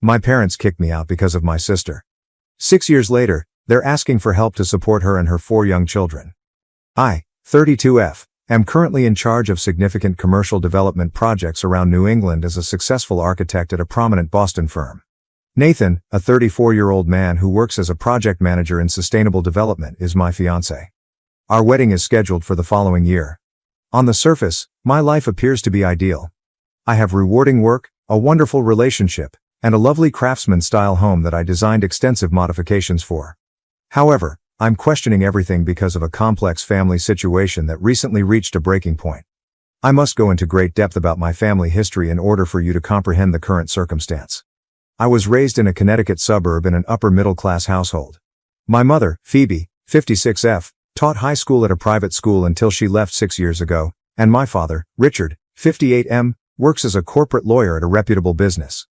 My parents kicked me out because of my sister. 6 years later, they're asking for help to support her and her 4 young children. I, 32F, am currently in charge of significant commercial development projects around New England as a successful architect at a prominent Boston firm. Nathan, a 34-year-old man who works as a project manager in sustainable development, is my fiancé. Our wedding is scheduled for the following year. On the surface, my life appears to be ideal. I have rewarding work, a wonderful relationship, and a lovely craftsman-style home that I designed extensive modifications for. However, I'm questioning everything because of a complex family situation that recently reached a breaking point. I must go into great depth about my family history in order for you to comprehend the current circumstance. I was raised in a Connecticut suburb in an upper-middle-class household. My mother, Phoebe, 56F, taught high school at a private school until she left 6 years ago, and my father, Richard, 58M, works as a corporate lawyer at a reputable business.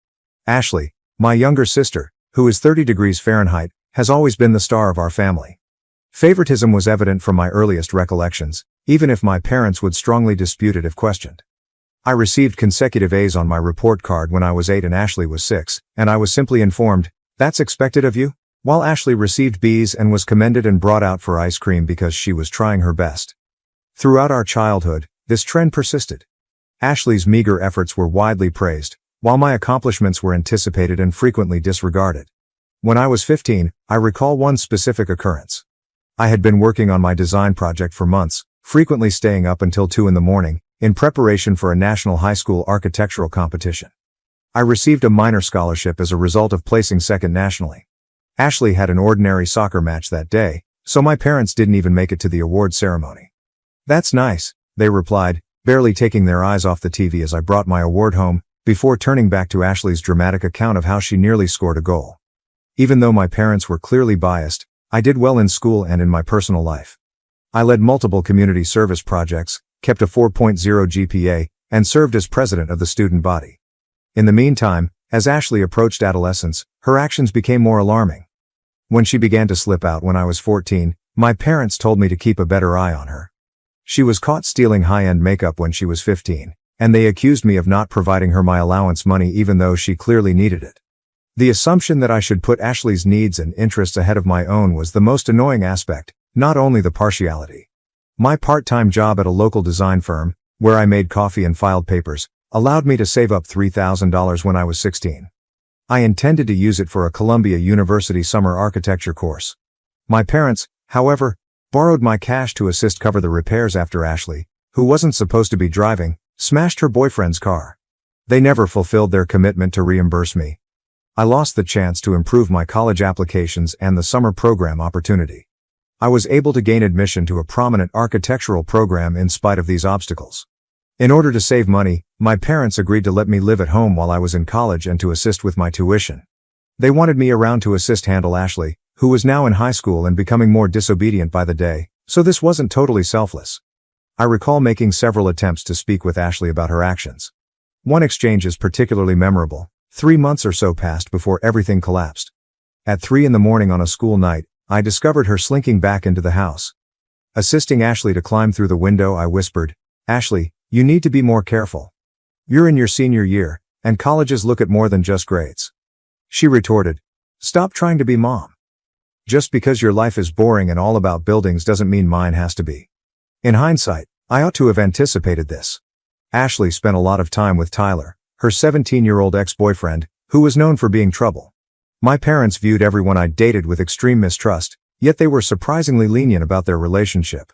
Ashley, my younger sister, who is 30 degrees Fahrenheit, has always been the star of our family. Favoritism was evident from my earliest recollections, even if my parents would strongly dispute it if questioned. I received consecutive A's on my report card when I was 8 and Ashley was 6, and I was simply informed, "That's expected of you?" While Ashley received B's and was commended and brought out for ice cream because she was trying her best. Throughout our childhood, this trend persisted. Ashley's meager efforts were widely praised, while my accomplishments were anticipated and frequently disregarded. When I was 15, I recall one specific occurrence. I had been working on my design project for months, frequently staying up until 2 in the morning, in preparation for a national high school architectural competition. I received a minor scholarship as a result of placing second nationally. Ashley had an ordinary soccer match that day, so my parents didn't even make it to the award ceremony. "That's nice," they replied, barely taking their eyes off the TV as I brought my award home, before turning back to Ashley's dramatic account of how she nearly scored a goal. Even though my parents were clearly biased, I did well in school and in my personal life. I led multiple community service projects, kept a 4.0 GPA, and served as president of the student body. In the meantime, as Ashley approached adolescence, her actions became more alarming. When she began to slip out when I was 14, my parents told me to keep a better eye on her. She was caught stealing high-end makeup when she was 15, and they accused me of not providing her my allowance money even though she clearly needed it. The assumption that I should put Ashley's needs and interests ahead of my own was the most annoying aspect, not only the partiality. My part-time job at a local design firm, where I made coffee and filed papers, allowed me to save up $3,000 when I was 16. I intended to use it for a Columbia University summer architecture course. My parents, however, borrowed my cash to assist cover the repairs after Ashley, who wasn't supposed to be driving, smashed her boyfriend's car. They never fulfilled their commitment to reimburse me. I lost the chance to improve my college applications and the summer program opportunity. I was able to gain admission to a prominent architectural program in spite of these obstacles. In order to save money, my parents agreed to let me live at home while I was in college and to assist with my tuition. They wanted me around to assist handle Ashley, who was now in high school and becoming more disobedient by the day, so this wasn't totally selfless. I recall making several attempts to speak with Ashley about her actions. One exchange is particularly memorable. 3 months or so passed before everything collapsed. At 3 in the morning on a school night, I discovered her slinking back into the house. Assisting Ashley to climb through the window, I whispered, "Ashley, you need to be more careful. You're in your senior year, and colleges look at more than just grades." She retorted, "Stop trying to be mom. Just because your life is boring and all about buildings doesn't mean mine has to be." In hindsight, I ought to have anticipated this. Ashley spent a lot of time with Tyler, her 17-year-old ex-boyfriend, who was known for being trouble. My parents viewed everyone I dated with extreme mistrust, yet they were surprisingly lenient about their relationship.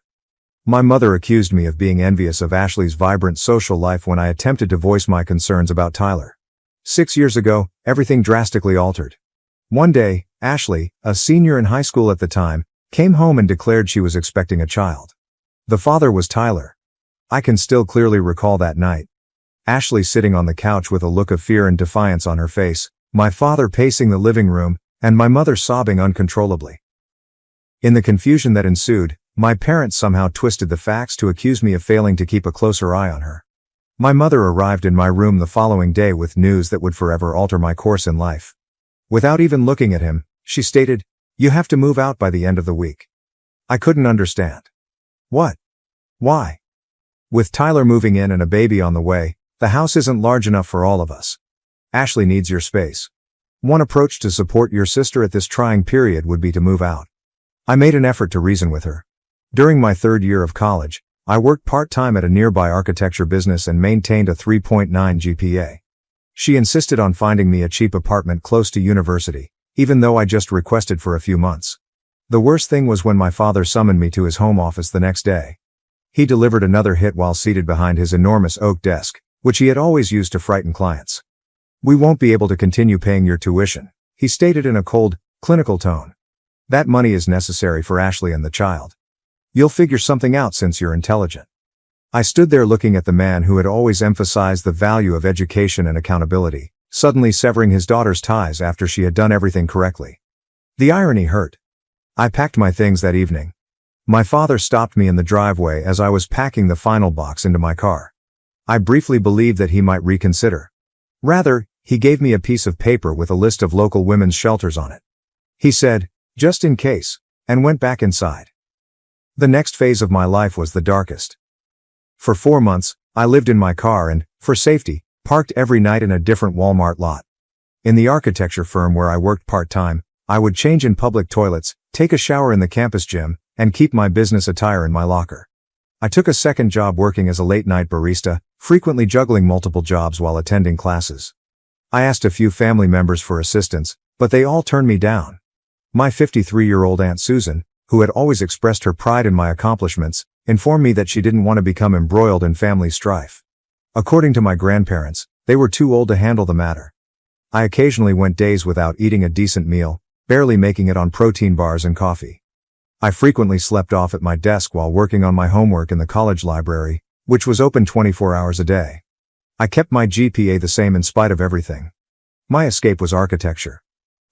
My mother accused me of being envious of Ashley's vibrant social life when I attempted to voice my concerns about Tyler. 6 years ago, everything drastically altered. One day, Ashley, a senior in high school at the time, came home and declared she was expecting a child. The father was Tyler. I can still clearly recall that night. Ashley sitting on the couch with a look of fear and defiance on her face, my father pacing the living room, and my mother sobbing uncontrollably. In the confusion that ensued, my parents somehow twisted the facts to accuse me of failing to keep a closer eye on her. My mother arrived in my room the following day with news that would forever alter my course in life. Without even looking at him, she stated, "You have to move out by the end of the week." I couldn't understand. What? Why? With Tyler moving in and a baby on the way, the house isn't large enough for all of us. Ashley needs your space. One approach to support your sister at this trying period would be to move out. I made an effort to reason with her. During my third year of college, I worked part-time at a nearby architecture business and maintained a 3.9 GPA. She insisted on finding me a cheap apartment close to university, even though I just requested for a few months. The worst thing was when my father summoned me to his home office the next day. He delivered another hit while seated behind his enormous oak desk, which he had always used to frighten clients. "We won't be able to continue paying your tuition," he stated in a cold, clinical tone. "That money is necessary for Ashley and the child. You'll figure something out since you're intelligent." I stood there looking at the man who had always emphasized the value of education and accountability, suddenly severing his daughter's ties after she had done everything correctly. The irony hurt. I packed my things that evening. My father stopped me in the driveway as I was packing the final box into my car. I briefly believed that he might reconsider. Rather, he gave me a piece of paper with a list of local women's shelters on it. He said, "Just in case," and went back inside. The next phase of my life was the darkest. For 4 months, I lived in my car and, for safety, parked every night in a different Walmart lot. In the architecture firm where I worked part-time, I would change in public toilets, take a shower in the campus gym, and keep my business attire in my locker. I took a second job working as a late-night barista, frequently juggling multiple jobs while attending classes. I asked a few family members for assistance, but they all turned me down. My 53-year-old Aunt Susan, who had always expressed her pride in my accomplishments, informed me that she didn't want to become embroiled in family strife. According to my grandparents, they were too old to handle the matter. I occasionally went days without eating a decent meal, barely making it on protein bars and coffee. I frequently slept off at my desk while working on my homework in the college library, which was open 24 hours a day. I kept my GPA the same in spite of everything. My escape was architecture.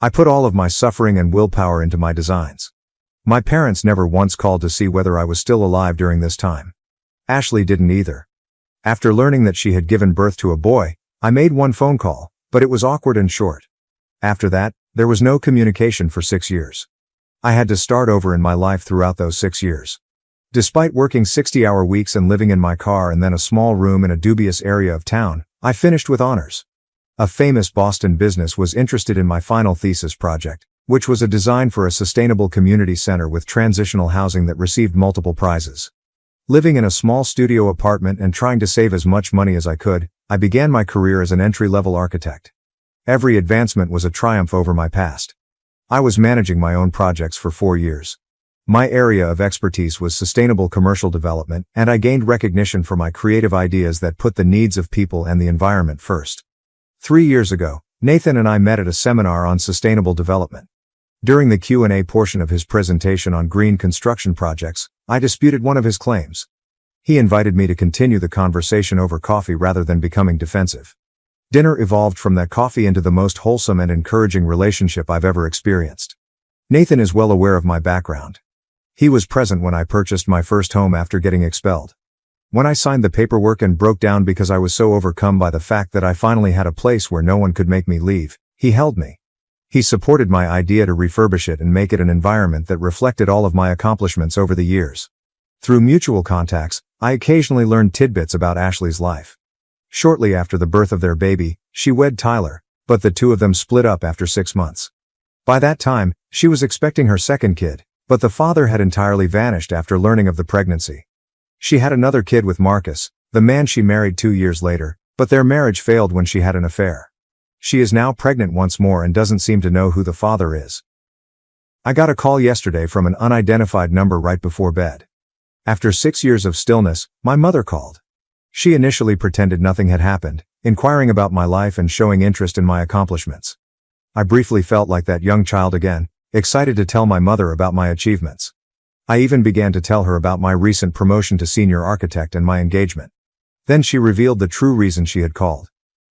I put all of my suffering and willpower into my designs. My parents never once called to see whether I was still alive during this time. Ashley didn't either. After learning that she had given birth to a boy, I made one phone call, but it was awkward and short. After that, there was no communication for 6 years. I had to start over in my life throughout those 6 years. Despite working 60-hour weeks and living in my car and then a small room in a dubious area of town, I finished with honors. A famous Boston business was interested in my final thesis project, which was a design for a sustainable community center with transitional housing that received multiple prizes. Living in a small studio apartment and trying to save as much money as I could, I began my career as an entry-level architect. Every advancement was a triumph over my past. I was managing my own projects for 4 years. My area of expertise was sustainable commercial development, and I gained recognition for my creative ideas that put the needs of people and the environment first. 3 years ago, Nathan and I met at a seminar on sustainable development. During the Q&A portion of his presentation on green construction projects, I disputed one of his claims. He invited me to continue the conversation over coffee rather than becoming defensive. Dinner evolved from that coffee into the most wholesome and encouraging relationship I've ever experienced. Nathan is well aware of my background. He was present when I purchased my first home after getting expelled. When I signed the paperwork and broke down because I was so overcome by the fact that I finally had a place where no one could make me leave, he held me. He supported my idea to refurbish it and make it an environment that reflected all of my accomplishments over the years. Through mutual contacts, I occasionally learned tidbits about Ashley's life. Shortly after the birth of their baby, she wed Tyler, but the two of them split up after 6 months. By that time, she was expecting her second kid, but the father had entirely vanished after learning of the pregnancy. She had another kid with Marcus, the man she married 2 years later, but their marriage failed when she had an affair. She is now pregnant once more and doesn't seem to know who the father is. I got a call yesterday from an unidentified number right before bed. After 6 years of stillness, my mother called. She initially pretended nothing had happened, inquiring about my life and showing interest in my accomplishments. I briefly felt like that young child again, excited to tell my mother about my achievements. I even began to tell her about my recent promotion to senior architect and my engagement. Then she revealed the true reason she had called.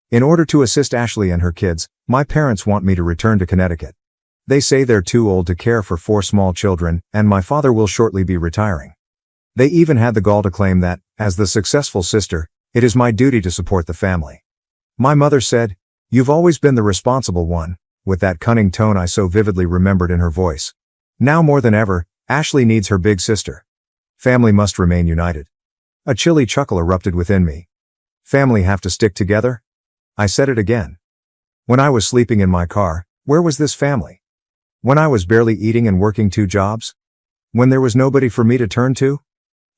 In order to assist Ashley and her kids, my parents want me to return to Connecticut. They say they're too old to care for 4 small children, and my father will shortly be retiring. They even had the gall to claim that, as the successful sister, it is my duty to support the family. My mother said, "You've always been the responsible one," with that cunning tone I so vividly remembered in her voice. Now more than ever, Ashley needs her big sister. Family must remain united. A chilly chuckle erupted within me. Family have to stick together? I said it again. When I was sleeping in my car, where was this family? When I was barely eating and working 2 jobs? When there was nobody for me to turn to?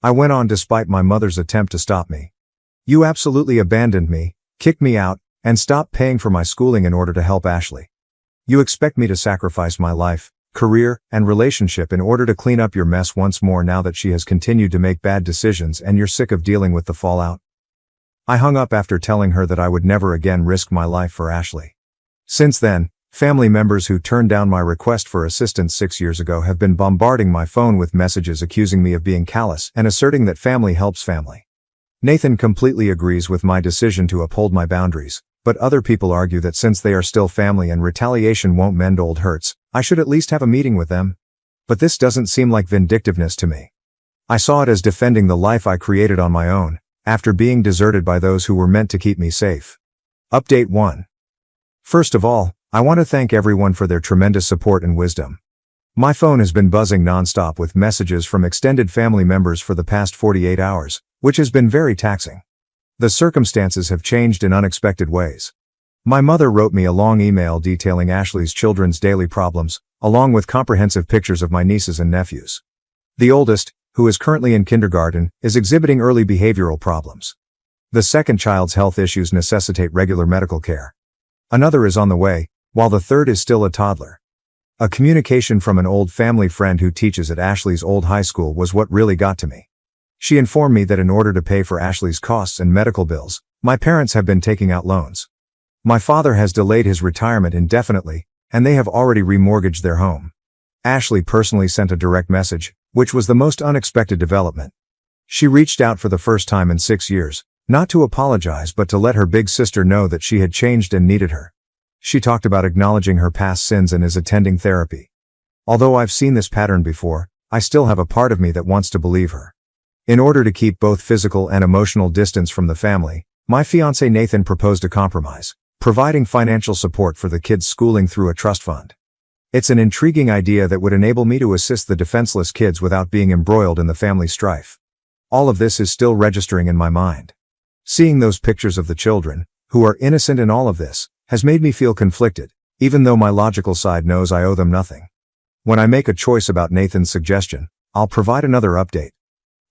I went on despite my mother's attempt to stop me. You absolutely abandoned me, kicked me out, and stopped paying for my schooling in order to help Ashley. You expect me to sacrifice my life, career, and relationship in order to clean up your mess once more now that she has continued to make bad decisions and you're sick of dealing with the fallout? I hung up after telling her that I would never again risk my life for Ashley. Since then, family members who turned down my request for assistance 6 years ago have been bombarding my phone with messages accusing me of being callous and asserting that family helps family. Nathan completely agrees with my decision to uphold my boundaries, but other people argue that since they are still family and retaliation won't mend old hurts, I should at least have a meeting with them. But this doesn't seem like vindictiveness to me. I saw it as defending the life I created on my own, after being deserted by those who were meant to keep me safe. Update 1. First of all, I want to thank everyone for their tremendous support and wisdom. My phone has been buzzing nonstop with messages from extended family members for the past 48 hours, which has been very taxing. The circumstances have changed in unexpected ways. My mother wrote me a long email detailing Ashley's children's daily problems, along with comprehensive pictures of my nieces and nephews. The oldest, who is currently in kindergarten, is exhibiting early behavioral problems. The second child's health issues necessitate regular medical care. Another is on the way, while the third is still a toddler. A communication from an old family friend who teaches at Ashley's old high school was what really got to me. She informed me that in order to pay for Ashley's costs and medical bills, my parents have been taking out loans. My father has delayed his retirement indefinitely, and they have already remortgaged their home. Ashley personally sent a direct message, which was the most unexpected development. She reached out for the first time in 6 years, not to apologize but to let her big sister know that she had changed and needed her. She talked about acknowledging her past sins and is attending therapy. Although I've seen this pattern before, I still have a part of me that wants to believe her. In order to keep both physical and emotional distance from the family, my fiancé Nathan proposed a compromise, providing financial support for the kids' schooling through a trust fund. It's an intriguing idea that would enable me to assist the defenseless kids without being embroiled in the family strife. All of this is still registering in my mind. Seeing those pictures of the children, who are innocent in all of this, has made me feel conflicted, even though my logical side knows I owe them nothing. When I make a choice about Nathan's suggestion, I'll provide another update.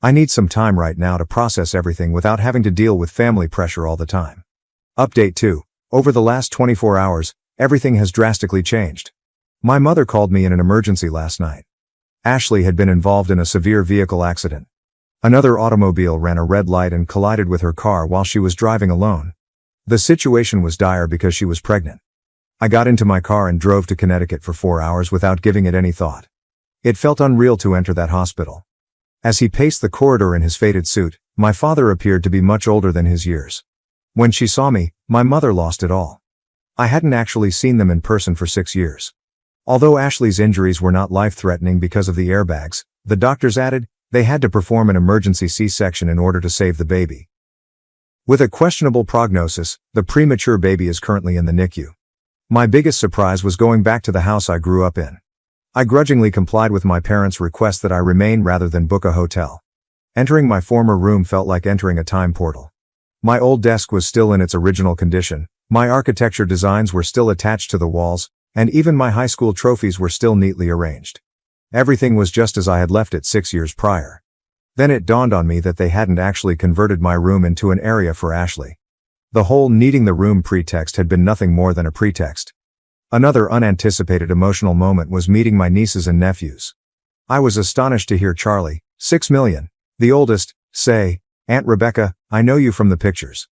I need some time right now to process everything without having to deal with family pressure all the time. Update 2. Over the last 24 hours, everything has drastically changed. My mother called me in an emergency last night. Ashley had been involved in a severe vehicle accident. Another automobile ran a red light and collided with her car while she was driving alone. The situation was dire because she was pregnant. I got into my car and drove to Connecticut for 4 hours without giving it any thought. It felt unreal to enter that hospital. As he paced the corridor in his faded suit, my father appeared to be much older than his years. When she saw me, my mother lost it all. I hadn't actually seen them in person for 6 years. Although Ashley's injuries were not life-threatening because of the airbags, the doctors added, they had to perform an emergency C-section in order to save the baby. With a questionable prognosis, the premature baby is currently in the NICU. My biggest surprise was going back to the house I grew up in. I grudgingly complied with my parents' request that I remain rather than book a hotel. Entering my former room felt like entering a time portal. My old desk was still in its original condition, my architecture designs were still attached to the walls, and even my high school trophies were still neatly arranged. Everything was just as I had left it 6 years prior. Then it dawned on me that they hadn't actually converted my room into an area for Ashley. The whole needing the room pretext had been nothing more than a pretext. Another unanticipated emotional moment was meeting my nieces and nephews. I was astonished to hear Charlie, 6 million, the oldest, say, "Aunt Rebecca, I know you from the pictures."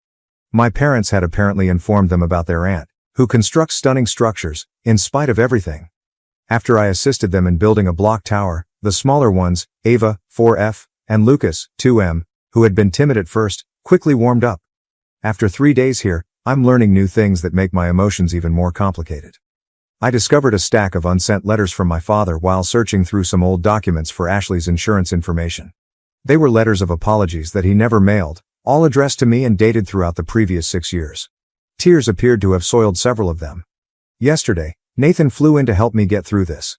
My parents had apparently informed them about their aunt, who constructs stunning structures, in spite of everything. After I assisted them in building a block tower, the smaller ones, Ava, 4F, and Lucas, 2M, who had been timid at first, quickly warmed up. After 3 days here, I'm learning new things that make my emotions even more complicated. I discovered a stack of unsent letters from my father while searching through some old documents for Ashley's insurance information. They were letters of apologies that he never mailed, all addressed to me and dated throughout the previous 6 years. Tears appeared to have soiled several of them. Yesterday, Nathan flew in to help me get through this.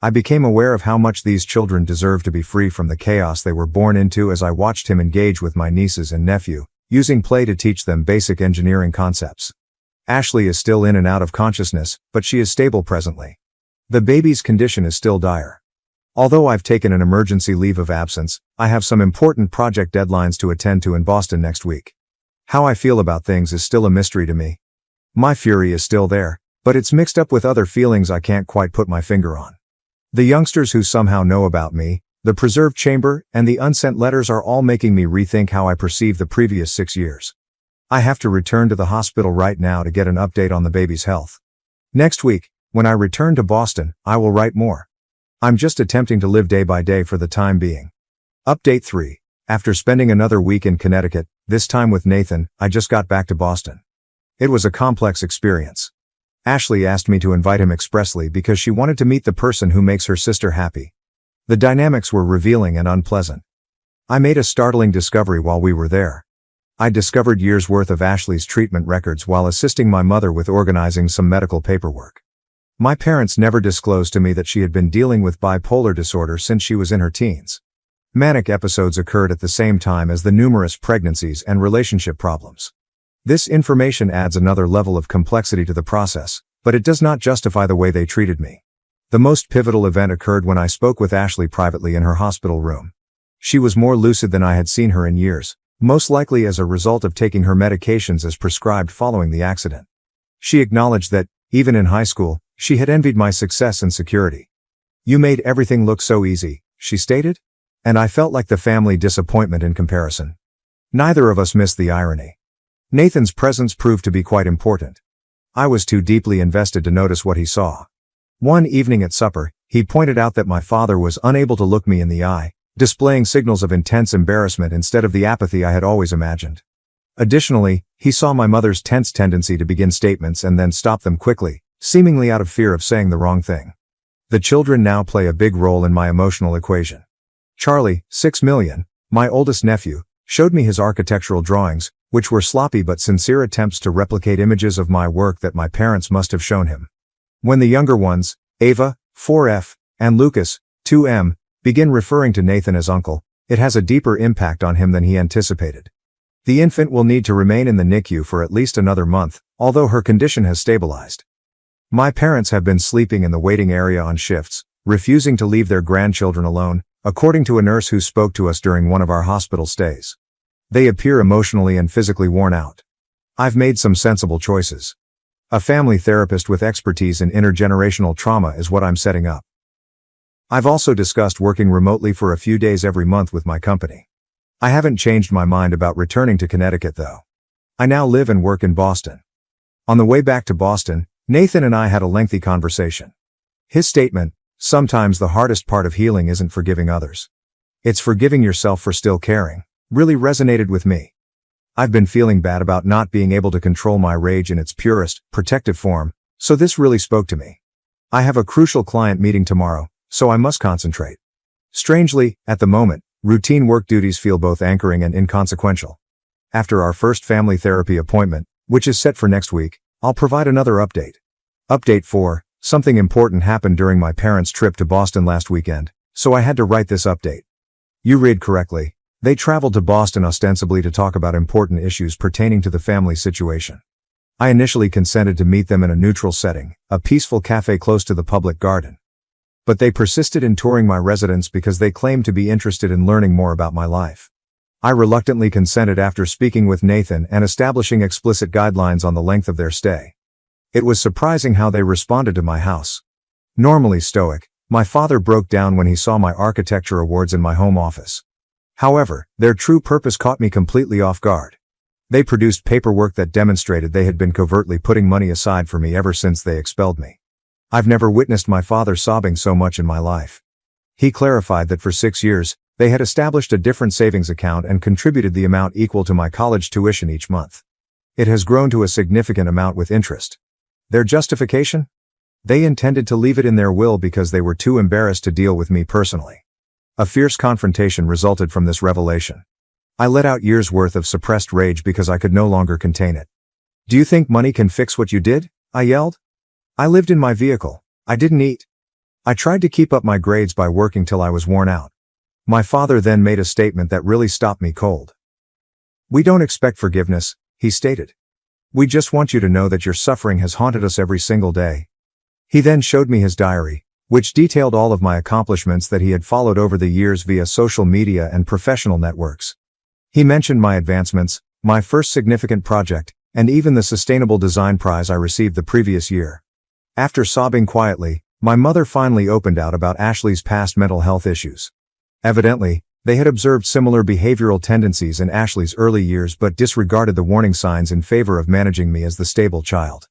I became aware of how much these children deserve to be free from the chaos they were born into as I watched him engage with my nieces and nephew, using play to teach them basic engineering concepts. Ashley is still in and out of consciousness, but she is stable presently. The baby's condition is still dire. Although I've taken an emergency leave of absence, I have some important project deadlines to attend to in Boston next week. How I feel about things is still a mystery to me. My fury is still there, but it's mixed up with other feelings I can't quite put my finger on. The youngsters who somehow know about me, the preserved chamber, and the unsent letters are all making me rethink how I perceive the previous 6 years. I have to return to the hospital right now to get an update on the baby's health. Next week, when I return to Boston, I will write more. I'm just attempting to live day by day for the time being. Update 3. After spending another week in Connecticut, this time with Nathan, I just got back to Boston. It was a complex experience. Ashley asked me to invite him expressly because she wanted to meet the person who makes her sister happy. The dynamics were revealing and unpleasant. I made a startling discovery while we were there. I discovered years' worth of Ashley's treatment records while assisting my mother with organizing some medical paperwork. My parents never disclosed to me that she had been dealing with bipolar disorder since she was in her teens. Manic episodes occurred at the same time as the numerous pregnancies and relationship problems. This information adds another level of complexity to the process, but it does not justify the way they treated me. The most pivotal event occurred when I spoke with Ashley privately in her hospital room. She was more lucid than I had seen her in years, most likely as a result of taking her medications as prescribed following the accident. She acknowledged that, even in high school, she had envied my success and security. "You made everything look so easy," she stated. And I felt like the family disappointment in comparison. Neither of us missed the irony. Nathan's presence proved to be quite important. I was too deeply invested to notice what he saw. One evening at supper, he pointed out that my father was unable to look me in the eye, displaying signals of intense embarrassment instead of the apathy I had always imagined. Additionally, he saw my mother's tense tendency to begin statements and then stop them quickly, seemingly out of fear of saying the wrong thing. The children now play a big role in my emotional equation. Charlie, 6 million, my oldest nephew, showed me his architectural drawings, which were sloppy but sincere attempts to replicate images of my work that my parents must have shown him. When the younger ones, Ava, 4F, and Lucas, 2M, begin referring to Nathan as uncle, it has a deeper impact on him than he anticipated. The infant will need to remain in the NICU for at least another month, although her condition has stabilized. My parents have been sleeping in the waiting area on shifts, refusing to leave their grandchildren alone, according to a nurse who spoke to us during one of our hospital stays. They appear emotionally and physically worn out. I've made some sensible choices. A family therapist with expertise in intergenerational trauma is what I'm setting up. I've also discussed working remotely for a few days every month with my company. I haven't changed my mind about returning to Connecticut though. I now live and work in Boston. On the way back to Boston, Nathan and I had a lengthy conversation. His statement, "Sometimes the hardest part of healing isn't forgiving others. It's forgiving yourself for still caring," really resonated with me. I've been feeling bad about not being able to control my rage in its purest, protective form, so this really spoke to me. I have a crucial client meeting tomorrow, so I must concentrate. Strangely, at the moment, routine work duties feel both anchoring and inconsequential. After our first family therapy appointment, which is set for next week, I'll provide another update. Update 4. Something important happened during my parents' trip to Boston last weekend, so I had to write this update. You read correctly. They traveled to Boston ostensibly to talk about important issues pertaining to the family situation. I initially consented to meet them in a neutral setting, a peaceful cafe close to the public garden. But they persisted in touring my residence because they claimed to be interested in learning more about my life. I reluctantly consented after speaking with Nathan and establishing explicit guidelines on the length of their stay. It was surprising how they responded to my house. Normally stoic, my father broke down when he saw my architecture awards in my home office. However, their true purpose caught me completely off guard. They produced paperwork that demonstrated they had been covertly putting money aside for me ever since they expelled me. I've never witnessed my father sobbing so much in my life. He clarified that for 6 years, they had established a different savings account and contributed the amount equal to my college tuition each month. It has grown to a significant amount with interest. Their justification? They intended to leave it in their will because they were too embarrassed to deal with me personally. A fierce confrontation resulted from this revelation. I let out years' worth of suppressed rage because I could no longer contain it. "Do you think money can fix what you did?" I yelled. "I lived in my vehicle. I didn't eat. I tried to keep up my grades by working till I was worn out." My father then made a statement that really stopped me cold. "We don't expect forgiveness," he stated. "We just want you to know that your suffering has haunted us every single day." He then showed me his diary, which detailed all of my accomplishments that he had followed over the years via social media and professional networks. He mentioned my advancements, my first significant project, and even the Sustainable Design Prize I received the previous year. After sobbing quietly, my mother finally opened out about Ashley's past mental health issues. Evidently, they had observed similar behavioral tendencies in Ashley's early years but disregarded the warning signs in favor of managing me as the stable child.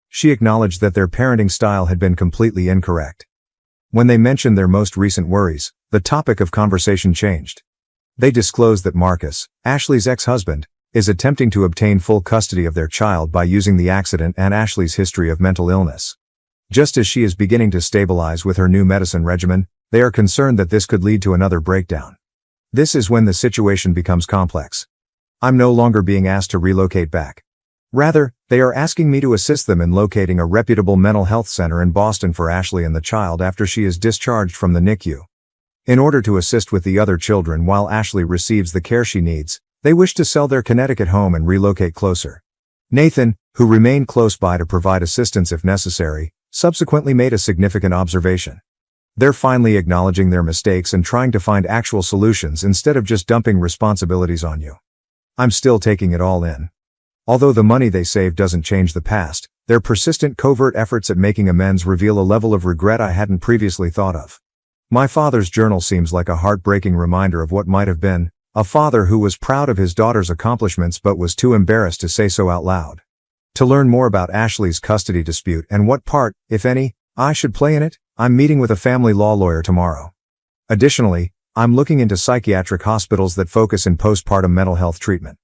She acknowledged that their parenting style had been completely incorrect. When they mentioned their most recent worries, the topic of conversation changed. They disclosed that Marcus, Ashley's ex-husband, is attempting to obtain full custody of their child by using the accident and Ashley's history of mental illness. Just as she is beginning to stabilize with her new medicine regimen, they are concerned that this could lead to another breakdown. This is when the situation becomes complex. I'm no longer being asked to relocate back. Rather, they are asking me to assist them in locating a reputable mental health center in Boston for Ashley and the child after she is discharged from the NICU. In order to assist with the other children while Ashley receives the care she needs, they wish to sell their Connecticut home and relocate closer. Nathan, who remained close by to provide assistance if necessary, subsequently made a significant observation. They're finally acknowledging their mistakes and trying to find actual solutions instead of just dumping responsibilities on you. I'm still taking it all in. Although the money they save doesn't change the past, their persistent covert efforts at making amends reveal a level of regret I hadn't previously thought of. My father's journal seems like a heartbreaking reminder of what might have been, a father who was proud of his daughter's accomplishments but was too embarrassed to say so out loud. To learn more about Ashley's custody dispute and what part, if any, I should play in it, I'm meeting with a family law lawyer tomorrow. Additionally, I'm looking into psychiatric hospitals that focus in postpartum mental health treatment.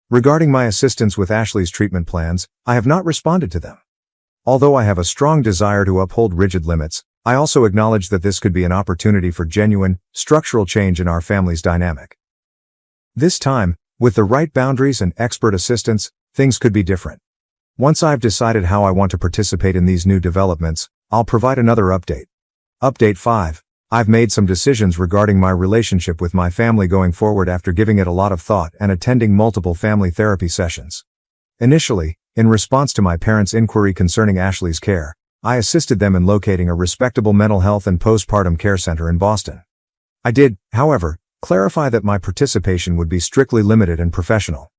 Regarding my assistance with Ashley's treatment plans, I have not responded to them. Although I have a strong desire to uphold rigid limits, I also acknowledge that this could be an opportunity for genuine, structural change in our family's dynamic. This time, with the right boundaries and expert assistance, things could be different. Once I've decided how I want to participate in these new developments, I'll provide another update. Update 5. I've made some decisions regarding my relationship with my family going forward after giving it a lot of thought and attending multiple family therapy sessions. Initially, in response to my parents' inquiry concerning Ashley's care, I assisted them in locating a respectable mental health and postpartum care center in Boston. I did, however, clarify that my participation would be strictly limited and professional.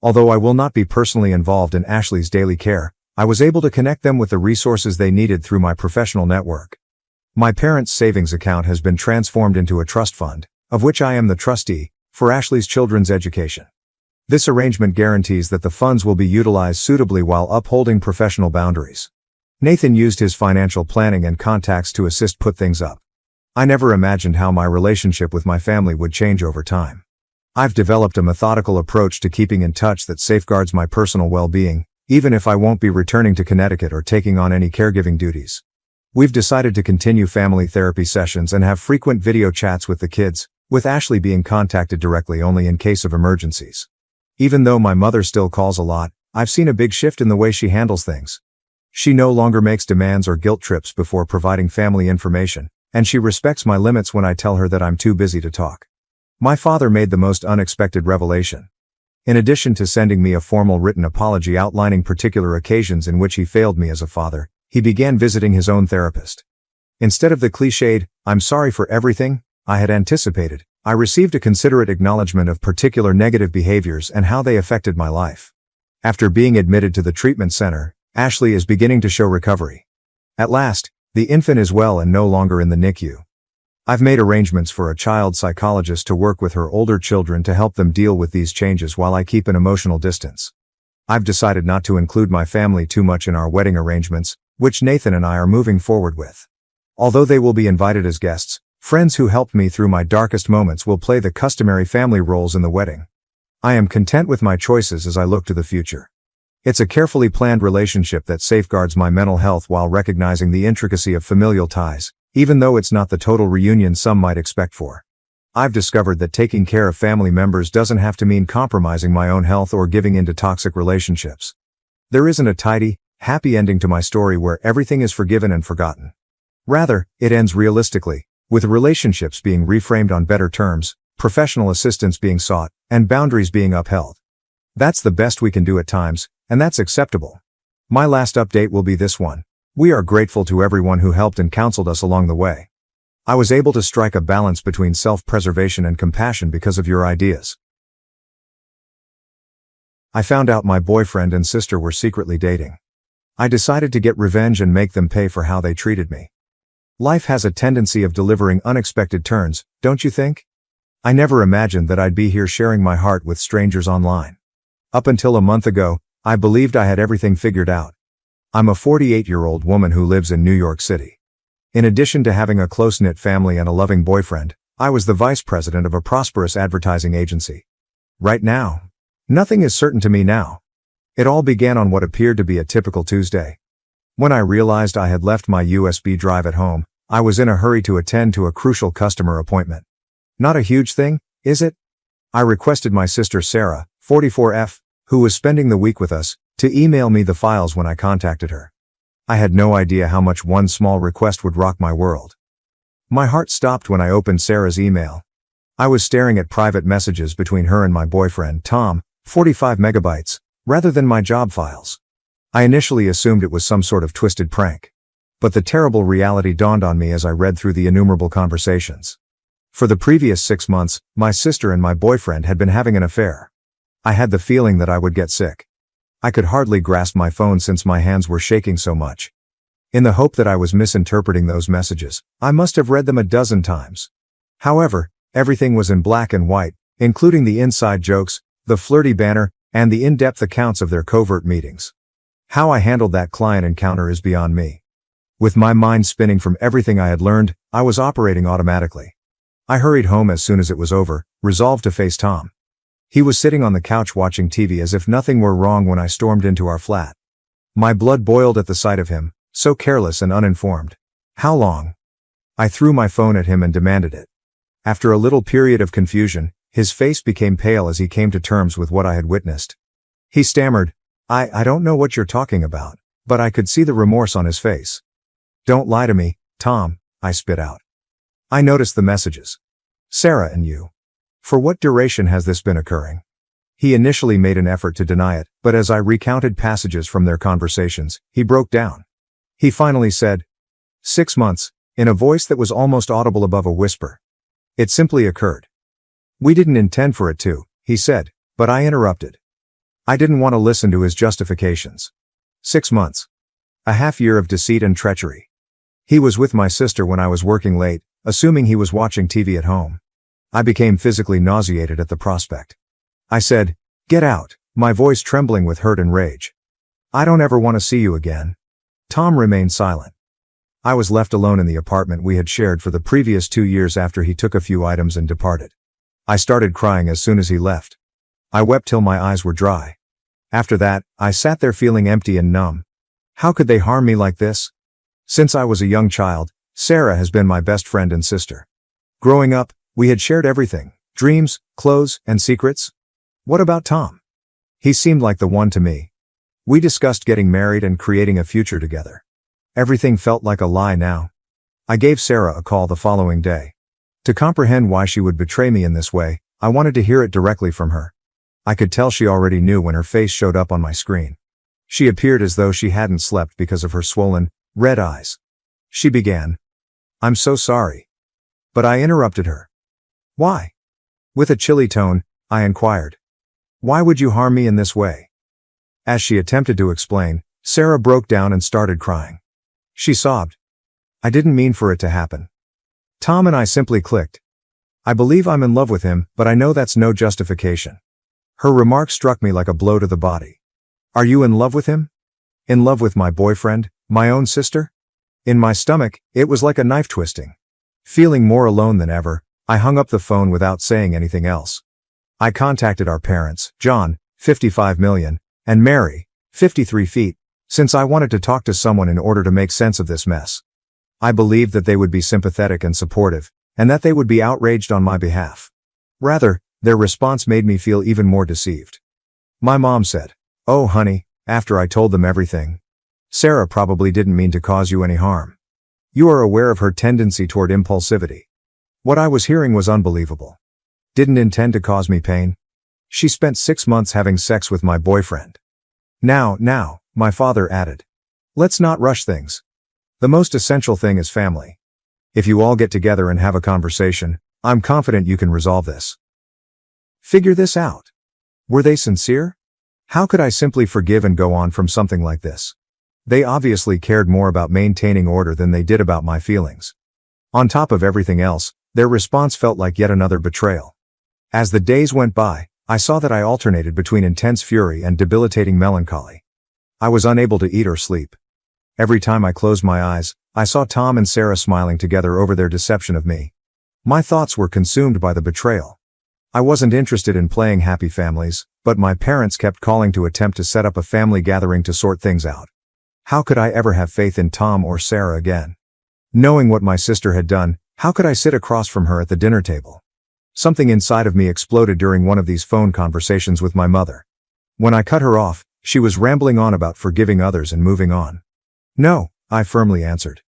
Although I will not be personally involved in Ashley's daily care, I was able to connect them with the resources they needed through my professional network. My parents' savings account has been transformed into a trust fund, of which I am the trustee, for Ashley's children's education. This arrangement guarantees that the funds will be utilized suitably while upholding professional boundaries. Nathan used his financial planning and contacts to assist put things up. I never imagined how my relationship with my family would change over time. I've developed a methodical approach to keeping in touch that safeguards my personal well-being, even if I won't be returning to Connecticut or taking on any caregiving duties. We've decided to continue family therapy sessions and have frequent video chats with the kids, with Ashley being contacted directly only in case of emergencies. Even though my mother still calls a lot, I've seen a big shift in the way she handles things. She no longer makes demands or guilt trips before providing family information, and she respects my limits when I tell her that I'm too busy to talk. My father made the most unexpected revelation. In addition to sending me a formal written apology outlining particular occasions in which he failed me as a father, he began visiting his own therapist. Instead of the cliched, "I'm sorry for everything," I had anticipated, I received a considerate acknowledgement of particular negative behaviors and how they affected my life. After being admitted to the treatment center, Ashley is beginning to show recovery. At last, the infant is well and no longer in the NICU. I've made arrangements for a child psychologist to work with her older children to help them deal with these changes while I keep an emotional distance. I've decided not to include my family too much in our wedding arrangements, which Nathan and I are moving forward with. Although they will be invited as guests, friends who helped me through my darkest moments will play the customary family roles in the wedding. I am content with my choices as I look to the future. It's a carefully planned relationship that safeguards my mental health while recognizing the intricacy of familial ties, even though it's not the total reunion some might expect for. I've discovered that taking care of family members doesn't have to mean compromising my own health or giving in to toxic relationships. There isn't a tidy, happy ending to my story where everything is forgiven and forgotten. Rather, it ends realistically, with relationships being reframed on better terms, professional assistance being sought, and boundaries being upheld. That's the best we can do at times, And that's acceptable. My last update will be this one. We are grateful to everyone who helped and counseled us along the way. I was able to strike a balance between self-preservation and compassion because of your ideas. I found out my boyfriend and sister were secretly dating. I decided to get revenge and make them pay for how they treated me. Life has a tendency of delivering unexpected turns, don't you think? I never imagined that I'd be here sharing my heart with strangers online. Up until a month ago, I believed I had everything figured out. I'm a 48-year-old woman who lives in New York City. In addition to having a close-knit family and a loving boyfriend, I was the vice president of a prosperous advertising agency. Right now, nothing is certain to me now. It all began on what appeared to be a typical Tuesday. When I realized I had left my USB drive at home, I was in a hurry to attend to a crucial customer appointment. Not a huge thing, is it? I requested my sister Sarah, 44F, who was spending the week with us, to email me the files when I contacted her. I had no idea how much one small request would rock my world. My heart stopped when I opened Sarah's email. I was staring at private messages between her and my boyfriend, Tom, 45 megabytes, rather than my job files. I initially assumed it was some sort of twisted prank. But the terrible reality dawned on me as I read through the innumerable conversations. For the previous 6 months, my sister and my boyfriend had been having an affair. I had the feeling that I would get sick. I could hardly grasp my phone since my hands were shaking so much. In the hope that I was misinterpreting those messages, I must have read them a dozen times. However, everything was in black and white, including the inside jokes, the flirty banter, and the in-depth accounts of their covert meetings. How I handled that client encounter is beyond me. With my mind spinning from everything I had learned, I was operating automatically. I hurried home as soon as it was over, resolved to face Tom. He was sitting on the couch watching TV as if nothing were wrong when I stormed into our flat. My blood boiled at the sight of him, so careless and uninformed. How long? I threw my phone at him and demanded it. After a little period of confusion, his face became pale as he came to terms with what I had witnessed. He stammered, I don't know what you're talking about, but I could see the remorse on his face. Don't lie to me, Tom, I spit out. I noticed the messages. Sarah and you. For what duration has this been occurring? He initially made an effort to deny it, but as I recounted passages from their conversations, he broke down. He finally said, 6 months, in a voice that was almost audible above a whisper. It simply occurred. We didn't intend for it to, he said, but I interrupted. I didn't want to listen to his justifications. 6 months. A half year of deceit and treachery. He was with my sister when I was working late, assuming he was watching TV at home. I became physically nauseated at the prospect. I said, get out, my voice trembling with hurt and rage. I don't ever want to see you again. Tom remained silent. I was left alone in the apartment we had shared for the previous 2 years after he took a few items and departed. I started crying as soon as he left. I wept till my eyes were dry. After that, I sat there feeling empty and numb. How could they harm me like this? Since I was a young child, Sarah has been my best friend and sister. Growing up, we had shared everything, dreams, clothes, and secrets. What about Tom? He seemed like the one to me. We discussed getting married and creating a future together. Everything felt like a lie now. I gave Sarah a call the following day. To comprehend why she would betray me in this way, I wanted to hear it directly from her. I could tell she already knew when her face showed up on my screen. She appeared as though she hadn't slept because of her swollen, red eyes. She began. I'm so sorry. But I interrupted her. Why? With a chilly tone, I inquired. Why would you harm me in this way? As she attempted to explain, Sarah broke down and started crying. She sobbed. I didn't mean for it to happen. Tom and I simply clicked. I believe I'm in love with him, but I know that's no justification. Her remark struck me like a blow to the body. Are you in love with him? In love with my boyfriend, my own sister? In my stomach, it was like a knife twisting. Feeling more alone than ever, I hung up the phone without saying anything else. I contacted our parents, John, 55 million, and Mary, 53 feet, since I wanted to talk to someone in order to make sense of this mess. I believed that they would be sympathetic and supportive, and that they would be outraged on my behalf. Rather, their response made me feel even more deceived. My mom said, "Oh honey," after I told them everything. "Sarah probably didn't mean to cause you any harm. You are aware of her tendency toward impulsivity." What I was hearing was unbelievable. Didn't intend to cause me pain. She spent 6 months having sex with my boyfriend. Now, my father added. Let's not rush things. The most essential thing is family. If you all get together and have a conversation, I'm confident you can resolve this. Figure this out. Were they sincere? How could I simply forgive and go on from something like this? They obviously cared more about maintaining order than they did about my feelings. On top of everything else, their response felt like yet another betrayal. As the days went by, I saw that I alternated between intense fury and debilitating melancholy. I was unable to eat or sleep. Every time I closed my eyes, I saw Tom and Sarah smiling together over their deception of me. My thoughts were consumed by the betrayal. I wasn't interested in playing happy families, but my parents kept calling to attempt to set up a family gathering to sort things out. How could I ever have faith in Tom or Sarah again? Knowing what my sister had done, how could I sit across from her at the dinner table? Something inside of me exploded during one of these phone conversations with my mother. When I cut her off, she was rambling on about forgiving others and moving on. No, I firmly answered.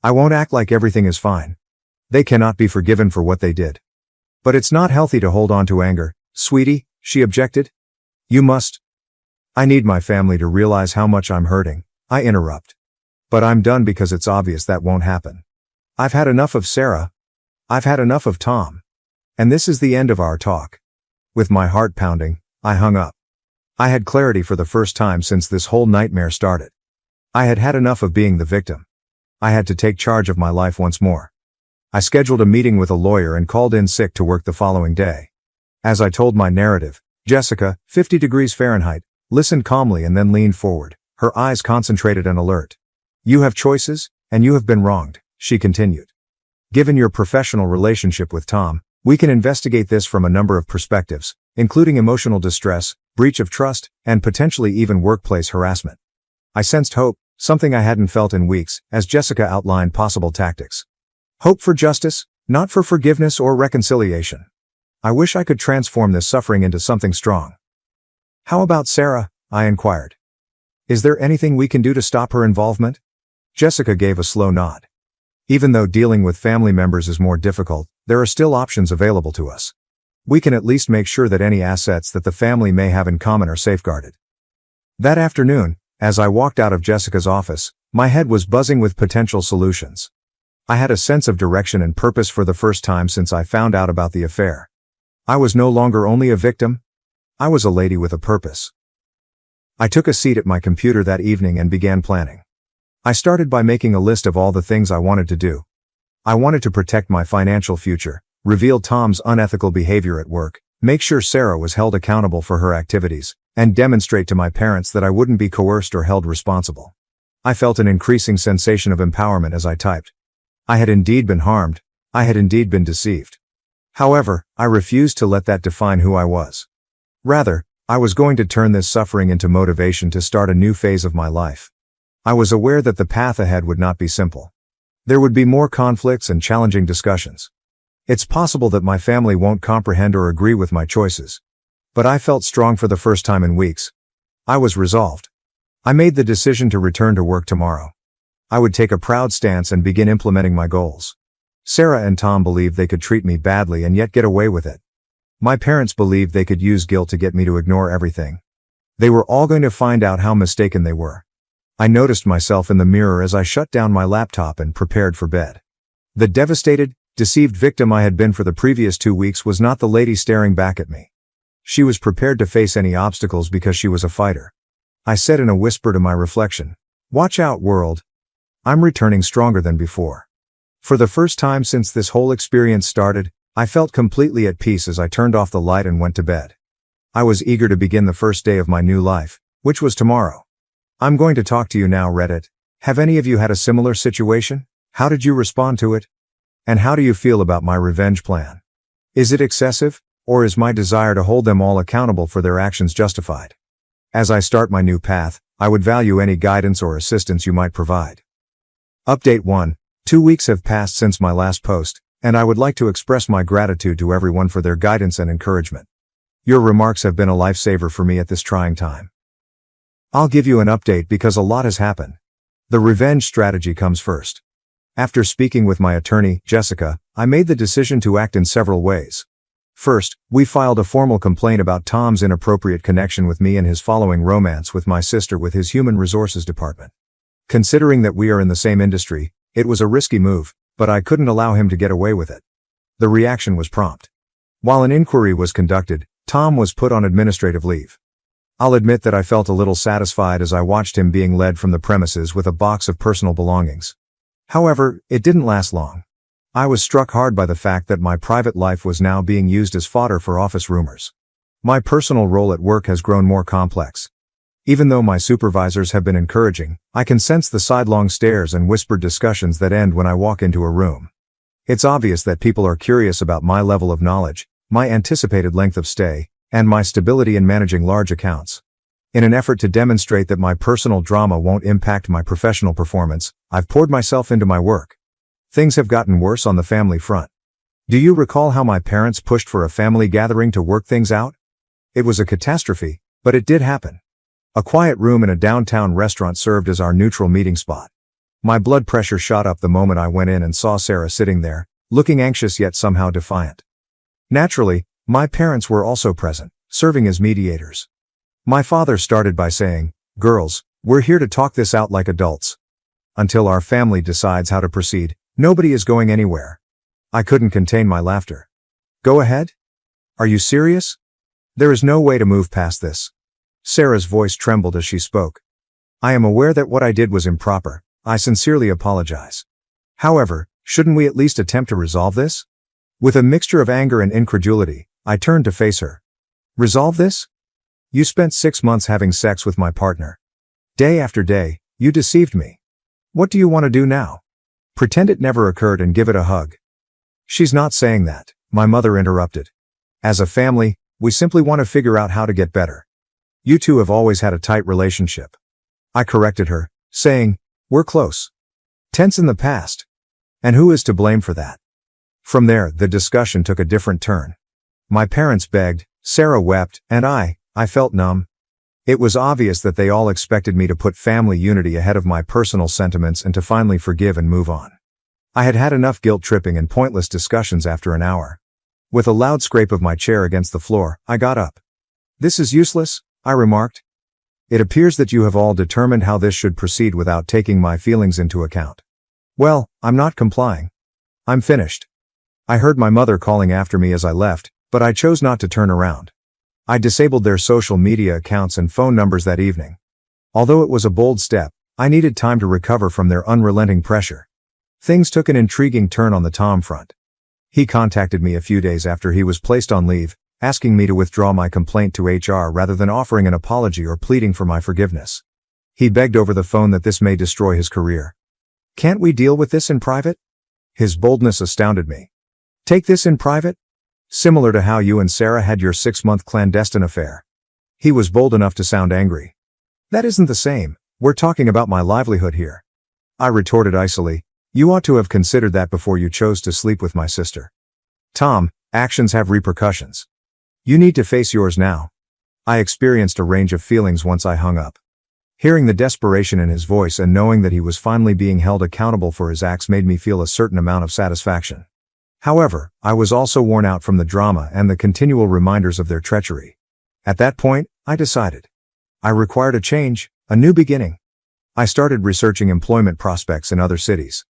I won't act like everything is fine. They cannot be forgiven for what they did. But it's not healthy to hold on to anger, sweetie, she objected. You must. I need my family to realize how much I'm hurting, I interrupt. But I'm done because it's obvious that won't happen. I've had enough of Sarah. I've had enough of Tom. And this is the end of our talk. With my heart pounding, I hung up. I had clarity for the first time since this whole nightmare started. I had had enough of being the victim. I had to take charge of my life once more. I scheduled a meeting with a lawyer and called in sick to work the following day. As I told my narrative, Jessica, 50 degrees Fahrenheit, listened calmly and then leaned forward, her eyes concentrated and alert. You have choices, and you have been wronged, she continued. Given your professional relationship with Tom, we can investigate this from a number of perspectives, including emotional distress, breach of trust, and potentially even workplace harassment. I sensed hope, something I hadn't felt in weeks, as Jessica outlined possible tactics. Hope for justice, not for forgiveness or reconciliation. I wish I could transform this suffering into something strong. How about Sarah? I inquired. Is there anything we can do to stop her involvement? Jessica gave a slow nod. Even though dealing with family members is more difficult, there are still options available to us. We can at least make sure that any assets that the family may have in common are safeguarded. That afternoon, as I walked out of Jessica's office, my head was buzzing with potential solutions. I had a sense of direction and purpose for the first time since I found out about the affair. I was no longer only a victim. I was a lady with a purpose. I took a seat at my computer that evening and began planning. I started by making a list of all the things I wanted to do. I wanted to protect my financial future, reveal Tom's unethical behavior at work, make sure Sarah was held accountable for her activities, and demonstrate to my parents that I wouldn't be coerced or held responsible. I felt an increasing sensation of empowerment as I typed. I had indeed been harmed. I had indeed been deceived. However, I refused to let that define who I was. Rather, I was going to turn this suffering into motivation to start a new phase of my life. I was aware that the path ahead would not be simple. There would be more conflicts and challenging discussions. It's possible that my family won't comprehend or agree with my choices. But I felt strong for the first time in weeks. I was resolved. I made the decision to return to work tomorrow. I would take a proud stance and begin implementing my goals. Sarah and Tom believed they could treat me badly and yet get away with it. My parents believed they could use guilt to get me to ignore everything. They were all going to find out how mistaken they were. I noticed myself in the mirror as I shut down my laptop and prepared for bed. The devastated, deceived victim I had been for the previous 2 weeks was not the lady staring back at me. She was prepared to face any obstacles because she was a fighter. I said in a whisper to my reflection, "Watch out, world. I'm returning stronger than before." For the first time since this whole experience started, I felt completely at peace as I turned off the light and went to bed. I was eager to begin the first day of my new life, which was tomorrow. I'm going to talk to you now, Reddit. Have any of you had a similar situation? How did you respond to it? And how do you feel about my revenge plan? Is it excessive, or is my desire to hold them all accountable for their actions justified? As I start my new path, I would value any guidance or assistance you might provide. Update 1. 2 weeks have passed since my last post, and I would like to express my gratitude to everyone for their guidance and encouragement. Your remarks have been a lifesaver for me at this trying time. I'll give you an update because a lot has happened. The revenge strategy comes first. After speaking with my attorney, Jessica, I made the decision to act in several ways. First, we filed a formal complaint about Tom's inappropriate connection with me and his following romance with my sister with his human resources department. Considering that we are in the same industry, it was a risky move, but I couldn't allow him to get away with it. The reaction was prompt. While an inquiry was conducted, Tom was put on administrative leave. I'll admit that I felt a little satisfied as I watched him being led from the premises with a box of personal belongings. However, it didn't last long. I was struck hard by the fact that my private life was now being used as fodder for office rumors. My personal role at work has grown more complex. Even though my supervisors have been encouraging, I can sense the sidelong stares and whispered discussions that end when I walk into a room. It's obvious that people are curious about my level of knowledge, my anticipated length of stay, and my stability in managing large accounts. In an effort to demonstrate that my personal drama won't impact my professional performance, I've poured myself into my work. Things have gotten worse on the family front. Do you recall how my parents pushed for a family gathering to work things out? It was a catastrophe, but it did happen. A quiet room in a downtown restaurant served as our neutral meeting spot. My blood pressure shot up the moment I went in and saw Sarah sitting there, looking anxious yet somehow defiant. Naturally, my parents were also present, serving as mediators. My father started by saying, "Girls, we're here to talk this out like adults. Until our family decides how to proceed, nobody is going anywhere." I couldn't contain my laughter. "Go ahead? Are you serious? There is no way to move past this." Sarah's voice trembled as she spoke. "I am aware that what I did was improper. I sincerely apologize. However, shouldn't we at least attempt to resolve this?" With a mixture of anger and incredulity, I turned to face her. "Resolve this? You spent 6 months having sex with my partner. Day after day, you deceived me. What do you want to do now? Pretend it never occurred and give it a hug." "She's not saying that," my mother interrupted. "As a family, we simply want to figure out how to get better. You two have always had a tight relationship." I corrected her, saying, "We're close. Tense in the past. And who is to blame for that?" From there, the discussion took a different turn. My parents begged, Sarah wept, and I felt numb. It was obvious that they all expected me to put family unity ahead of my personal sentiments and to finally forgive and move on. I had had enough guilt-tripping and pointless discussions after an hour. With a loud scrape of my chair against the floor, I got up. "This is useless," I remarked. "It appears that you have all determined how this should proceed without taking my feelings into account. Well, I'm not complying. I'm finished." I heard my mother calling after me as I left, but I chose not to turn around. I disabled their social media accounts and phone numbers that evening. Although it was a bold step, I needed time to recover from their unrelenting pressure. Things took an intriguing turn on the Tom front. He contacted me a few days after he was placed on leave, asking me to withdraw my complaint to HR rather than offering an apology or pleading for my forgiveness. He begged over the phone that this may destroy his career. "Can't we deal with this in private?" His boldness astounded me. "Take this in private? Similar to how you and Sarah had your 6-month clandestine affair." He was bold enough to sound angry. "That isn't the same. We're talking about my livelihood here." I retorted icily, "You ought to have considered that before you chose to sleep with my sister. Tom, actions have repercussions. You need to face yours now." I experienced a range of feelings once I hung up. Hearing the desperation in his voice and knowing that he was finally being held accountable for his acts made me feel a certain amount of satisfaction. However, I was also worn out from the drama and the continual reminders of their treachery. At that point, I decided. I required a change, a new beginning. I started researching employment prospects in other cities.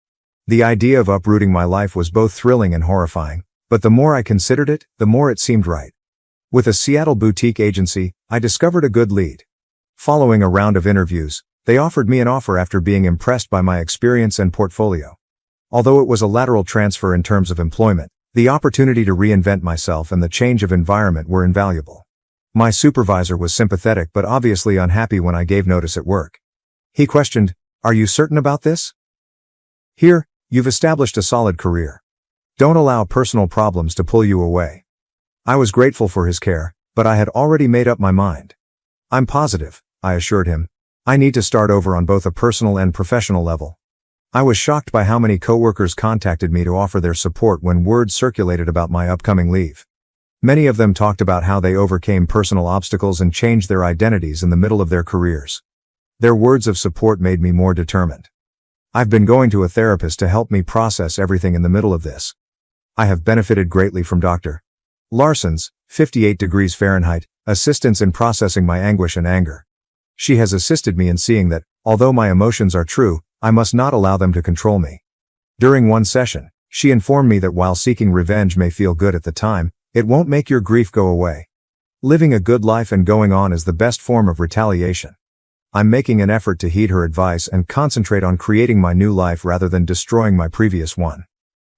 The idea of uprooting my life was both thrilling and horrifying, but the more I considered it, the more it seemed right. With a Seattle boutique agency, I discovered a good lead. Following a round of interviews, they offered me an offer after being impressed by my experience and portfolio. Although it was a lateral transfer in terms of employment, the opportunity to reinvent myself and the change of environment were invaluable. My supervisor was sympathetic but obviously unhappy when I gave notice at work. He questioned, "Are you certain about this? Here, you've established a solid career. Don't allow personal problems to pull you away." I was grateful for his care, but I had already made up my mind. "I'm positive," I assured him. "I need to start over on both a personal and professional level." I was shocked by how many coworkers contacted me to offer their support when word circulated about my upcoming leave. Many of them talked about how they overcame personal obstacles and changed their identities in the middle of their careers. Their words of support made me more determined. I've been going to a therapist to help me process everything in the middle of this. I have benefited greatly from Dr. Larson's, 58 degrees Fahrenheit, assistance in processing my anguish and anger. She has assisted me in seeing that, although my emotions are true, I must not allow them to control me. During one session, she informed me that while seeking revenge may feel good at the time, it won't make your grief go away. Living a good life and going on is the best form of retaliation. I'm making an effort to heed her advice and concentrate on creating my new life rather than destroying my previous one.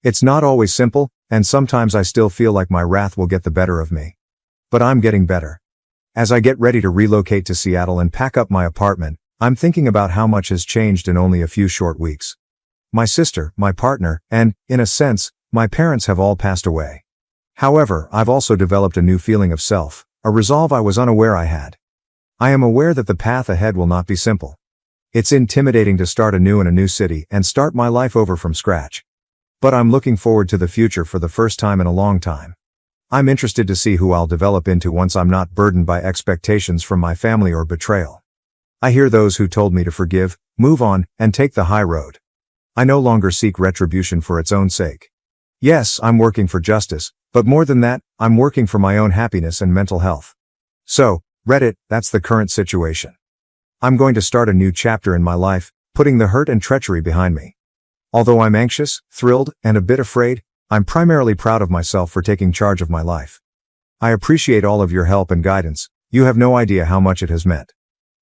It's not always simple, and sometimes I still feel like my wrath will get the better of me. But I'm getting better. As I get ready to relocate to Seattle and pack up my apartment, I'm thinking about how much has changed in only a few short weeks. My sister, my partner, and, in a sense, my parents have all passed away. However, I've also developed a new feeling of self, a resolve I was unaware I had. I am aware that the path ahead will not be simple. It's intimidating to start anew in a new city and start my life over from scratch. But I'm looking forward to the future for the first time in a long time. I'm interested to see who I'll develop into once I'm not burdened by expectations from my family or betrayal. I hear those who told me to forgive, move on, and take the high road. I no longer seek retribution for its own sake. Yes, I'm working for justice, but more than that, I'm working for my own happiness and mental health. So, Reddit, that's the current situation. I'm going to start a new chapter in my life, putting the hurt and treachery behind me. Although I'm anxious, thrilled, and a bit afraid, I'm primarily proud of myself for taking charge of my life. I appreciate all of your help and guidance. You have no idea how much it has meant.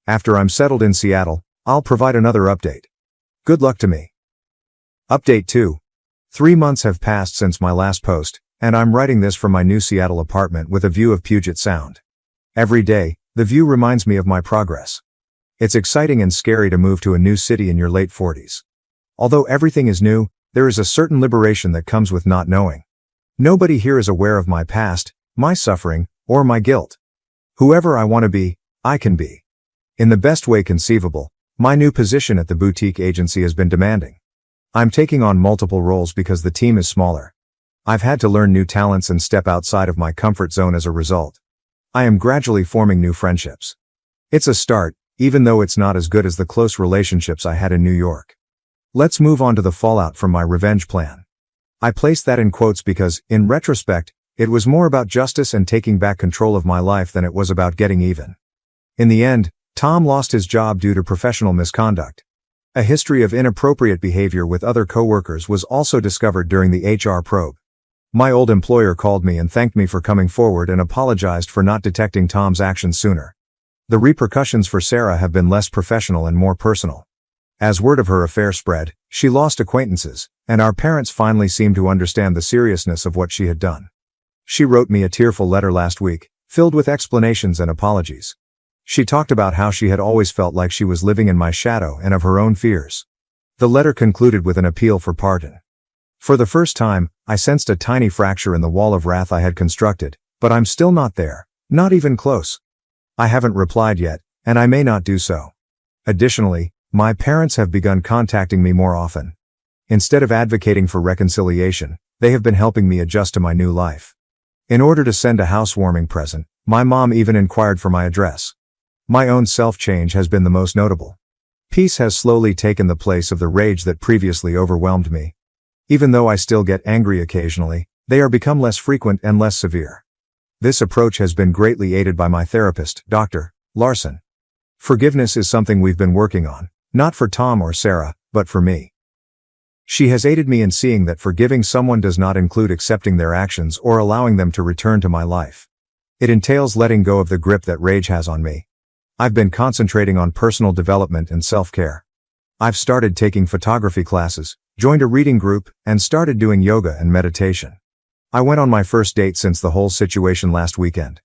After I'm settled in Seattle, I'll provide another update. Good luck to me. Update 2. 3 months have passed since my last post, and I'm writing this from my new Seattle apartment with a view of Puget Sound. Every day, the view reminds me of my progress. It's exciting and scary to move to a new city in your late 40s. Although everything is new, there is a certain liberation that comes with not knowing. Nobody here is aware of my past, my suffering, or my guilt. Whoever I want to be, I can be. In the best way conceivable, my new position at the boutique agency has been demanding. I'm taking on multiple roles because the team is smaller. I've had to learn new talents and step outside of my comfort zone as a result. I am gradually forming new friendships. It's a start, even though it's not as good as the close relationships I had in New York. Let's move on to the fallout from my revenge plan. I place that in quotes because, in retrospect, it was more about justice and taking back control of my life than it was about getting even. In the end, Tom lost his job due to professional misconduct. A history of inappropriate behavior with other coworkers was also discovered during the HR probe. My old employer called me and thanked me for coming forward and apologized for not detecting Tom's actions sooner. The repercussions for Sarah have been less professional and more personal. As word of her affair spread, she lost acquaintances, and our parents finally seemed to understand the seriousness of what she had done. She wrote me a tearful letter last week, filled with explanations and apologies. She talked about how she had always felt like she was living in my shadow and of her own fears. The letter concluded with an appeal for pardon. For the first time, I sensed a tiny fracture in the wall of wrath I had constructed, but I'm still not there, not even close. I haven't replied yet, and I may not do so. Additionally, my parents have begun contacting me more often. Instead of advocating for reconciliation, they have been helping me adjust to my new life. In order to send a housewarming present, my mom even inquired for my address. My own self-change has been the most notable. Peace has slowly taken the place of the rage that previously overwhelmed me. Even though I still get angry occasionally, they are become less frequent and less severe. This approach has been greatly aided by my therapist, Dr. Larson. Forgiveness is something we've been working on, not for Tom or Sarah, but for me. She has aided me in seeing that forgiving someone does not include accepting their actions or allowing them to return to my life. It entails letting go of the grip that rage has on me. I've been concentrating on personal development and self-care. I've started taking photography classes, joined a reading group, and started doing yoga and meditation. I went on my first date since the whole situation last weekend.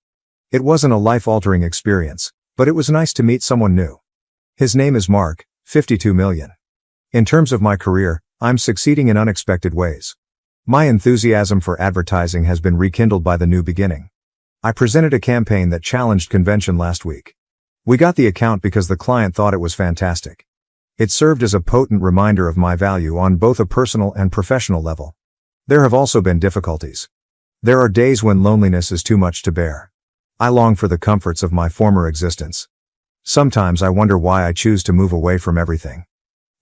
It wasn't a life-altering experience, but it was nice to meet someone new. His name is Mark, 52 million. In terms of my career, I'm succeeding in unexpected ways. My enthusiasm for advertising has been rekindled by the new beginning. I presented a campaign that challenged convention last week. We got the account because the client thought it was fantastic. It served as a potent reminder of my value on both a personal and professional level. There have also been difficulties. There are days when loneliness is too much to bear. I long for the comforts of my former existence. Sometimes I wonder why I choose to move away from everything.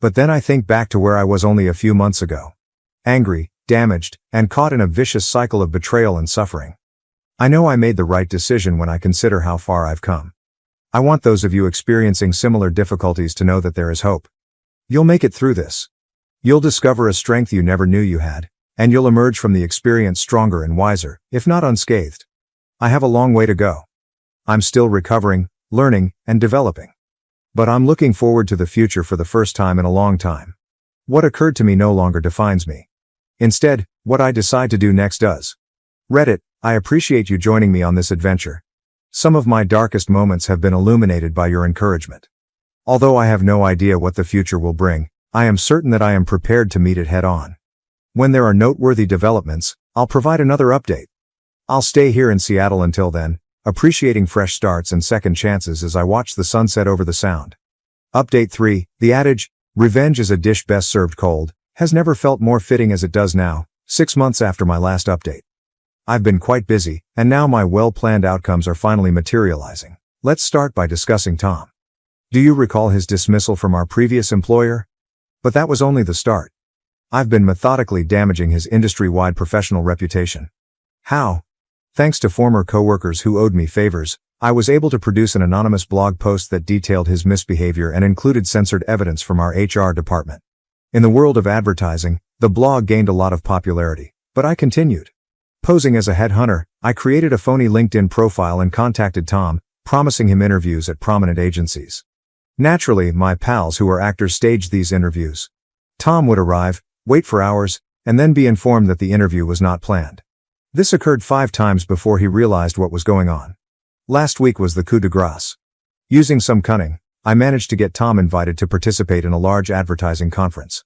But then I think back to where I was only a few months ago. Angry, damaged, and caught in a vicious cycle of betrayal and suffering. I know I made the right decision when I consider how far I've come. I want those of you experiencing similar difficulties to know that there is hope. You'll make it through this. You'll discover a strength you never knew you had, and you'll emerge from the experience stronger and wiser, if not unscathed. I have a long way to go. I'm still recovering, learning, and developing. But I'm looking forward to the future for the first time in a long time. What occurred to me no longer defines me. Instead, what I decide to do next does. Reddit, I appreciate you joining me on this adventure. Some of my darkest moments have been illuminated by your encouragement. Although I have no idea what the future will bring, I am certain that I am prepared to meet it head on. When there are noteworthy developments, I'll provide another update. I'll stay here in Seattle until then, appreciating fresh starts and second chances as I watch the sunset over the Sound. Update 3, the adage, revenge is a dish best served cold, has never felt more fitting as it does now, 6 months after my last update. I've been quite busy, and now my well-planned outcomes are finally materializing. Let's start by discussing Tom. Do you recall his dismissal from our previous employer? But that was only the start. I've been methodically damaging his industry-wide professional reputation. How? Thanks to former coworkers who owed me favors, I was able to produce an anonymous blog post that detailed his misbehavior and included censored evidence from our HR department. In the world of advertising, the blog gained a lot of popularity, but I continued. Posing as a headhunter, I created a phony LinkedIn profile and contacted Tom, promising him interviews at prominent agencies. Naturally, my pals who are actors staged these interviews. Tom would arrive, wait for hours, and then be informed that the interview was not planned. This occurred 5 times before he realized what was going on. Last week was the coup de grace. Using some cunning, I managed to get Tom invited to participate in a large advertising conference.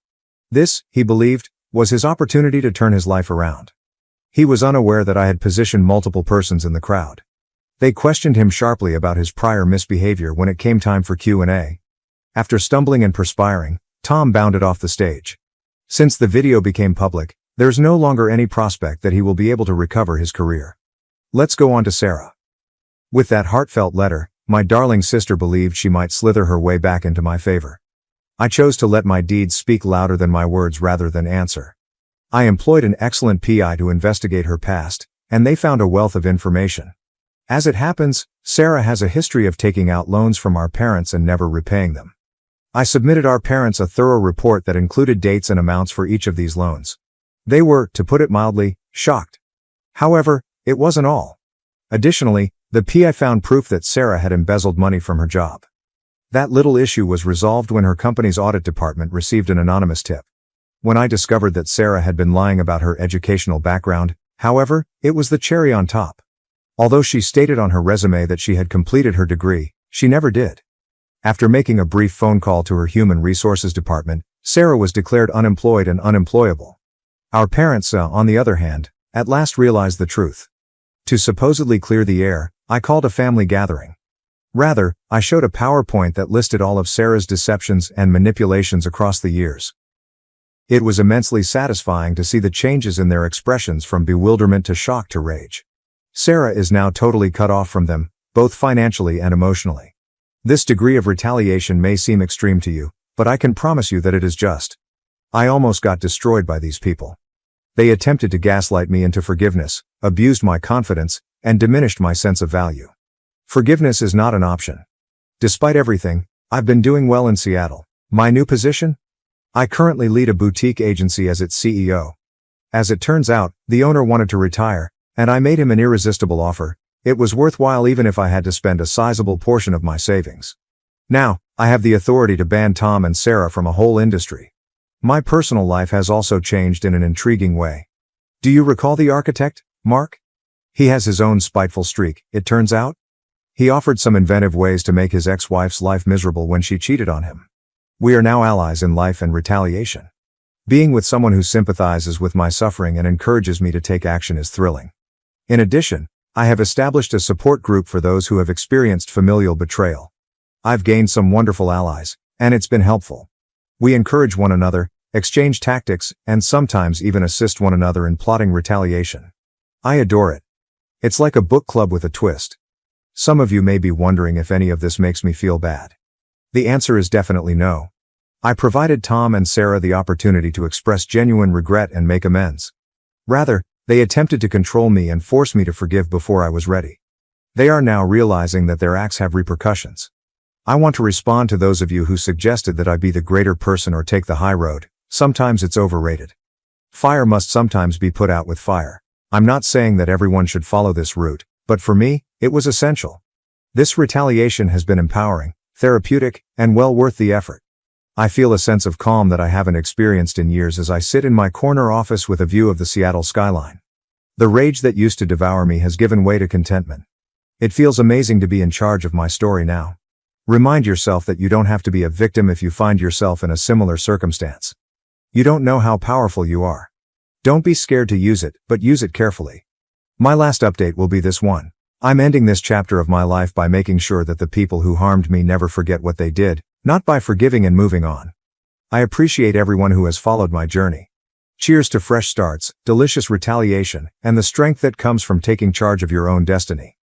This, he believed, was his opportunity to turn his life around. He was unaware that I had positioned multiple persons in the crowd. They questioned him sharply about his prior misbehavior when it came time for Q&A. After stumbling and perspiring, Tom bounded off the stage. Since the video became public, there's no longer any prospect that he will be able to recover his career. Let's go on to Sarah. With that heartfelt letter, my darling sister believed she might slither her way back into my favor. I chose to let my deeds speak louder than my words rather than answer. I employed an excellent PI to investigate her past, and they found a wealth of information. As it happens, Sarah has a history of taking out loans from our parents and never repaying them. I submitted our parents a thorough report that included dates and amounts for each of these loans. They were, to put it mildly, shocked. However, it wasn't all. Additionally, the PI found proof that Sarah had embezzled money from her job. That little issue was resolved when her company's audit department received an anonymous tip. When I discovered that Sarah had been lying about her educational background, however, it was the cherry on top. Although she stated on her resume that she had completed her degree, she never did. After making a brief phone call to her human resources department, Sarah was declared unemployed and unemployable. Our parents, on the other hand, at last realized the truth. To supposedly clear the air, I called a family gathering. Rather, I showed a PowerPoint that listed all of Sarah's deceptions and manipulations across the years. It was immensely satisfying to see the changes in their expressions from bewilderment to shock to rage. Sarah is now totally cut off from them, both financially and emotionally. This degree of retaliation may seem extreme to you, but I can promise you that it is just. I almost got destroyed by these people. They attempted to gaslight me into forgiveness, abused my confidence, and diminished my sense of value. Forgiveness is not an option. Despite everything, I've been doing well in Seattle. My new position? I currently lead a boutique agency as its CEO. As it turns out, the owner wanted to retire, and I made him an irresistible offer. It was worthwhile even if I had to spend a sizable portion of my savings. Now, I have the authority to ban Tom and Sarah from a whole industry. My personal life has also changed in an intriguing way. Do you recall the architect, Mark? He has his own spiteful streak, it turns out. He offered some inventive ways to make his ex-wife's life miserable when she cheated on him. We are now allies in life and retaliation. Being with someone who sympathizes with my suffering and encourages me to take action is thrilling. In addition, I have established a support group for those who have experienced familial betrayal. I've gained some wonderful allies, and it's been helpful. We encourage one another, exchange tactics, and sometimes even assist one another in plotting retaliation. I adore it. It's like a book club with a twist. Some of you may be wondering if any of this makes me feel bad. The answer is definitely no. I provided Tom and Sarah the opportunity to express genuine regret and make amends. Rather, They attempted to control me and force me to forgive before I was ready. They are now realizing that their acts have repercussions. I want to respond to those of you who suggested that I be the greater person or take the high road. Sometimes it's overrated. Fire must sometimes be put out with fire. I'm not saying that everyone should follow this route, but for me, it was essential. This retaliation has been empowering, therapeutic, and well worth the effort. I feel a sense of calm that I haven't experienced in years as I sit in my corner office with a view of the Seattle skyline. The rage that used to devour me has given way to contentment. It feels amazing to be in charge of my story now. Remind yourself that you don't have to be a victim if you find yourself in a similar circumstance. You don't know how powerful you are. Don't be scared to use it, but use it carefully. My last update will be this one. I'm ending this chapter of my life by making sure that the people who harmed me never forget what they did, not by forgiving and moving on. I appreciate everyone who has followed my journey. Cheers to fresh starts, delicious retaliation, and the strength that comes from taking charge of your own destiny.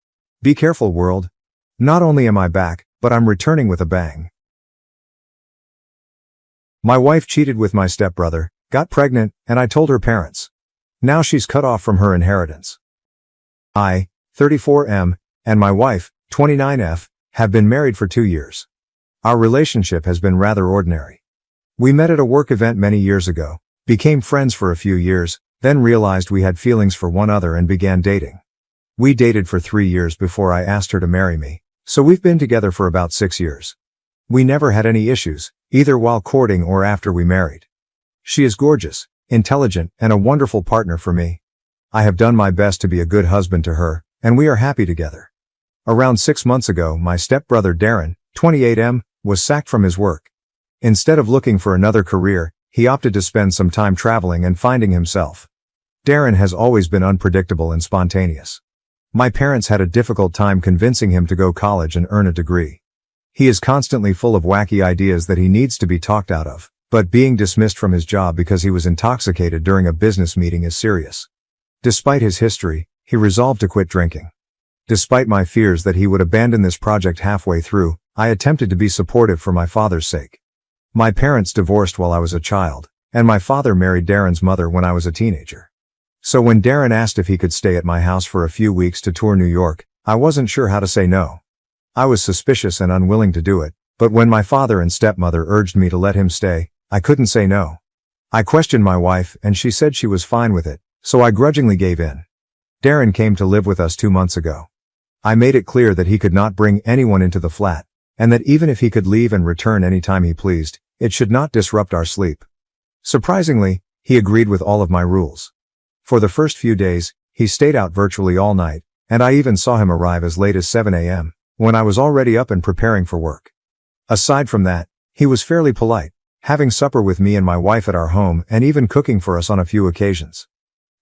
Be careful, world. Not only am I back, but I'm returning with a bang. My wife cheated with my stepbrother, got pregnant, and I told her parents. Now she's cut off from her inheritance. I, 34M, and my wife, 29F, have been married for 2 years. Our relationship has been rather ordinary. We met at a work event many years ago, became friends for a few years, then realized we had feelings for one another and began dating. We dated for 3 years before I asked her to marry me, so we've been together for about 6 years. We never had any issues, either while courting or after we married. She is gorgeous, intelligent, and a wonderful partner for me. I have done my best to be a good husband to her, and we are happy together. Around 6 months ago, my stepbrother Darren, 28M, was sacked from his work. Instead of looking for another career, he opted to spend some time traveling and finding himself. Darren has always been unpredictable and spontaneous. My parents had a difficult time convincing him to go to college and earn a degree. He is constantly full of wacky ideas that he needs to be talked out of, but being dismissed from his job because he was intoxicated during a business meeting is serious. Despite his history, he resolved to quit drinking. Despite my fears that he would abandon this project halfway through, I attempted to be supportive for my father's sake. My parents divorced while I was a child, and my father married Darren's mother when I was a teenager. So when Darren asked if he could stay at my house for a few weeks to tour New York, I wasn't sure how to say no. I was suspicious and unwilling to do it, but when my father and stepmother urged me to let him stay, I couldn't say no. I questioned my wife and she said she was fine with it, so I grudgingly gave in. Darren came to live with us 2 months ago. I made it clear that he could not bring anyone into the flat, and that even if he could leave and return any time he pleased, it should not disrupt our sleep. Surprisingly, he agreed with all of my rules. For the first few days, he stayed out virtually all night, and I even saw him arrive as late as 7 a.m., when I was already up and preparing for work. Aside from that, he was fairly polite, having supper with me and my wife at our home and even cooking for us on a few occasions.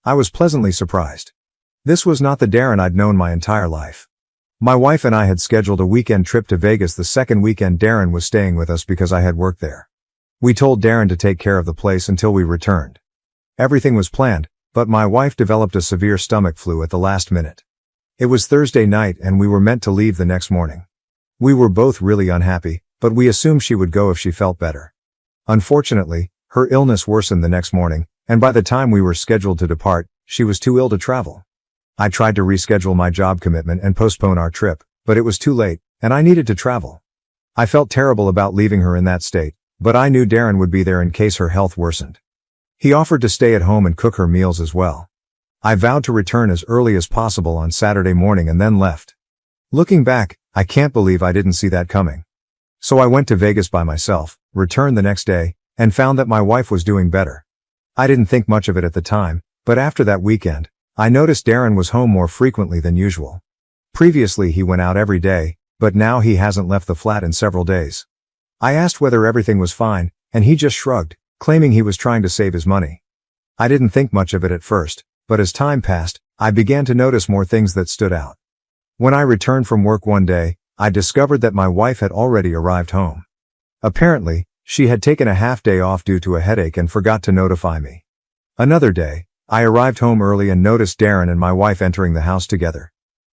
I was pleasantly surprised. This was not the Darren I'd known my entire life. My wife and I had scheduled a weekend trip to Vegas the second weekend Darren was staying with us because I had worked there. We told Darren to take care of the place until we returned. Everything was planned, but my wife developed a severe stomach flu at the last minute. It was Thursday night and we were meant to leave the next morning. We were both really unhappy, but we assumed she would go if she felt better. Unfortunately, her illness worsened the next morning, and by the time we were scheduled to depart, she was too ill to travel. I tried to reschedule my job commitment and postpone our trip, but it was too late, and I needed to travel. I felt terrible about leaving her in that state, but I knew Darren would be there in case her health worsened. He offered to stay at home and cook her meals as well. I vowed to return as early as possible on Saturday morning and then left. Looking back, I can't believe I didn't see that coming. So I went to Vegas by myself, returned the next day, and found that my wife was doing better. I didn't think much of it at the time, but after that weekend, I noticed Darren was home more frequently than usual. Previously he went out every day, but now he hasn't left the flat in several days. I asked whether everything was fine, and he just shrugged, claiming he was trying to save his money. I didn't think much of it at first, but as time passed, I began to notice more things that stood out. When I returned from work one day, I discovered that my wife had already arrived home. Apparently, she had taken a half day off due to a headache and forgot to notify me. Another day, I arrived home early and noticed Darren and my wife entering the house together.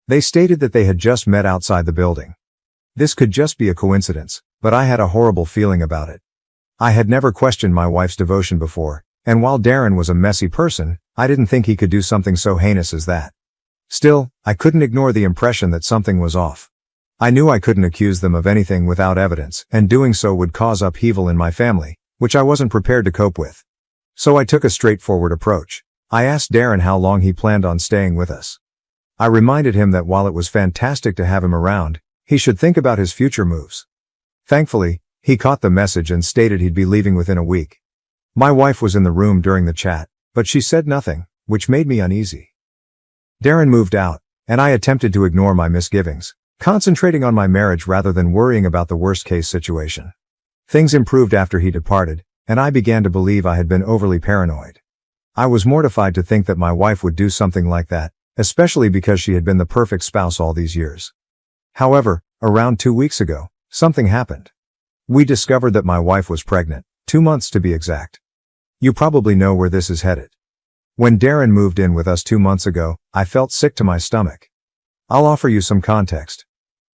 They stated that they had just met outside the building. This could just be a coincidence, but I had a horrible feeling about it. I had never questioned my wife's devotion before, And while Darren was a messy person, I didn't think he could do something so heinous as that. Still, I couldn't ignore the impression that something was off. I knew I couldn't accuse them of anything without evidence, and doing so would cause upheaval in my family, which I wasn't prepared to cope with. So I took a straightforward approach. I asked Darren how long he planned on staying with us. I reminded him that while it was fantastic to have him around, he should think about his future moves. Thankfully, he caught the message and stated he'd be leaving within a week. My wife was in the room during the chat, but she said nothing, which made me uneasy. Darren moved out, and I attempted to ignore my misgivings, concentrating on my marriage rather than worrying about the worst-case situation. Things improved after he departed, and I began to believe I had been overly paranoid. I was mortified to think that my wife would do something like that, especially because she had been the perfect spouse all these years. However, around 2 weeks ago, something happened. We discovered that my wife was pregnant, 2 months to be exact. You probably know where this is headed. When Darren moved in with us 2 months ago, I felt sick to my stomach. I'll offer you some context.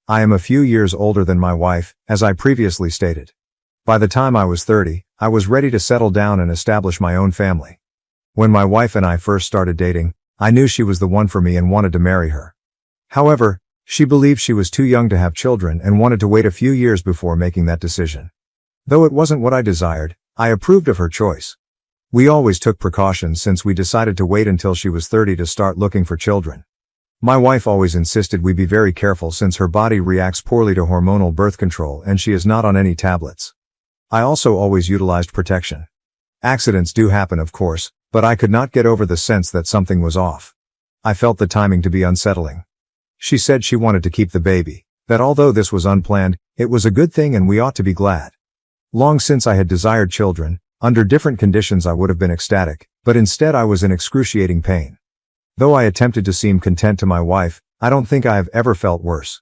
I am a few years older than my wife, as I previously stated. By the time I was 30, I was ready to settle down and establish my own family. When my wife and I first started dating, I knew she was the one for me and wanted to marry her. However, she believed she was too young to have children and wanted to wait a few years before making that decision. Though it wasn't what I desired, I approved of her choice. We always took precautions since we decided to wait until she was 30 to start looking for children. My wife always insisted we be very careful since her body reacts poorly to hormonal birth control and she is not on any tablets. I also always utilized protection. Accidents do happen, of course, but I could not get over the sense that something was off. I felt the timing to be unsettling. She said she wanted to keep the baby, that although this was unplanned, it was a good thing and we ought to be glad. Long since I had desired children. Under different conditions I would have been ecstatic, but instead I was in excruciating pain. Though I attempted to seem content to my wife, I don't think I have ever felt worse.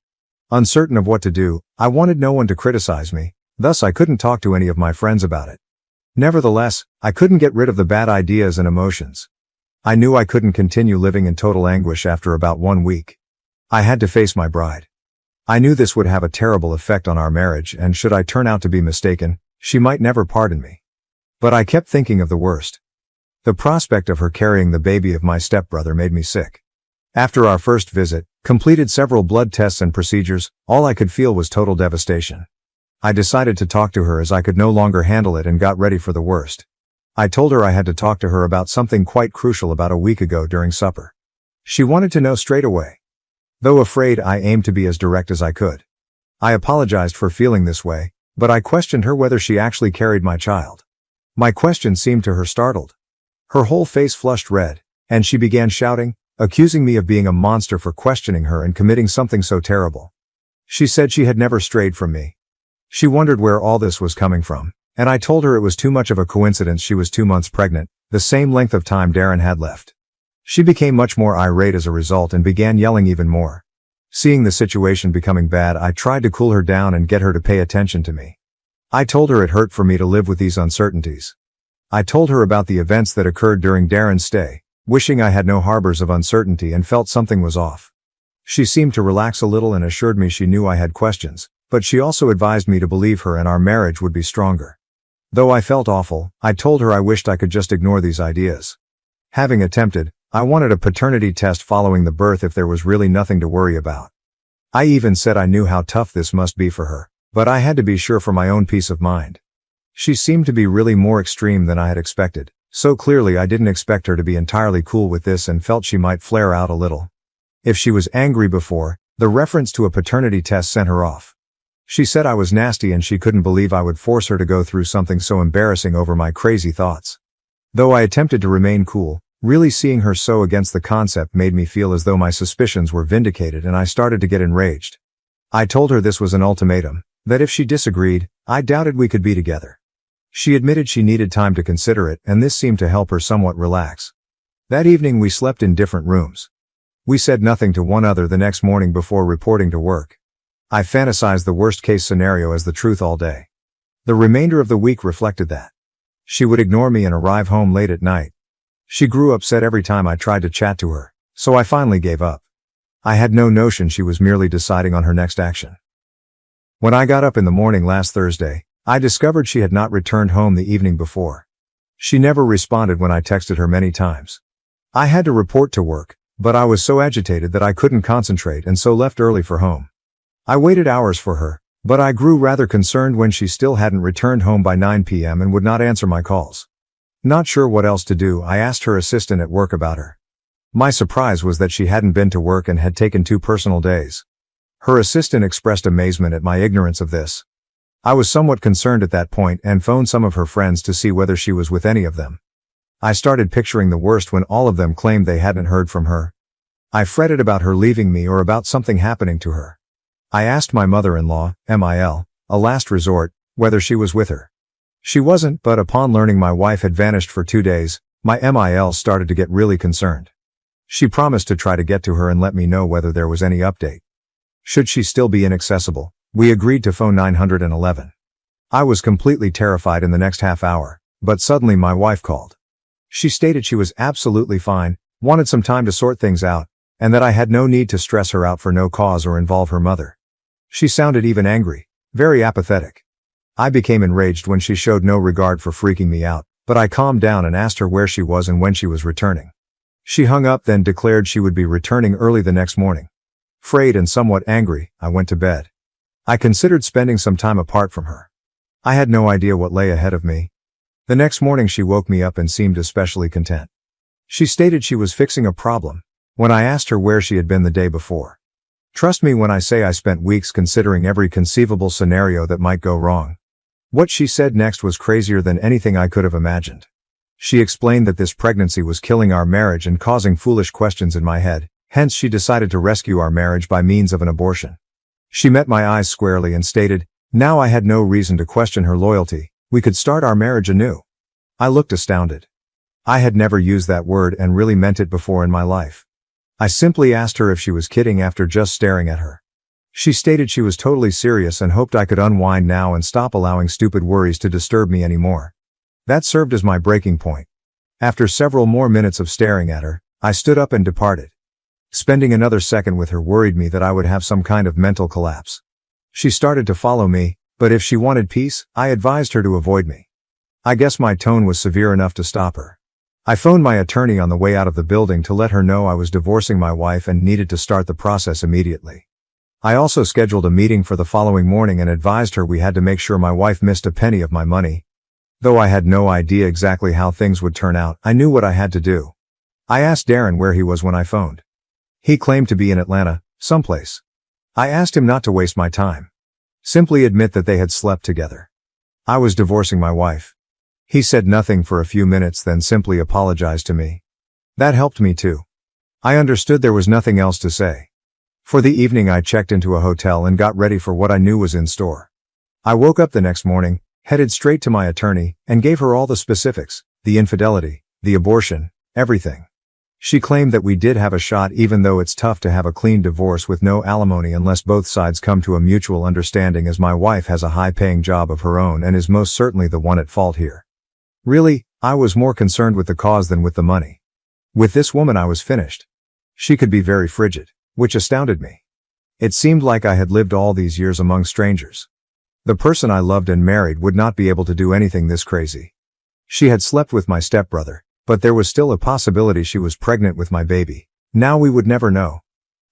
Uncertain of what to do, I wanted no one to criticize me, thus I couldn't talk to any of my friends about it. Nevertheless, I couldn't get rid of the bad ideas and emotions. I knew I couldn't continue living in total anguish after about 1 week. I had to face my bride. I knew this would have a terrible effect on our marriage, and should I turn out to be mistaken, she might never pardon me. But I kept thinking of the worst. The prospect of her carrying the baby of my stepbrother made me sick. After our first visit, completed several blood tests and procedures, all I could feel was total devastation. I decided to talk to her as I could no longer handle it and got ready for the worst. I told her I had to talk to her about something quite crucial about a week ago during supper. She wanted to know straight away. Though afraid, I aimed to be as direct as I could. I apologized for feeling this way, but I questioned her whether she actually carried my child. My question seemed to her startled. Her whole face flushed red, and she began shouting, accusing me of being a monster for questioning her and committing something so terrible. She said she had never strayed from me. She wondered where all this was coming from, and I told her it was too much of a coincidence she was 2 months pregnant, the same length of time Darren had left. She became much more irate as a result and began yelling even more. Seeing the situation becoming bad, I tried to cool her down and get her to pay attention to me. I told her it hurt for me to live with these uncertainties. I told her about the events that occurred during Darren's stay, wishing I had no harbors of uncertainty and felt something was off. She seemed to relax a little and assured me she knew I had questions, but she also advised me to believe her and our marriage would be stronger. Though I felt awful, I told her I wished I could just ignore these ideas. Having attempted, I wanted a paternity test following the birth if there was really nothing to worry about. I even said I knew how tough this must be for her, but I had to be sure for my own peace of mind. She seemed to be really more extreme than I had expected, so clearly I didn't expect her to be entirely cool with this and felt she might flare out a little. If she was angry before, the reference to a paternity test sent her off. She said I was nasty and she couldn't believe I would force her to go through something so embarrassing over my crazy thoughts. Though I attempted to remain cool, really seeing her so against the concept made me feel as though my suspicions were vindicated and I started to get enraged. I told her this was an ultimatum, that if she disagreed, I doubted we could be together. She admitted she needed time to consider it, and this seemed to help her somewhat relax. That evening we slept in different rooms. We said nothing to one another the next morning before reporting to work. I fantasized the worst-case scenario as the truth all day. The remainder of the week reflected that. She would ignore me and arrive home late at night. She grew upset every time I tried to chat to her, so I finally gave up. I had no notion she was merely deciding on her next action. When I got up in the morning last Thursday, I discovered she had not returned home the evening before. She never responded when I texted her many times. I had to report to work, but I was so agitated that I couldn't concentrate and so left early for home. I waited hours for her, but I grew rather concerned when she still hadn't returned home by 9 p.m. and would not answer my calls. Not sure what else to do, I asked her assistant at work about her. My surprise was that she hadn't been to work and had taken 2 personal days. Her assistant expressed amazement at my ignorance of this. I was somewhat concerned at that point and phoned some of her friends to see whether she was with any of them. I started picturing the worst when all of them claimed they hadn't heard from her. I fretted about her leaving me or about something happening to her. I asked my mother-in-law, Mil, a last resort, whether she was with her. She wasn't, but upon learning my wife had vanished for 2 days, my Mil started to get really concerned. She promised to try to get to her and let me know whether there was any update. Should she still be inaccessible, we agreed to phone 911. I was completely terrified in the next half hour, but suddenly my wife called. She stated she was absolutely fine, wanted some time to sort things out, and that I had no need to stress her out for no cause or involve her mother. She sounded even angry, very apathetic. I became enraged when she showed no regard for freaking me out, but I calmed down and asked her where she was and when she was returning. She hung up, then declared she would be returning early the next morning. Frayed and somewhat angry, I went to bed. I considered spending some time apart from her. I had no idea what lay ahead of me. The next morning she woke me up and seemed especially content. She stated she was fixing a problem, when I asked her where she had been the day before. Trust me when I say I spent weeks considering every conceivable scenario that might go wrong. What she said next was crazier than anything I could have imagined. She explained that this pregnancy was killing our marriage and causing foolish questions in my head, hence she decided to rescue our marriage by means of an abortion. She met my eyes squarely and stated, now I had no reason to question her loyalty, we could start our marriage anew. I looked astounded. I had never used that word and really meant it before in my life. I simply asked her if she was kidding after just staring at her. She stated she was totally serious and hoped I could unwind now and stop allowing stupid worries to disturb me anymore. That served as my breaking point. After several more minutes of staring at her, I stood up and departed. Spending another second with her worried me that I would have some kind of mental collapse. She started to follow me, but if she wanted peace, I advised her to avoid me. I guess my tone was severe enough to stop her. I phoned my attorney on the way out of the building to let her know I was divorcing my wife and needed to start the process immediately. I also scheduled a meeting for the following morning and advised her we had to make sure my wife missed a penny of my money. Though I had no idea exactly how things would turn out, I knew what I had to do. I asked Darren where he was when I phoned. He claimed to be in Atlanta, someplace. I asked him not to waste my time. Simply admit that they had slept together. I was divorcing my wife. He said nothing for a few minutes, then simply apologized to me. That helped me too. I understood there was nothing else to say. For the evening I checked into a hotel and got ready for what I knew was in store. I woke up the next morning, headed straight to my attorney, and gave her all the specifics, the infidelity, the abortion, everything. She claimed that we did have a shot even though it's tough to have a clean divorce with no alimony unless both sides come to a mutual understanding, as my wife has a high-paying job of her own and is most certainly the one at fault here. Really, I was more concerned with the cause than with the money. With this woman I was finished. She could be very frigid, which astounded me. It seemed like I had lived all these years among strangers. The person I loved and married would not be able to do anything this crazy. She had slept with my stepbrother, but there was still a possibility she was pregnant with my baby. Now we would never know.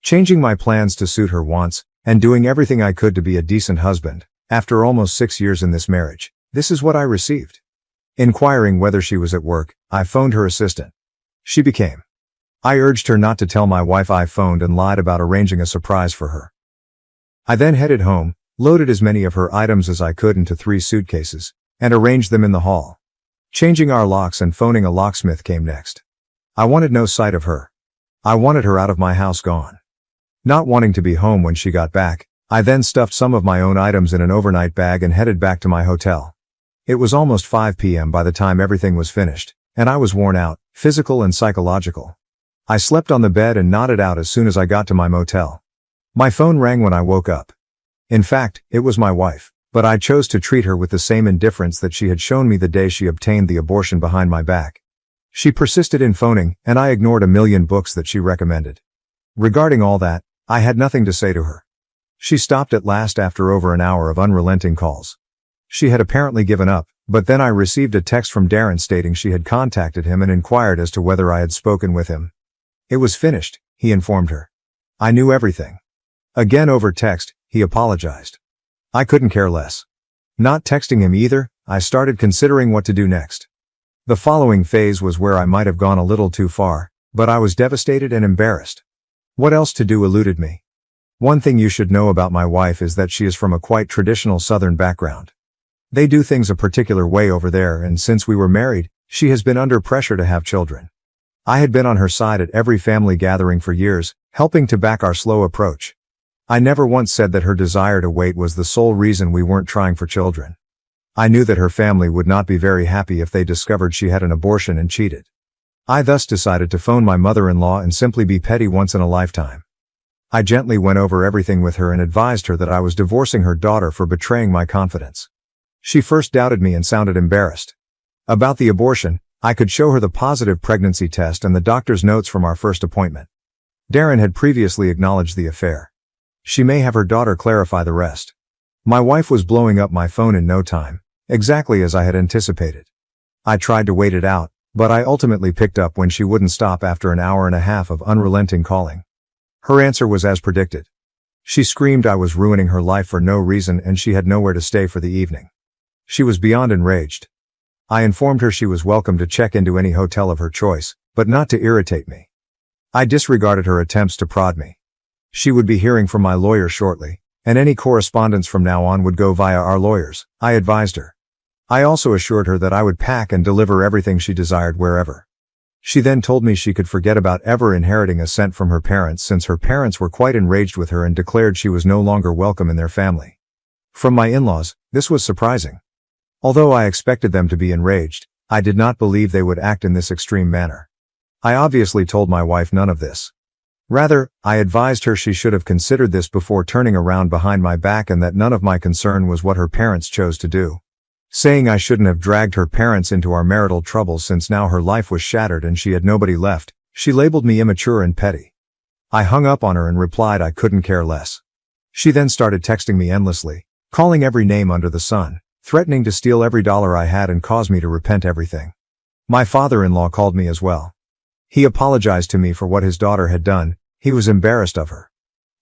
Changing my plans to suit her wants, and doing everything I could to be a decent husband, after almost 6 years in this marriage, this is what I received. Inquiring whether she was at work, I phoned her assistant. She became. I urged her not to tell my wife I phoned and lied about arranging a surprise for her. I then headed home, loaded as many of her items as I could into 3 suitcases, and arranged them in the hall. Changing our locks and phoning a locksmith came next. I wanted no sight of her. I wanted her out of my house, gone. Not wanting to be home when she got back, I then stuffed some of my own items in an overnight bag and headed back to my hotel. It was almost 5 p.m. by the time everything was finished, and I was worn out, physical and psychological. I slept on the bed and nodded out as soon as I got to my motel. My phone rang when I woke up. In fact, it was my wife, but I chose to treat her with the same indifference that she had shown me the day she obtained the abortion behind my back. She persisted in phoning, and I ignored a million books that she recommended. Regarding all that, I had nothing to say to her. She stopped at last after over an hour of unrelenting calls. She had apparently given up, but then I received a text from Darren stating she had contacted him and inquired as to whether I had spoken with him. It was finished, he informed her. I knew everything. Again over text, he apologized. I couldn't care less. Not texting him either, I started considering what to do next. The following phase was where I might have gone a little too far, but I was devastated and embarrassed. What else to do eluded me. One thing you should know about my wife is that she is from a quite traditional Southern background. They do things a particular way over there, and since we were married, she has been under pressure to have children. I had been on her side at every family gathering for years, helping to back our slow approach. I never once said that her desire to wait was the sole reason we weren't trying for children. I knew that her family would not be very happy if they discovered she had an abortion and cheated. I thus decided to phone my mother-in-law and simply be petty once in a lifetime. I gently went over everything with her and advised her that I was divorcing her daughter for betraying my confidence. She first doubted me and sounded embarrassed. About the abortion, I could show her the positive pregnancy test and the doctor's notes from our first appointment. Darren had previously acknowledged the affair. She may have her daughter clarify the rest. My wife was blowing up my phone in no time, exactly as I had anticipated. I tried to wait it out, but I ultimately picked up when she wouldn't stop after an hour and a half of unrelenting calling. Her answer was as predicted. She screamed I was ruining her life for no reason and she had nowhere to stay for the evening. She was beyond enraged. I informed her she was welcome to check into any hotel of her choice, but not to irritate me. I disregarded her attempts to prod me. She would be hearing from my lawyer shortly, and any correspondence from now on would go via our lawyers, I advised her. I also assured her that I would pack and deliver everything she desired wherever. She then told me she could forget about ever inheriting a cent from her parents since her parents were quite enraged with her and declared she was no longer welcome in their family. From my in-laws, this was surprising. Although I expected them to be enraged, I did not believe they would act in this extreme manner. I obviously told my wife none of this. Rather, I advised her she should have considered this before turning around behind my back and that none of my concern was what her parents chose to do. Saying I shouldn't have dragged her parents into our marital troubles since now her life was shattered and she had nobody left, she labeled me immature and petty. I hung up on her and replied I couldn't care less. She then started texting me endlessly, calling every name under the sun, threatening to steal every dollar I had and cause me to repent everything. My father-in-law called me as well. He apologized to me for what his daughter had done. He was embarrassed of her.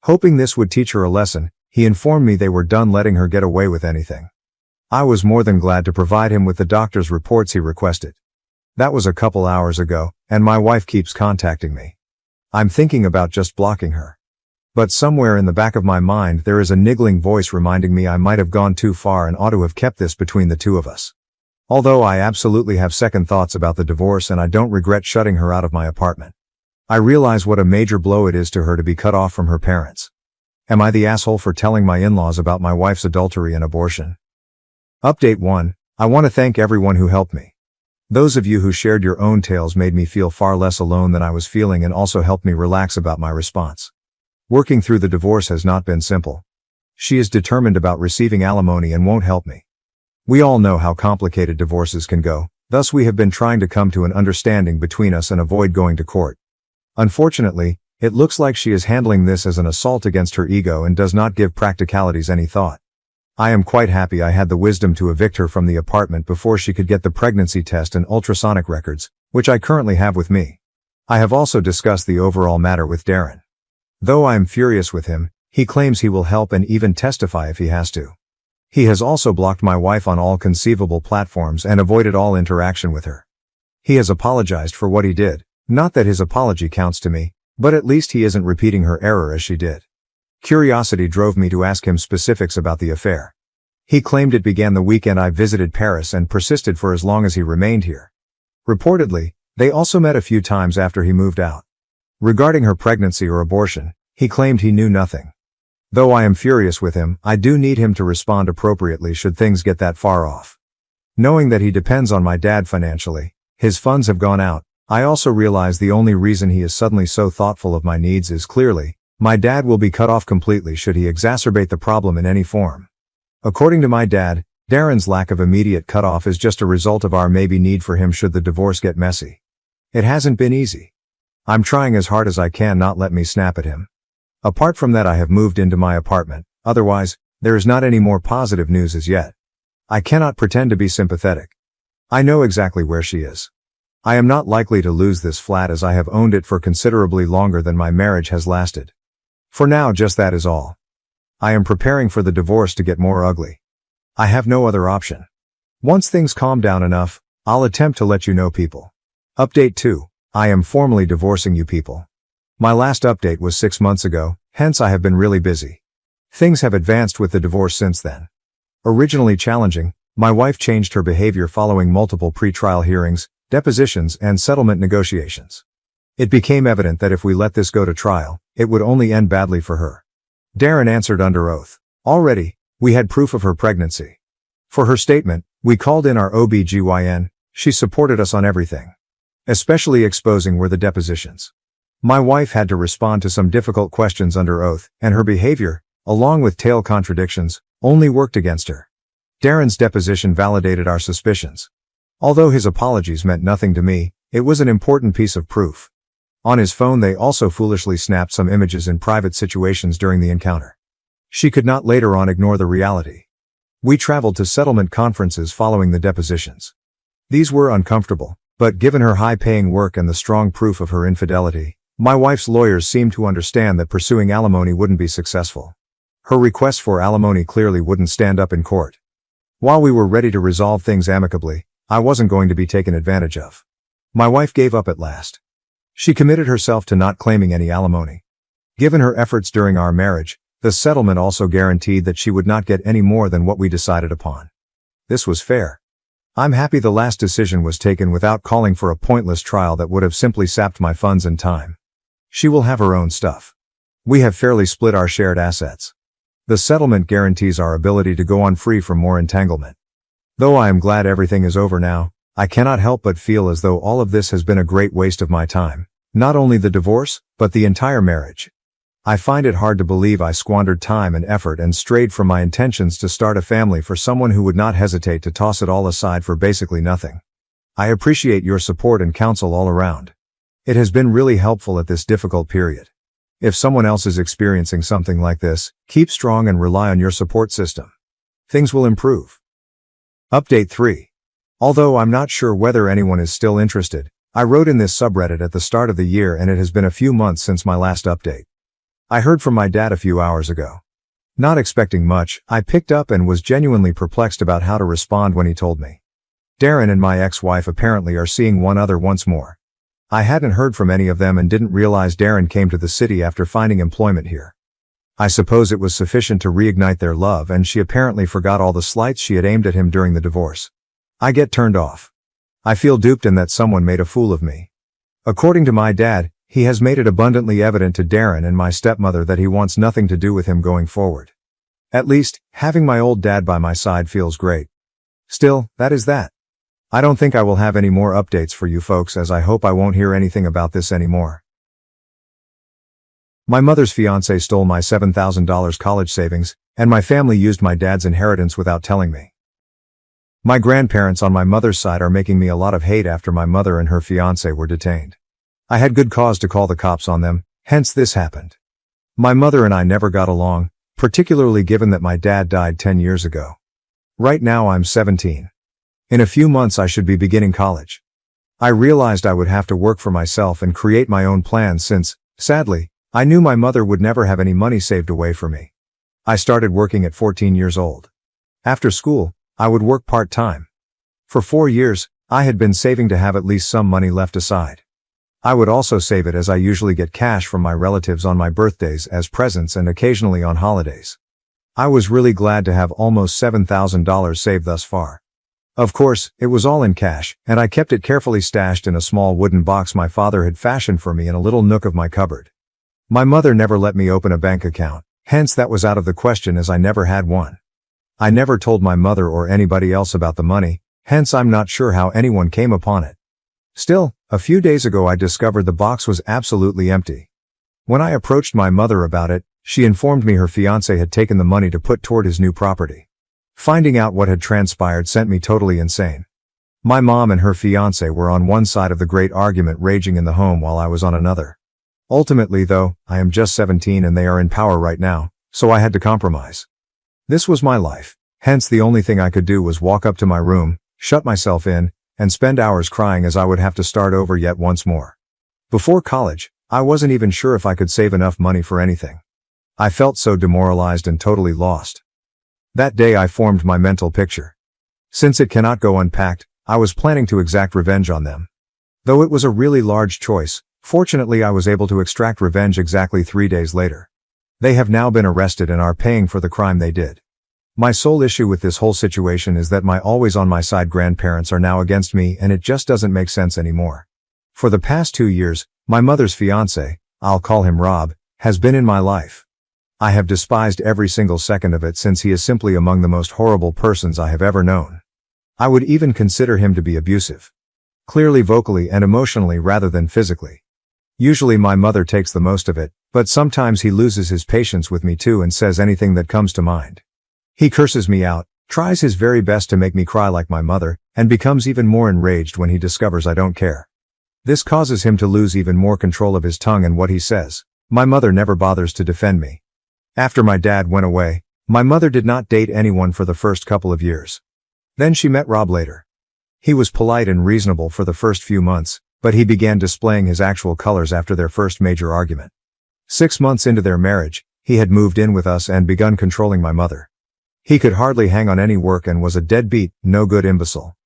Hoping this would teach her a lesson, he informed me they were done letting her get away with anything. I was more than glad to provide him with the doctor's reports he requested. That was a couple hours ago, and my wife keeps contacting me. I'm thinking about just blocking her. But somewhere in the back of my mind there is a niggling voice reminding me I might have gone too far and ought to have kept this between the two of us. Although I absolutely have second thoughts about the divorce and I don't regret shutting her out of my apartment. I realize what a major blow it is to her to be cut off from her parents. Am I the asshole for telling my in-laws about my wife's adultery and abortion? Update 1. I want to thank everyone who helped me. Those of you who shared your own tales made me feel far less alone than I was feeling and also helped me relax about my response. Working through the divorce has not been simple. She is determined about receiving alimony and won't help me. We all know how complicated divorces can go, thus we have been trying to come to an understanding between us and avoid going to court. Unfortunately, it looks like she is handling this as an assault against her ego and does not give practicalities any thought. I am quite happy I had the wisdom to evict her from the apartment before she could get the pregnancy test and ultrasonic records, which I currently have with me. I have also discussed the overall matter with Darren. Though I am furious with him, he claims he will help and even testify if he has to. He has also blocked my wife on all conceivable platforms and avoided all interaction with her. He has apologized for what he did, not that his apology counts to me, but at least he isn't repeating her error as she did. Curiosity drove me to ask him specifics about the affair. He claimed it began the weekend I visited Paris and persisted for as long as he remained here. Reportedly, they also met a few times after he moved out. Regarding her pregnancy or abortion, he claimed he knew nothing. Though I am furious with him, I do need him to respond appropriately should things get that far off. Knowing that he depends on my dad financially, his funds have gone out, I also realize the only reason he is suddenly so thoughtful of my needs is clearly, my dad will be cut off completely should he exacerbate the problem in any form. According to my dad, Darren's lack of immediate cutoff is just a result of our maybe need for him should the divorce get messy. It hasn't been easy. I'm trying as hard as I can not let me snap at him. Apart from that I have moved into my apartment, otherwise, there is not any more positive news as yet. I cannot pretend to be sympathetic. I know exactly where she is. I am not likely to lose this flat as I have owned it for considerably longer than my marriage has lasted. For now, just that is all. I am preparing for the divorce to get more ugly. I have no other option. Once things calm down enough, I'll attempt to let you know people. Update 2. I am formally divorcing you people. My last update was 6 months ago, hence I have been really busy. Things have advanced with the divorce since then. Originally challenging, my wife changed her behavior following multiple pre-trial hearings, depositions, and settlement negotiations. It became evident that if we let this go to trial, it would only end badly for her. Darren answered under oath. Already, we had proof of her pregnancy. For her statement, we called in our OB/GYN, she supported us on everything. Especially exposing were the depositions. My wife had to respond to some difficult questions under oath, and her behavior, along with tail contradictions, only worked against her. Darren's deposition validated our suspicions. Although his apologies meant nothing to me, it was an important piece of proof. On his phone they also foolishly snapped some images in private situations during the encounter. She could not later on ignore the reality. We traveled to settlement conferences following the depositions. These were uncomfortable, but given her high-paying work and the strong proof of her infidelity, my wife's lawyers seemed to understand that pursuing alimony wouldn't be successful. Her request for alimony clearly wouldn't stand up in court. While we were ready to resolve things amicably, I wasn't going to be taken advantage of. My wife gave up at last. She committed herself to not claiming any alimony. Given her efforts during our marriage, the settlement also guaranteed that she would not get any more than what we decided upon. This was fair. I'm happy the last decision was taken without calling for a pointless trial that would have simply sapped my funds and time. She will have her own stuff. We have fairly split our shared assets. The settlement guarantees our ability to go on free from more entanglement. Though I am glad everything is over now, I cannot help but feel as though all of this has been a great waste of my time. Not only the divorce, but the entire marriage. I find it hard to believe I squandered time and effort and strayed from my intentions to start a family for someone who would not hesitate to toss it all aside for basically nothing. I appreciate your support and counsel all around. It has been really helpful at this difficult period. If someone else is experiencing something like this, keep strong and rely on your support system. Things will improve. Update 3. Although I'm not sure whether anyone is still interested, I wrote in this subreddit at the start of the year and it has been a few months since my last update. I heard from my dad a few hours ago. Not expecting much, I picked up and was genuinely perplexed about how to respond when he told me. Darren and my ex-wife apparently are seeing one other once more. I hadn't heard from any of them and didn't realize Darren came to the city after finding employment here. I suppose it was sufficient to reignite their love and she apparently forgot all the slights she had aimed at him during the divorce. I get turned off. I feel duped and that someone made a fool of me. According to my dad, he has made it abundantly evident to Darren and my stepmother that he wants nothing to do with him going forward. At least, having my old dad by my side feels great. Still, that is that. I don't think I will have any more updates for you folks as I hope I won't hear anything about this anymore. My mother's fiancé stole my $7,000 college savings, and my family used my dad's inheritance without telling me. My grandparents on my mother's side are making me a lot of hate after my mother and her fiancé were detained. I had good cause to call the cops on them, hence this happened. My mother and I never got along, particularly given that my dad died 10 years ago. Right now I'm 17. In a few months I should be beginning college. I realized I would have to work for myself and create my own plans since, sadly, I knew my mother would never have any money saved away for me. I started working at 14 years old. After school, I would work part-time. For 4 years, I had been saving to have at least some money left aside. I would also save it as I usually get cash from my relatives on my birthdays as presents and occasionally on holidays. I was really glad to have almost $7,000 saved thus far. Of course, it was all in cash, and I kept it carefully stashed in a small wooden box my father had fashioned for me in a little nook of my cupboard. My mother never let me open a bank account, hence that was out of the question as I never had one. I never told my mother or anybody else about the money, hence I'm not sure how anyone came upon it. Still, a few days ago I discovered the box was absolutely empty. When I approached my mother about it, she informed me her fiancé had taken the money to put toward his new property. Finding out what had transpired sent me totally insane. My mom and her fiancé were on one side of the great argument raging in the home while I was on another. Ultimately though, I am just 17 and they are in power right now, so I had to compromise. This was my life, Hence the only thing I could do was walk up to my room, shut myself in, and spend hours crying as I would have to start over yet once more. Before college, I wasn't even sure if I could save enough money for anything. I felt so demoralized and totally lost. That day I formed my mental picture. Since it cannot go unpacked, I was planning to exact revenge on them. Though it was a really large choice, fortunately I was able to extract revenge exactly 3 days later. They have now been arrested and are paying for the crime they did. My sole issue with this whole situation is that my always on my side grandparents are now against me and it just doesn't make sense anymore. For the past 2 years, my mother's fiancé, I'll call him Rob, has been in my life. I have despised every single second of it since he is simply among the most horrible persons I have ever known. I would even consider him to be abusive. Clearly vocally and emotionally rather than physically. Usually my mother takes the most of it, but sometimes he loses his patience with me too and says anything that comes to mind. He curses me out, tries his very best to make me cry like my mother, and becomes even more enraged when he discovers I don't care. This causes him to lose even more control of his tongue and what he says. My mother never bothers to defend me. After my dad went away, my mother did not date anyone for the first couple of years. Then she met Rob later. He was polite and reasonable for the first few months, but he began displaying his actual colors after their first major argument. 6 months into their marriage, he had moved in with us and begun controlling my mother. He could hardly hang on any work and was a deadbeat, no-good imbecile.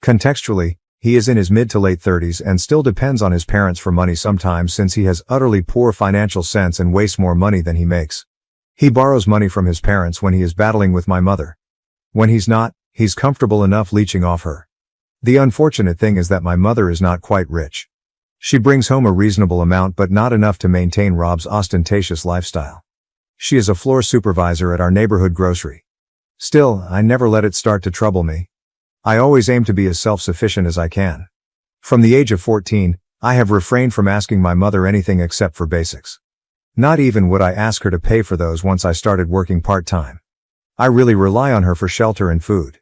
Contextually, he is in his mid to late 30s and still depends on his parents for money sometimes since he has utterly poor financial sense and wastes more money than he makes. He borrows money from his parents when he is battling with my mother. When he's not, he's comfortable enough leeching off her. The unfortunate thing is that my mother is not quite rich. She brings home a reasonable amount but not enough to maintain Rob's ostentatious lifestyle. She is a floor supervisor at our neighborhood grocery. Still, I never let it start to trouble me. I always aim to be as self-sufficient as I can. From the age of 14, I have refrained from asking my mother anything except for basics. Not even would I ask her to pay for those once I started working part-time. I really rely on her for shelter and food.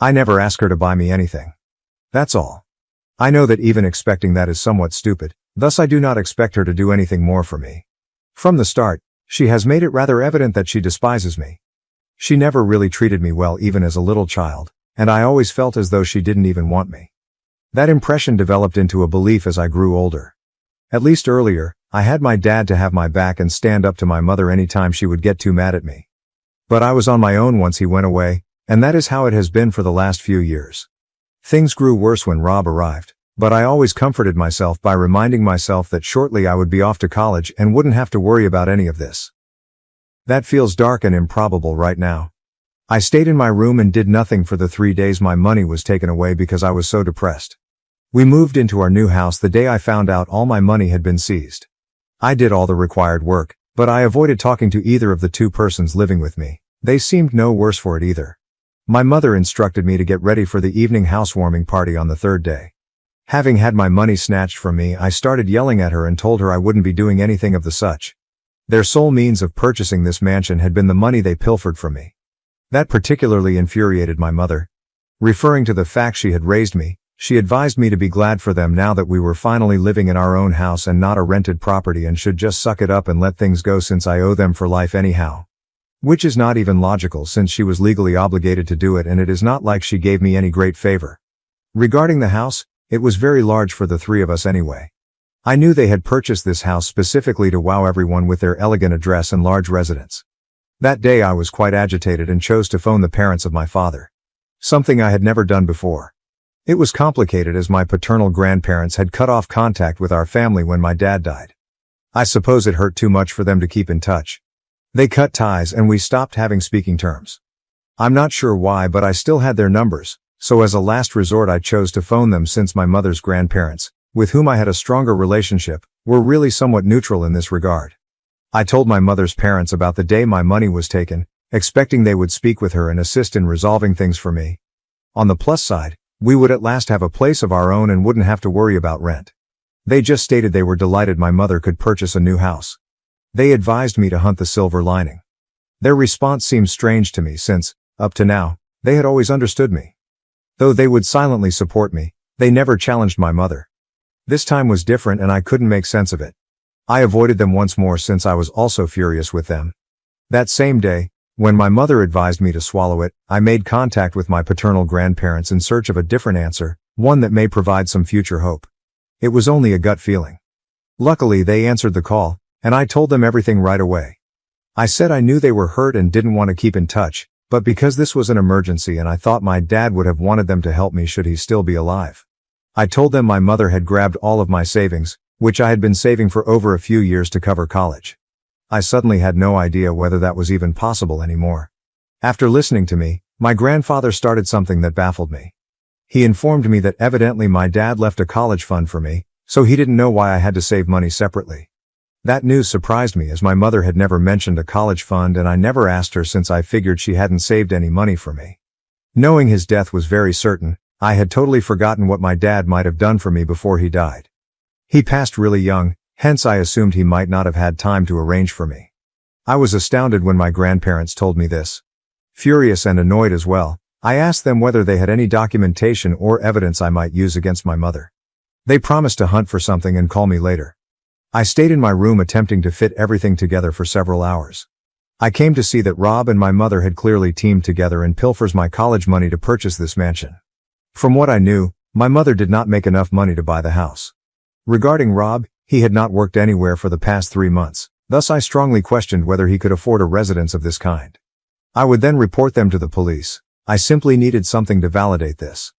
I never ask her to buy me anything. That's all. I know that even expecting that is somewhat stupid, thus I do not expect her to do anything more for me. From the start, she has made it rather evident that she despises me. She never really treated me well even as a little child, and I always felt as though she didn't even want me. That impression developed into a belief as I grew older. At least earlier, I had my dad to have my back and stand up to my mother anytime she would get too mad at me. But I was on my own once he went away, and that is how it has been for the last few years. Things grew worse when Rob arrived, but I always comforted myself by reminding myself that shortly I would be off to college and wouldn't have to worry about any of this. That feels dark and improbable right now. I stayed in my room and did nothing for the 3 days my money was taken away because I was so depressed. We moved into our new house the day I found out all my money had been seized. I did all the required work, but I avoided talking to either of the 2 persons living with me. They seemed no worse for it either. My mother instructed me to get ready for the evening housewarming party on the 3rd day. Having had my money snatched from me, I started yelling at her and told her I wouldn't be doing anything of the such. Their sole means of purchasing this mansion had been the money they pilfered from me. That particularly infuriated my mother. Referring to the fact she had raised me, she advised me to be glad for them now that we were finally living in our own house and not a rented property and should just suck it up and let things go since I owe them for life anyhow. Which is not even logical since she was legally obligated to do it and it is not like she gave me any great favor. Regarding the house, it was very large for the 3 of us anyway. I knew they had purchased this house specifically to wow everyone with their elegant address and large residence. That day I was quite agitated and chose to phone the parents of my father. Something I had never done before. It was complicated as my paternal grandparents had cut off contact with our family when my dad died. I suppose it hurt too much for them to keep in touch. They cut ties and we stopped having speaking terms. I'm not sure why, but I still had their numbers, so as a last resort I chose to phone them since my mother's grandparents, with whom I had a stronger relationship, were really somewhat neutral in this regard. I told my mother's parents about the day my money was taken, expecting they would speak with her and assist in resolving things for me. On the plus side, we would at last have a place of our own and wouldn't have to worry about rent. They just stated they were delighted my mother could purchase a new house. They advised me to hunt the silver lining. Their response seemed strange to me since, up to now, they had always understood me. Though they would silently support me, they never challenged my mother. This time was different and I couldn't make sense of it. I avoided them once more since I was also furious with them. That same day, When my mother advised me to swallow it, I made contact with my paternal grandparents in search of a different answer, one that may provide some future hope. It was only a gut feeling. Luckily, they answered the call, and I told them everything right away. I said I knew they were hurt and didn't want to keep in touch, but because this was an emergency and I thought my dad would have wanted them to help me should he still be alive. I told them my mother had grabbed all of my savings, which I had been saving for over a few years to cover college. I suddenly had no idea whether that was even possible anymore. After listening to me, my grandfather started something that baffled me. He informed me that evidently my dad left a college fund for me, so he didn't know why I had to save money separately. That news surprised me as my mother had never mentioned a college fund and I never asked her since I figured she hadn't saved any money for me. Knowing his death was very certain, I had totally forgotten what my dad might have done for me before he died. He passed really young, hence I assumed he might not have had time to arrange for me. I was astounded when my grandparents told me this. Furious and annoyed as well, I asked them whether they had any documentation or evidence I might use against my mother. They promised to hunt for something and call me later. I stayed in my room attempting to fit everything together for several hours. I came to see that Rob and my mother had clearly teamed together and pilfers my college money to purchase this mansion. From what I knew, my mother did not make enough money to buy the house. Regarding Rob, he had not worked anywhere for the past 3 months, thus I strongly questioned whether he could afford a residence of this kind. I would then report them to the police. I simply needed something to validate this.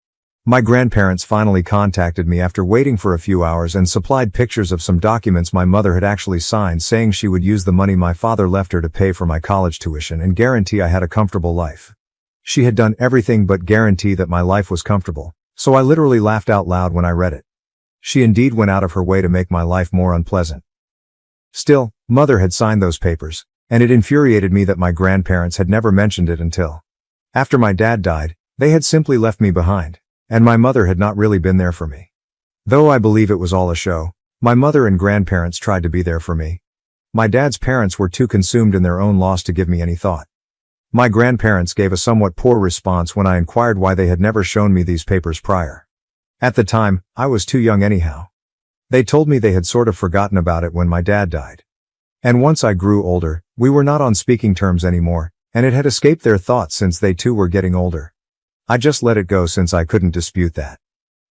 My grandparents finally contacted me after waiting for a few hours and supplied pictures of some documents my mother had actually signed saying she would use the money my father left her to pay for my college tuition and guarantee I had a comfortable life. She had done everything but guarantee that my life was comfortable, so I literally laughed out loud when I read it. She indeed went out of her way to make my life more unpleasant. Still, Mother had signed those papers, and it infuriated me that my grandparents had never mentioned it until after my dad died. They had simply left me behind, and my mother had not really been there for me. Though I believe it was all a show, my mother and grandparents tried to be there for me. My dad's parents were too consumed in their own loss to give me any thought. My grandparents gave a somewhat poor response when I inquired why they had never shown me these papers prior. At the time, I was too young anyhow. They told me they had sort of forgotten about it when my dad died. And once I grew older, we were not on speaking terms anymore, and it had escaped their thoughts since they too were getting older. I just let it go since I couldn't dispute that.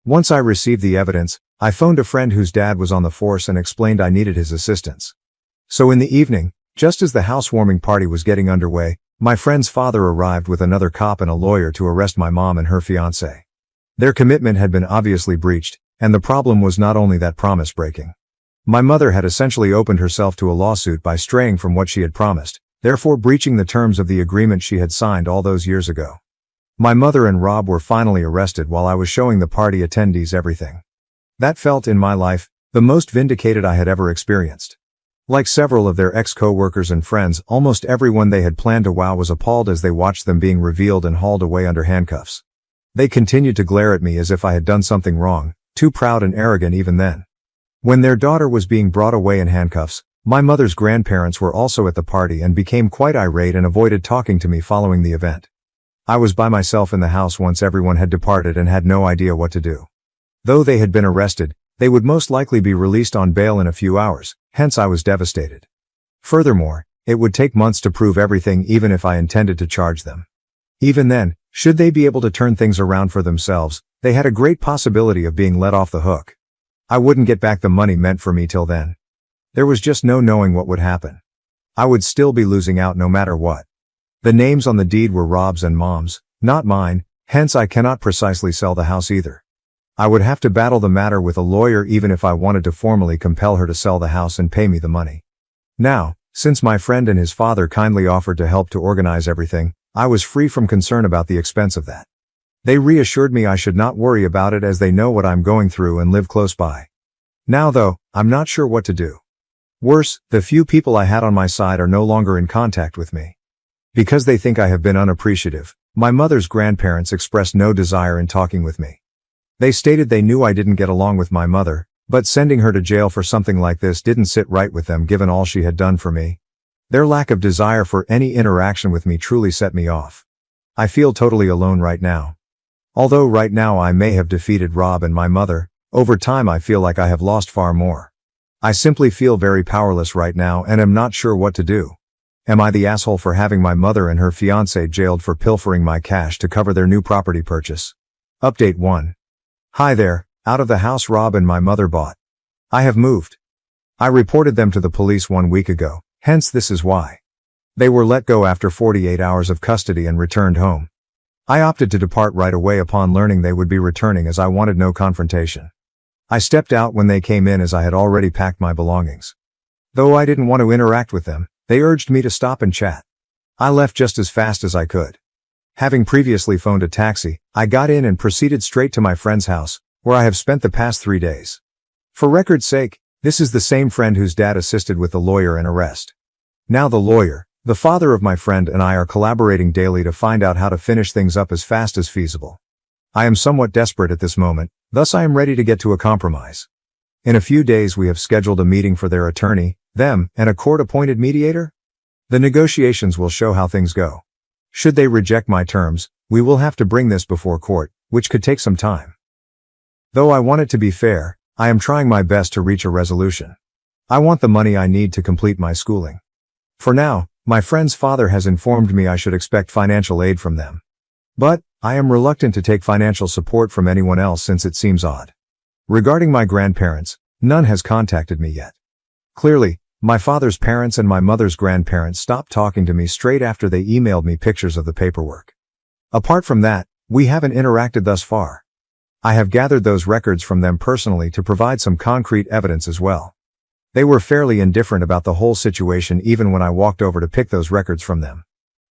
Once I received the evidence, I phoned a friend whose dad was on the force and explained I needed his assistance. So in the evening, just as the housewarming party was getting underway, my friend's father arrived with another cop and a lawyer to arrest my mom and her fiancé. Their commitment had been obviously breached, and the problem was not only that promise breaking. My mother had essentially opened herself to a lawsuit by straying from what she had promised, therefore breaching the terms of the agreement she had signed all those years ago. My mother and Rob were finally arrested while I was showing the party attendees everything. That felt, in my life, the most vindicated I had ever experienced. Like several of their ex-co-workers and friends, almost everyone they had planned to wow was appalled as they watched them being revealed and hauled away under handcuffs. They continued to glare at me as if I had done something wrong, too proud and arrogant even then. When their daughter was being brought away in handcuffs, my mother's grandparents were also at the party and became quite irate and avoided talking to me following the event. I was by myself in the house once everyone had departed and had no idea what to do. Though they had been arrested, they would most likely be released on bail in a few hours, hence I was devastated. Furthermore, it would take months to prove everything even if I intended to charge them. Even then, should they be able to turn things around for themselves, they had a great possibility of being let off the hook. I wouldn't get back the money meant for me till then. There was just no knowing what would happen. I would still be losing out no matter what. The names on the deed were Rob's and Mom's, not mine, hence I cannot precisely sell the house either. I would have to battle the matter with a lawyer even if I wanted to formally compel her to sell the house and pay me the money. Now, since my friend and his father kindly offered to help to organize everything, I was free from concern about the expense of that. They reassured me I should not worry about it as they know what I'm going through and live close by. Now though, I'm not sure what to do. Worse, the few people I had on my side are no longer in contact with me. Because they think I have been unappreciative, my mother's grandparents expressed no desire in talking with me. They stated they knew I didn't get along with my mother, but sending her to jail for something like this didn't sit right with them given all she had done for me. Their lack of desire for any interaction with me truly set me off. I feel totally alone right now. Although right now I may have defeated Rob and my mother, over time I feel like I have lost far more. I simply feel very powerless right now and am not sure what to do. Am I the asshole for having my mother and her fiancé jailed for pilfering my cash to cover their new property purchase? Update 1. Hi there, out of the house Rob and my mother bought. I have moved. I reported them to the police 1 week ago, hence this is why. They were let go after 48 hours of custody and returned home. I opted to depart right away upon learning they would be returning as I wanted no confrontation. I stepped out when they came in as I had already packed my belongings. Though I didn't want to interact with them, they urged me to stop and chat. I left just as fast as I could. Having previously phoned a taxi, I got in and proceeded straight to my friend's house, where I have spent the past 3 days. For record's sake, this is the same friend whose dad assisted with the lawyer and arrest. Now the lawyer, the father of my friend, and I are collaborating daily to find out how to finish things up as fast as feasible. I am somewhat desperate at this moment, thus I am ready to get to a compromise. In a few days we have scheduled a meeting for their attorney, them, and a court-appointed mediator. The negotiations will show how things go. Should they reject my terms, we will have to bring this before court, which could take some time. Though I want it to be fair, I am trying my best to reach a resolution. I want the money I need to complete my schooling. For now, my friend's father has informed me I should expect financial aid from them. But, I am reluctant to take financial support from anyone else since it seems odd. Regarding my grandparents, none has contacted me yet. Clearly, my father's parents and my mother's grandparents stopped talking to me straight after they emailed me pictures of the paperwork. Apart from that, we haven't interacted thus far. I have gathered those records from them personally to provide some concrete evidence as well. They were fairly indifferent about the whole situation even when I walked over to pick those records from them.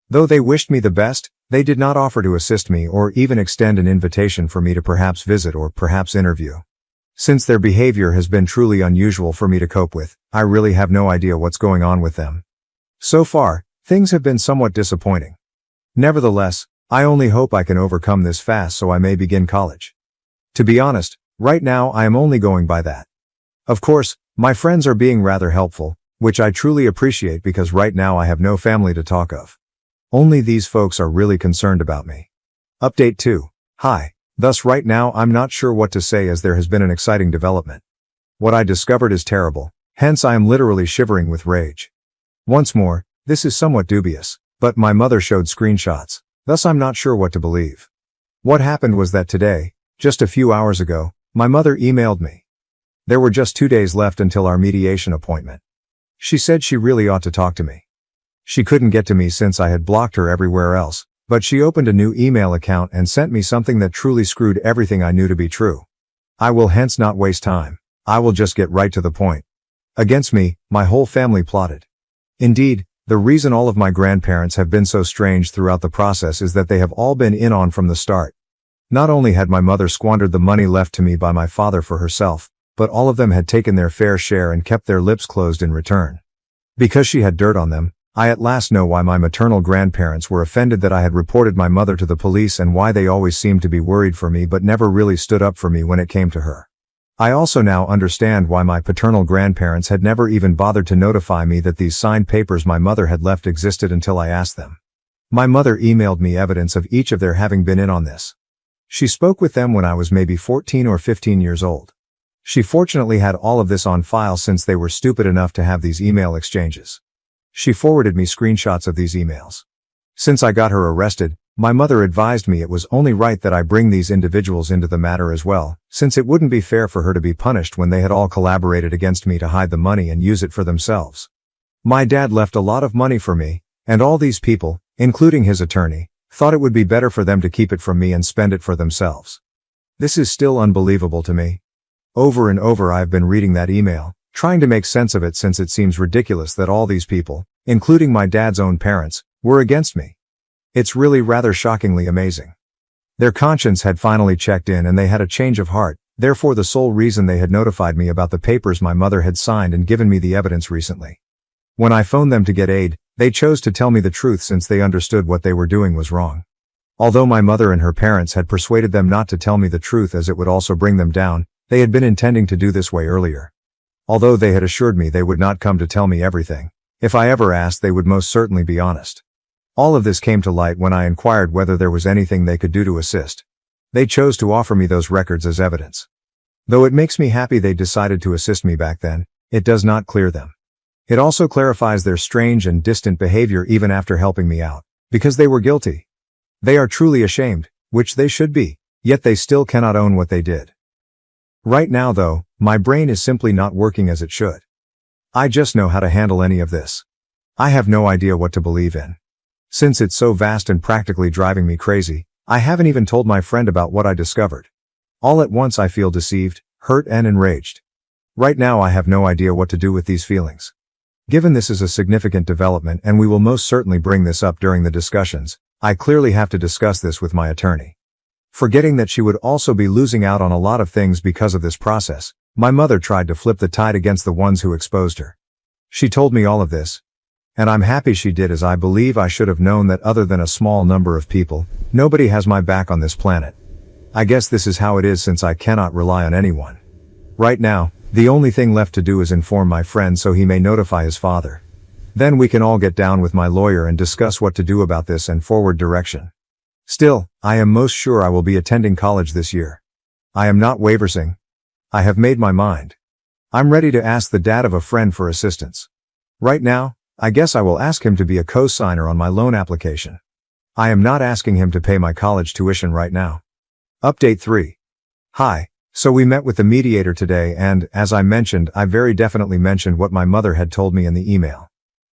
Though they wished me the best, they did not offer to assist me or even extend an invitation for me to perhaps visit or perhaps interview. Since their behavior has been truly unusual for me to cope with, I really have no idea what's going on with them. So far, things have been somewhat disappointing. Nevertheless, I only hope I can overcome this fast so I may begin college. To be honest, right now I am only going by that. Of course, my friends are being rather helpful, which I truly appreciate because right now I have no family to talk of. Only these folks are really concerned about me. Update 2. Hi. Thus right now I'm not sure what to say as there has been an exciting development. What I discovered is terrible, hence I am literally shivering with rage. Once more, this is somewhat dubious, but my mother showed screenshots, thus I'm not sure what to believe. What happened was that today, just a few hours ago, my mother emailed me. There were just 2 days left until our mediation appointment. She said she really ought to talk to me. She couldn't get to me since I had blocked her everywhere else, but she opened a new email account and sent me something that truly screwed everything I knew to be true. I will hence not waste time. I will just get right to the point. Against me, my whole family plotted. Indeed, the reason all of my grandparents have been so strange throughout the process is that they have all been in on from the start. Not only had my mother squandered the money left to me by my father for herself, but all of them had taken their fair share and kept their lips closed in return. Because she had dirt on them, I at last know why my maternal grandparents were offended that I had reported my mother to the police and why they always seemed to be worried for me but never really stood up for me when it came to her. I also now understand why my paternal grandparents had never even bothered to notify me that these signed papers my mother had left existed until I asked them. My mother emailed me evidence of each of their having been in on this. She spoke with them when I was maybe 14 or 15 years old. She fortunately had all of this on file since they were stupid enough to have these email exchanges. She forwarded me screenshots of these emails. Since I got her arrested, my mother advised me it was only right that I bring these individuals into the matter as well, since it wouldn't be fair for her to be punished when they had all collaborated against me to hide the money and use it for themselves. My dad left a lot of money for me, and all these people, including his attorney, thought it would be better for them to keep it from me and spend it for themselves. This is still unbelievable to me. Over and over I've been reading that email, trying to make sense of it since it seems ridiculous that all these people, including my dad's own parents, were against me. It's really rather shockingly amazing. Their conscience had finally checked in and they had a change of heart, therefore the sole reason they had notified me about the papers my mother had signed and given me the evidence recently. When I phoned them to get aid, they chose to tell me the truth since they understood what they were doing was wrong. Although my mother and her parents had persuaded them not to tell me the truth as it would also bring them down, they had been intending to do this way earlier. Although they had assured me they would not come to tell me everything, if I ever asked they would most certainly be honest. All of this came to light when I inquired whether there was anything they could do to assist. They chose to offer me those records as evidence. Though it makes me happy they decided to assist me back then, it does not clear them. It also clarifies their strange and distant behavior even after helping me out, because they were guilty. They are truly ashamed, which they should be, yet they still cannot own what they did. Right now though, my brain is simply not working as it should. I just know how to handle any of this. I have no idea what to believe in. Since it's so vast and practically driving me crazy, I haven't even told my friend about what I discovered. All at once I feel deceived, hurt and enraged. Right now I have no idea what to do with these feelings. Given this is a significant development and we will most certainly bring this up during the discussions, I clearly have to discuss this with my attorney. Forgetting that she would also be losing out on a lot of things because of this process, my mother tried to flip the tide against the ones who exposed her. She told me all of this. And I'm happy she did, as I believe I should have known that other than a small number of people, nobody has my back on this planet. I guess this is how it is since I cannot rely on anyone. Right now, the only thing left to do is inform my friend so he may notify his father. Then we can all get down with my lawyer and discuss what to do about this and forward direction. Still, I am most sure I will be attending college this year. I am not wavering. I have made my mind. I'm ready to ask the dad of a friend for assistance. Right now, I guess I will ask him to be a co-signer on my loan application. I am not asking him to pay my college tuition right now. Update 3. Hi. So we met with the mediator today and, as I mentioned, I very definitely mentioned what my mother had told me in the email.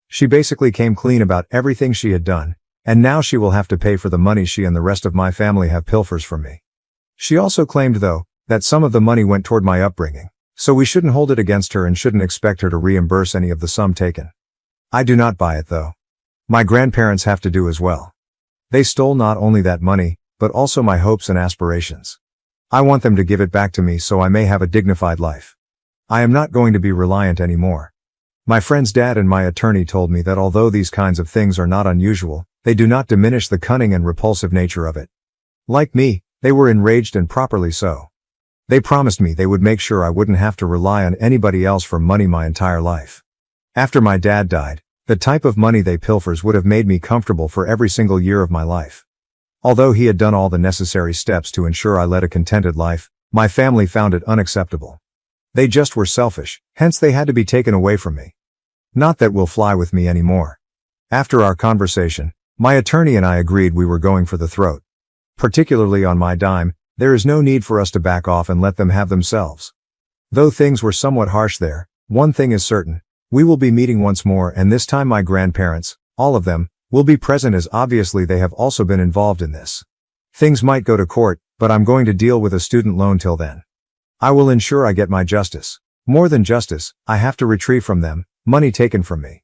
She basically came clean about everything she had done, and now she will have to pay for the money she and the rest of my family have pilfers from me. She also claimed, though, that some of the money went toward my upbringing, so we shouldn't hold it against her and shouldn't expect her to reimburse any of the sum taken. I do not buy it, though. My grandparents have to do as well. They stole not only that money, but also my hopes and aspirations. I want them to give it back to me so I may have a dignified life. I am not going to be reliant anymore. My friend's dad and my attorney told me that although these kinds of things are not unusual, they do not diminish the cunning and repulsive nature of it. Like me, they were enraged, and properly so. They promised me they would make sure I wouldn't have to rely on anybody else for money my entire life. After my dad died, the type of money they pilfers would have made me comfortable for every single year of my life. Although he had done all the necessary steps to ensure I led a contented life, my family found it unacceptable. They just were selfish, hence they had to be taken away from me. Not that will fly with me anymore. After our conversation, my attorney and I agreed we were going for the throat. Particularly on my dime, there is no need for us to back off and let them have themselves. Though things were somewhat harsh there, one thing is certain. We will be meeting once more, and this time my grandparents, all of them, will be present, as obviously they have also been involved in this. Things might go to court, but I'm going to deal with a student loan till then. I will ensure I get my justice. More than justice, I have to retrieve from them money taken from me.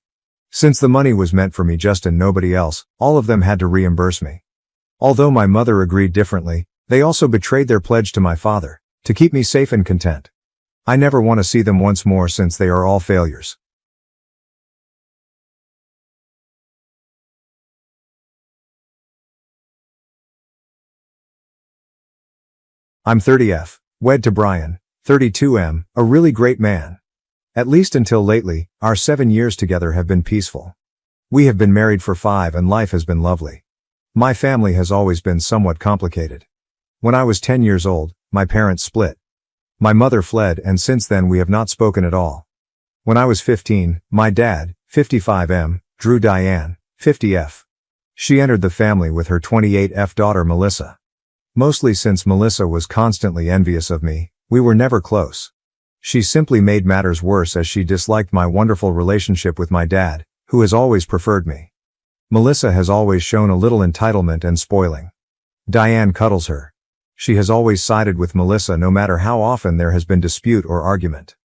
Since the money was meant for me just and nobody else, all of them had to reimburse me. Although my mother agreed differently, they also betrayed their pledge to my father, to keep me safe and content. I never want to see them once more since they are all failures. I'm 30F, wed to Brian, 32M, a really great man. At least until lately, our 7 years together have been peaceful. We have been married for 5 and life has been lovely. My family has always been somewhat complicated. When I was 10 years old, my parents split. My mother fled, and since then we have not spoken at all. When I was 15, my dad, 55M, drew Diane, 50F. She entered the family with her 28F daughter Melissa. Mostly since Melissa was constantly envious of me, we were never close. She simply made matters worse as she disliked my wonderful relationship with my dad, who has always preferred me. Melissa has always shown a little entitlement and spoiling. Diane cuddles her. She has always sided with Melissa no matter how often there has been dispute or argument.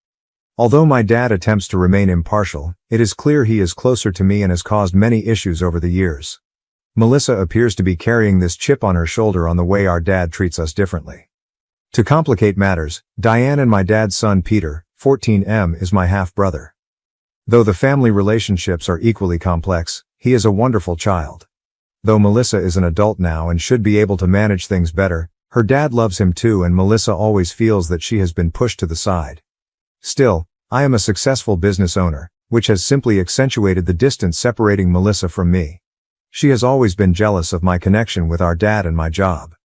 Although my dad attempts to remain impartial, it is clear he is closer to me and has caused many issues over the years. Melissa appears to be carrying this chip on her shoulder on the way our dad treats us differently. To complicate matters, Diane and my dad's son Peter, 14M, is my half-brother. Though the family relationships are equally complex, he is a wonderful child. Though Melissa is an adult now and should be able to manage things better, her dad loves him too, and Melissa always feels that she has been pushed to the side. Still, I am a successful business owner, which has simply accentuated the distance separating Melissa from me. She has always been jealous of my connection with our dad and my job.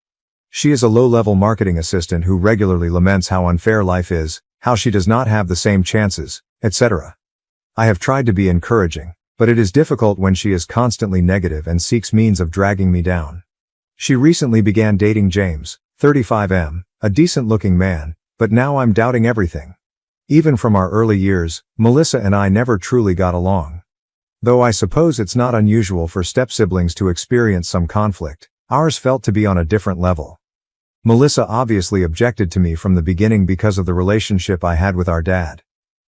She is a low-level marketing assistant who regularly laments how unfair life is, how she does not have the same chances, etc. I have tried to be encouraging, but it is difficult when she is constantly negative and seeks means of dragging me down. She recently began dating James, 35M, a decent-looking man, but now I'm doubting everything. Even from our early years, Melissa and I never truly got along. Though I suppose it's not unusual for step-siblings to experience some conflict, ours felt to be on a different level. Melissa obviously objected to me from the beginning because of the relationship I had with our dad.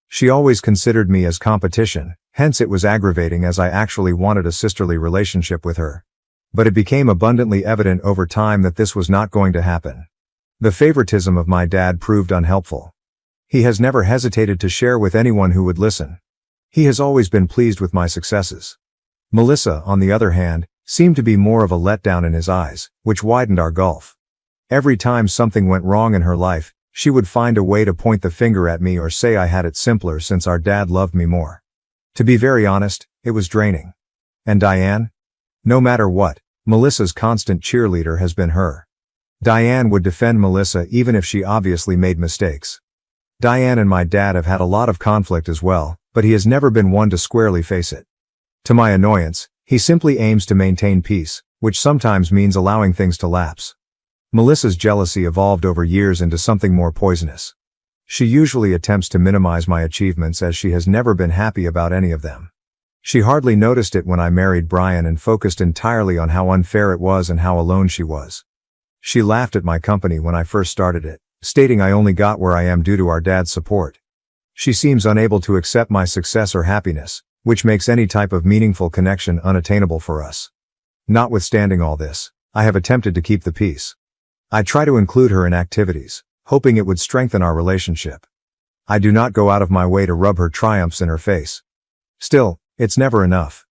She always considered me as competition, hence it was aggravating as I actually wanted a sisterly relationship with her. But it became abundantly evident over time that this was not going to happen. The favoritism of my dad proved unhelpful. He has never hesitated to share with anyone who would listen. He has always been pleased with my successes. Melissa, on the other hand, seemed to be more of a letdown in his eyes, which widened our gulf. Every time something went wrong in her life, she would find a way to point the finger at me or say I had it simpler since our dad loved me more. To be very honest, it was draining. And Diane? No matter what, Melissa's constant cheerleader has been her. Diane would defend Melissa even if she obviously made mistakes. Diane and my dad have had a lot of conflict as well, but he has never been one to squarely face it. To my annoyance, he simply aims to maintain peace, which sometimes means allowing things to lapse. Melissa's jealousy evolved over years into something more poisonous. She usually attempts to minimize my achievements as she has never been happy about any of them. She hardly noticed it when I married Brian and focused entirely on how unfair it was and how alone she was. She laughed at my company when I first started it, stating I only got where I am due to our dad's support. She seems unable to accept my success or happiness, which makes any type of meaningful connection unattainable for us. Notwithstanding all this, I have attempted to keep the peace. I try to include her in activities, hoping it would strengthen our relationship. I do not go out of my way to rub her triumphs in her face. Still, it's never enough.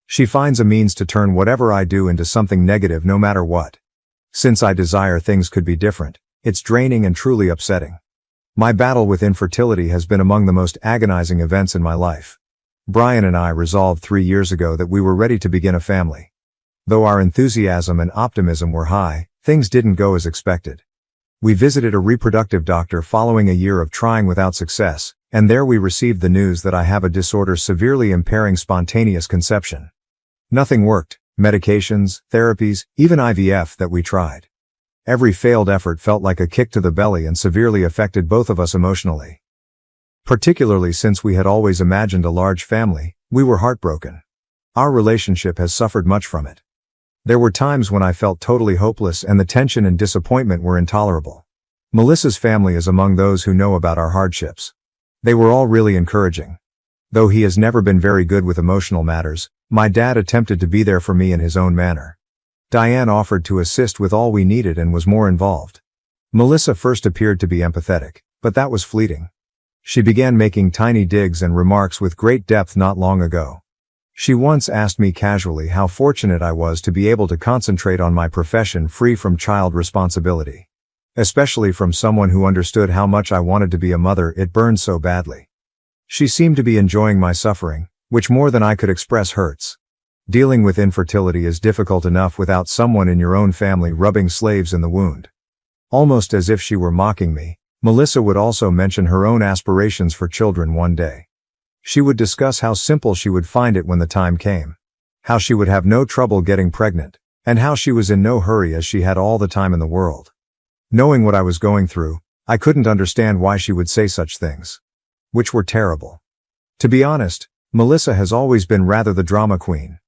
She finds a means to turn whatever I do into something negative no matter what. Since I desire things could be different, it's draining and truly upsetting. My battle with infertility has been among the most agonizing events in my life. Brian and I resolved 3 years ago that we were ready to begin a family. Though our enthusiasm and optimism were high, things didn't go as expected. We visited a reproductive doctor following a year of trying without success, and there we received the news that I have a disorder severely impairing spontaneous conception. Nothing worked, medications, therapies, even IVF that we tried. Every failed effort felt like a kick to the belly and severely affected both of us emotionally. Particularly since we had always imagined a large family, we were heartbroken. Our relationship has suffered much from it. There were times when I felt totally hopeless and the tension and disappointment were intolerable. Melissa's family is among those who know about our hardships. They were all really encouraging. Though he has never been very good with emotional matters, my dad attempted to be there for me in his own manner. Diane offered to assist with all we needed and was more involved. Melissa first appeared to be empathetic, but that was fleeting. She began making tiny digs and remarks with great depth not long ago. She once asked me casually how fortunate I was to be able to concentrate on my profession free from child responsibility. Especially from someone who understood how much I wanted to be a mother. It burned so badly. She seemed to be enjoying my suffering, which more than I could express hurts. Dealing with infertility is difficult enough without someone in your own family rubbing slaves in the wound. Almost as if she were mocking me, Melissa would also mention her own aspirations for children one day. She would discuss how simple she would find it when the time came. How she would have no trouble getting pregnant, and how she was in no hurry as she had all the time in the world. Knowing what I was going through, I couldn't understand why she would say such things. Which were terrible. To be honest, Melissa has always been rather the drama queen.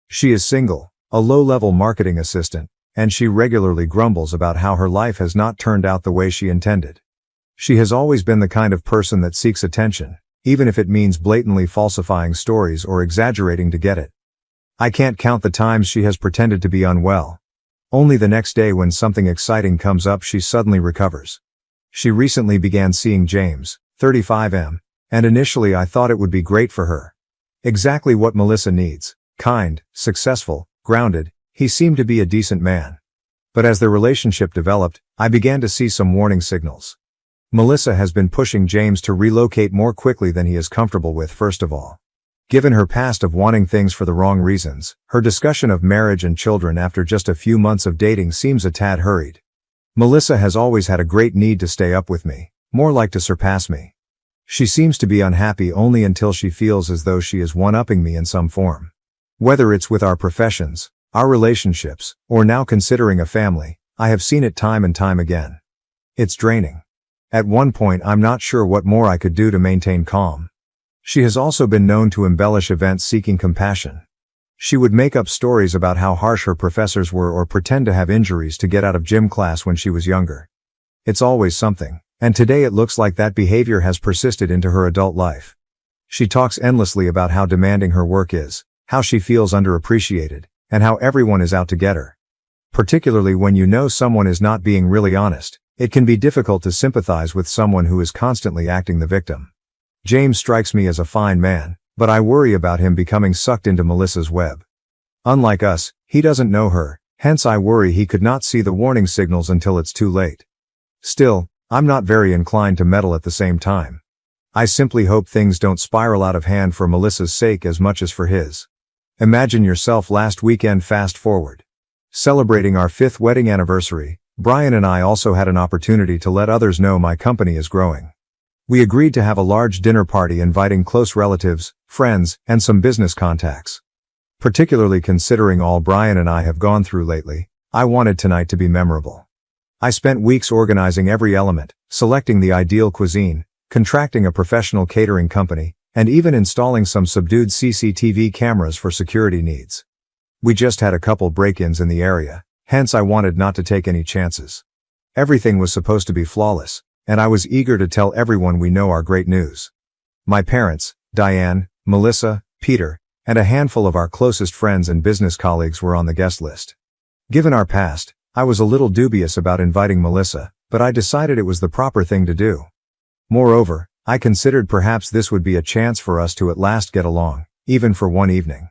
She is single, a low-level marketing assistant, and she regularly grumbles about how her life has not turned out the way she intended. She has always been the kind of person that seeks attention, even if it means blatantly falsifying stories or exaggerating to get it. I can't count the times she has pretended to be unwell. Only the next day when something exciting comes up she suddenly recovers. She recently began seeing James, 35M, and initially I thought it would be great for her. Exactly what Melissa needs. Kind, successful, grounded, he seemed to be a decent man. But as their relationship developed, I began to see some warning signals. Melissa has been pushing James to relocate more quickly than he is comfortable with. First of all, given her past of wanting things for the wrong reasons, her discussion of marriage and children after just a few months of dating seems a tad hurried. Melissa has always had a great need to stay up with me, more like to surpass me. She seems to be unhappy only until she feels as though she is one-upping me in some form. Whether it's with our professions, our relationships, or now considering a family, I have seen it time and time again. It's draining. At one point I'm not sure what more I could do to maintain calm. She has also been known to embellish events seeking compassion. She would make up stories about how harsh her professors were or pretend to have injuries to get out of gym class when she was younger. It's always something, and today it looks like that behavior has persisted into her adult life. She talks endlessly about how demanding her work is, how she feels underappreciated, and how everyone is out to get her. Particularly when you know someone is not being really honest, it can be difficult to sympathize with someone who is constantly acting the victim. James strikes me as a fine man, but I worry about him becoming sucked into Melissa's web. Unlike us, he doesn't know her, hence I worry he could not see the warning signals until it's too late. Still, I'm not very inclined to meddle at the same time. I simply hope things don't spiral out of hand for Melissa's sake as much as for his. Imagine yourself last weekend, fast forward. Celebrating our 5th wedding anniversary, Brian and I also had an opportunity to let others know my company is growing. We agreed to have a large dinner party inviting close relatives, friends, and some business contacts. Particularly considering all Brian and I have gone through lately, I wanted tonight to be memorable. I spent weeks organizing every element, selecting the ideal cuisine, contracting a professional catering company, and even installing some subdued CCTV cameras for security needs. We just had a couple break-ins in the area, hence I wanted not to take any chances. Everything was supposed to be flawless, and I was eager to tell everyone we know our great news. My parents, Diane, Melissa, Peter, and a handful of our closest friends and business colleagues were on the guest list. Given our past, I was a little dubious about inviting Melissa, but I decided it was the proper thing to do. Moreover, I considered perhaps this would be a chance for us to at last get along, even for one evening.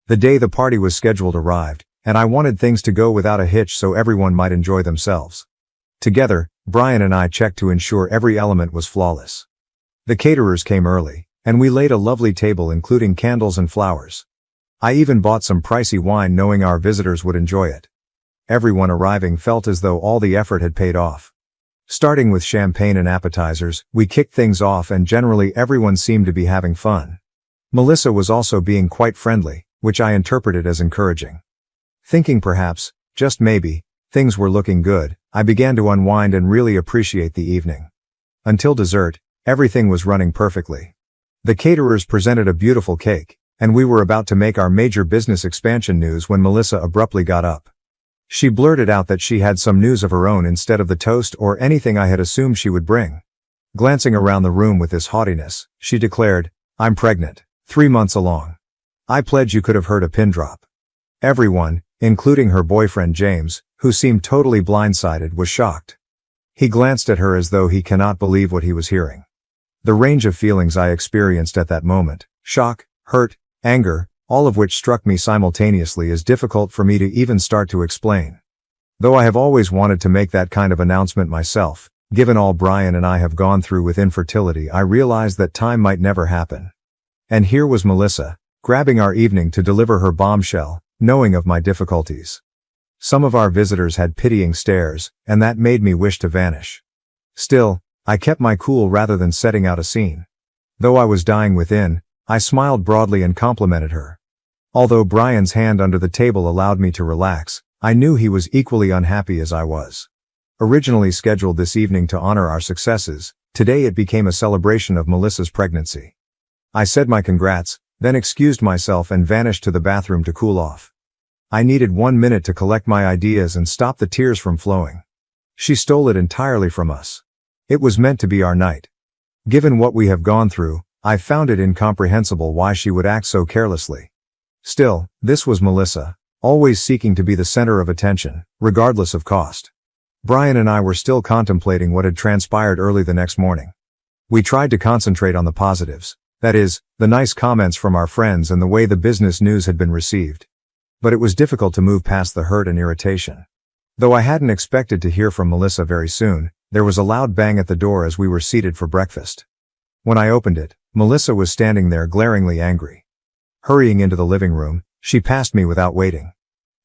The day the party was scheduled arrived, and I wanted things to go without a hitch so everyone might enjoy themselves. Together, Brian and I checked to ensure every element was flawless. The caterers came early, and we laid a lovely table including candles and flowers. I even bought some pricey wine knowing our visitors would enjoy it. Everyone arriving felt as though all the effort had paid off. Starting with champagne and appetizers, we kicked things off and generally everyone seemed to be having fun. Melissa was also being quite friendly, which I interpreted as encouraging. Thinking perhaps, just maybe, things were looking good, I began to unwind and really appreciate the evening. Until dessert, everything was running perfectly. The caterers presented a beautiful cake, and we were about to make our major business expansion news when Melissa abruptly got up. She blurted out that she had some news of her own instead of the toast or anything I had assumed she would bring. Glancing around the room with this haughtiness, she declared, "I'm pregnant, 3 months along. I pledge you could have heard a pin drop." Everyone, including her boyfriend James, who seemed totally blindsided, was shocked. He glanced at her as though he cannot believe what he was hearing. The range of feelings I experienced at that moment, shock, hurt, anger, all of which struck me simultaneously, is difficult for me to even start to explain. Though I have always wanted to make that kind of announcement myself, given all Brian and I have gone through with infertility, I realized that time might never happen. And here was Melissa, grabbing our evening to deliver her bombshell, knowing of my difficulties. Some of our visitors had pitying stares, and that made me wish to vanish. Still, I kept my cool rather than setting out a scene. Though I was dying within, I smiled broadly and complimented her. Although Brian's hand under the table allowed me to relax, I knew he was equally unhappy as I was. Originally scheduled this evening to honor our successes, today it became a celebration of Melissa's pregnancy. I said my congrats, then excused myself and vanished to the bathroom to cool off. I needed 1 minute to collect my ideas and stop the tears from flowing. She stole it entirely from us. It was meant to be our night. Given what we have gone through, I found it incomprehensible why she would act so carelessly. Still, this was Melissa, always seeking to be the center of attention, regardless of cost. Brian and I were still contemplating what had transpired early the next morning. We tried to concentrate on the positives, that is, the nice comments from our friends and the way the business news had been received. But it was difficult to move past the hurt and irritation. Though I hadn't expected to hear from Melissa very soon, there was a loud bang at the door as we were seated for breakfast. When I opened it, Melissa was standing there glaringly angry. Hurrying into the living room, she passed me without waiting.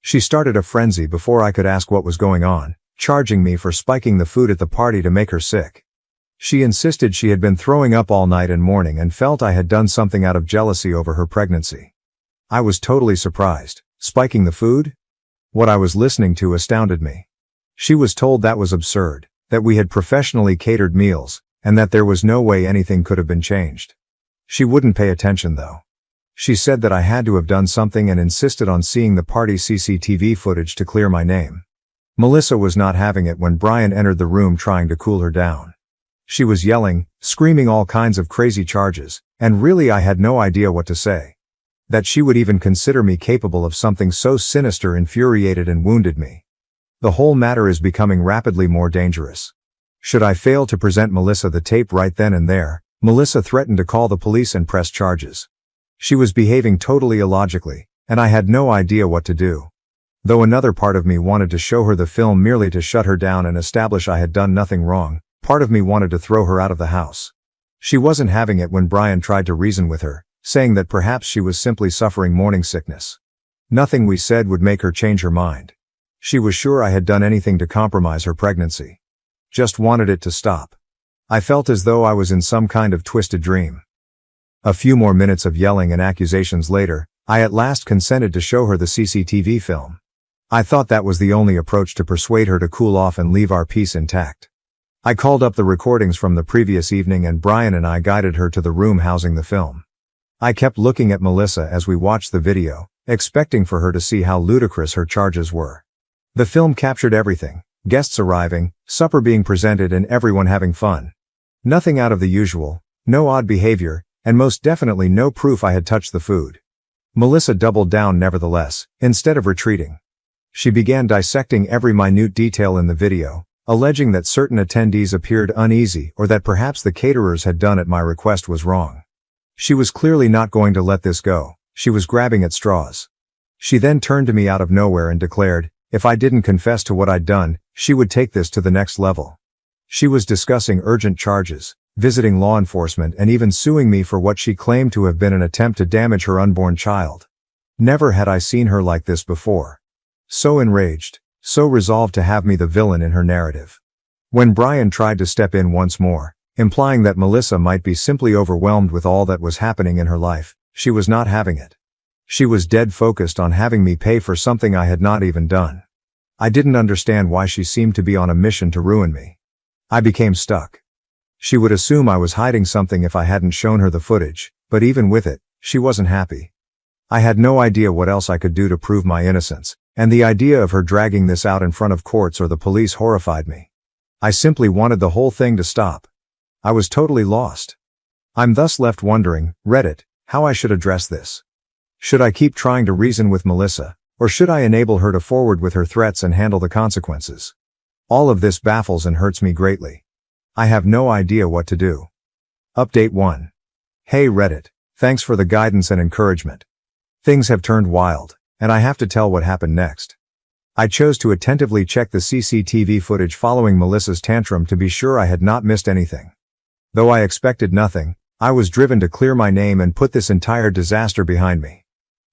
She started a frenzy before I could ask what was going on, charging me for spiking the food at the party to make her sick. She insisted she had been throwing up all night and morning and felt I had done something out of jealousy over her pregnancy. I was totally surprised. Spiking the food? What I was listening to astounded me. She was told that was absurd, that we had professionally catered meals, and that there was no way anything could have been changed. She wouldn't pay attention though. She said that I had to have done something and insisted on seeing the party CCTV footage to clear my name. Melissa was not having it when Brian entered the room trying to cool her down. She was yelling, screaming all kinds of crazy charges, and really I had no idea what to say. That she would even consider me capable of something so sinister infuriated and wounded me. The whole matter is becoming rapidly more dangerous. Should I fail to present Melissa the tape right then and there, Melissa threatened to call the police and press charges. She was behaving totally illogically, and I had no idea what to do. Though another part of me wanted to show her the film merely to shut her down and establish I had done nothing wrong, part of me wanted to throw her out of the house. She wasn't having it when Brian tried to reason with her, saying that perhaps she was simply suffering morning sickness. Nothing we said would make her change her mind. She was sure I had done anything to compromise her pregnancy. Just wanted it to stop. I felt as though I was in some kind of twisted dream. A few more minutes of yelling and accusations later, I at last consented to show her the CCTV film. I thought that was the only approach to persuade her to cool off and leave our peace intact. I called up the recordings from the previous evening and Brian and I guided her to the room housing the film. I kept looking at Melissa as we watched the video, expecting for her to see how ludicrous her charges were. The film captured everything: guests arriving, supper being presented and everyone having fun. Nothing out of the usual, no odd behavior, and most definitely no proof I had touched the food. Melissa doubled down nevertheless, instead of retreating. She began dissecting every minute detail in the video, alleging that certain attendees appeared uneasy or that perhaps the caterers had done at my request was wrong. She was clearly not going to let this go. She was grabbing at straws. She then turned to me out of nowhere and declared, if I didn't confess to what I'd done, she would take this to the next level. She was discussing urgent charges, visiting law enforcement and even suing me for what she claimed to have been an attempt to damage her unborn child. Never had I seen her like this before. So enraged, so resolved to have me the villain in her narrative. When Brian tried to step in once more, implying that Melissa might be simply overwhelmed with all that was happening in her life, she was not having it. She was dead focused on having me pay for something I had not even done. I didn't understand why she seemed to be on a mission to ruin me. I became stuck. She would assume I was hiding something if I hadn't shown her the footage, but even with it, she wasn't happy. I had no idea what else I could do to prove my innocence, and the idea of her dragging this out in front of courts or the police horrified me. I simply wanted the whole thing to stop. I was totally lost. I'm thus left wondering, Reddit, how I should address this. Should I keep trying to reason with Melissa, or should I enable her to forward with her threats and handle the consequences? All of this baffles and hurts me greatly. I have no idea what to do. Update 1. Hey Reddit, thanks for the guidance and encouragement. Things have turned wild, and I have to tell what happened next. I chose to attentively check the CCTV footage following Melissa's tantrum to be sure I had not missed anything. Though I expected nothing, I was driven to clear my name and put this entire disaster behind me.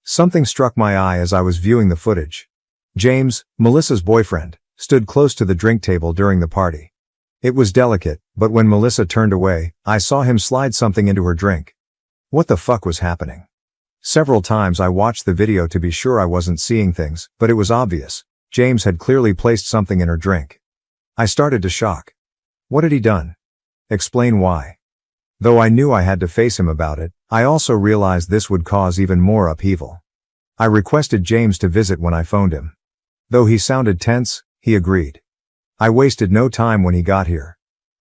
Something struck my eye as I was viewing the footage. James, Melissa's boyfriend, stood close to the drink table during the party. It was delicate, but when Melissa turned away, I saw him slide something into her drink. What the fuck was happening? Several times I watched the video to be sure I wasn't seeing things, but it was obvious. James had clearly placed something in her drink. I started to shock. What had he done? Explain why. Though I knew I had to face him about it, I also realized this would cause even more upheaval. I requested James to visit when I phoned him. Though he sounded tense, he agreed. I wasted no time when he got here.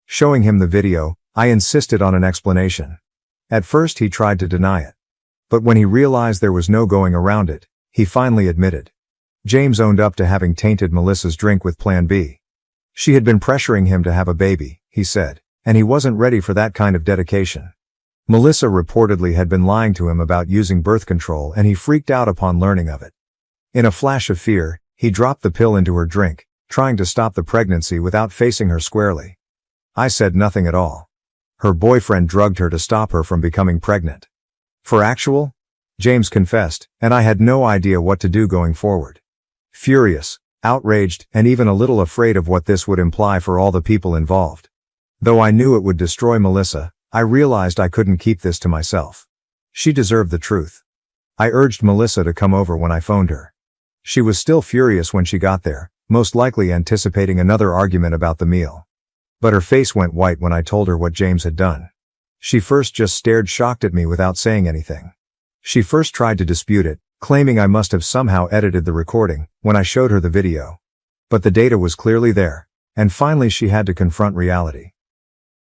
Showing him the video, I insisted on an explanation. At first he tried to deny it. But when he realized there was no going around it, he finally admitted. James owned up to having tainted Melissa's drink with Plan B. She had been pressuring him to have a baby, he said, and he wasn't ready for that kind of dedication. Melissa reportedly had been lying to him about using birth control and he freaked out upon learning of it. In a flash of fear, he dropped the pill into her drink, trying to stop the pregnancy without facing her squarely. I said nothing at all. Her boyfriend drugged her to stop her from becoming pregnant. For actual? James confessed, and I had no idea what to do going forward. Furious, outraged, and even a little afraid of what this would imply for all the people involved. Though I knew it would destroy Melissa, I realized I couldn't keep this to myself. She deserved the truth. I urged Melissa to come over when I phoned her. She was still furious when she got there, most likely anticipating another argument about the meal. But her face went white when I told her what James had done. She first just stared shocked at me without saying anything. She first tried to dispute it, claiming I must have somehow edited the recording, when I showed her the video. But the data was clearly there, and finally she had to confront reality.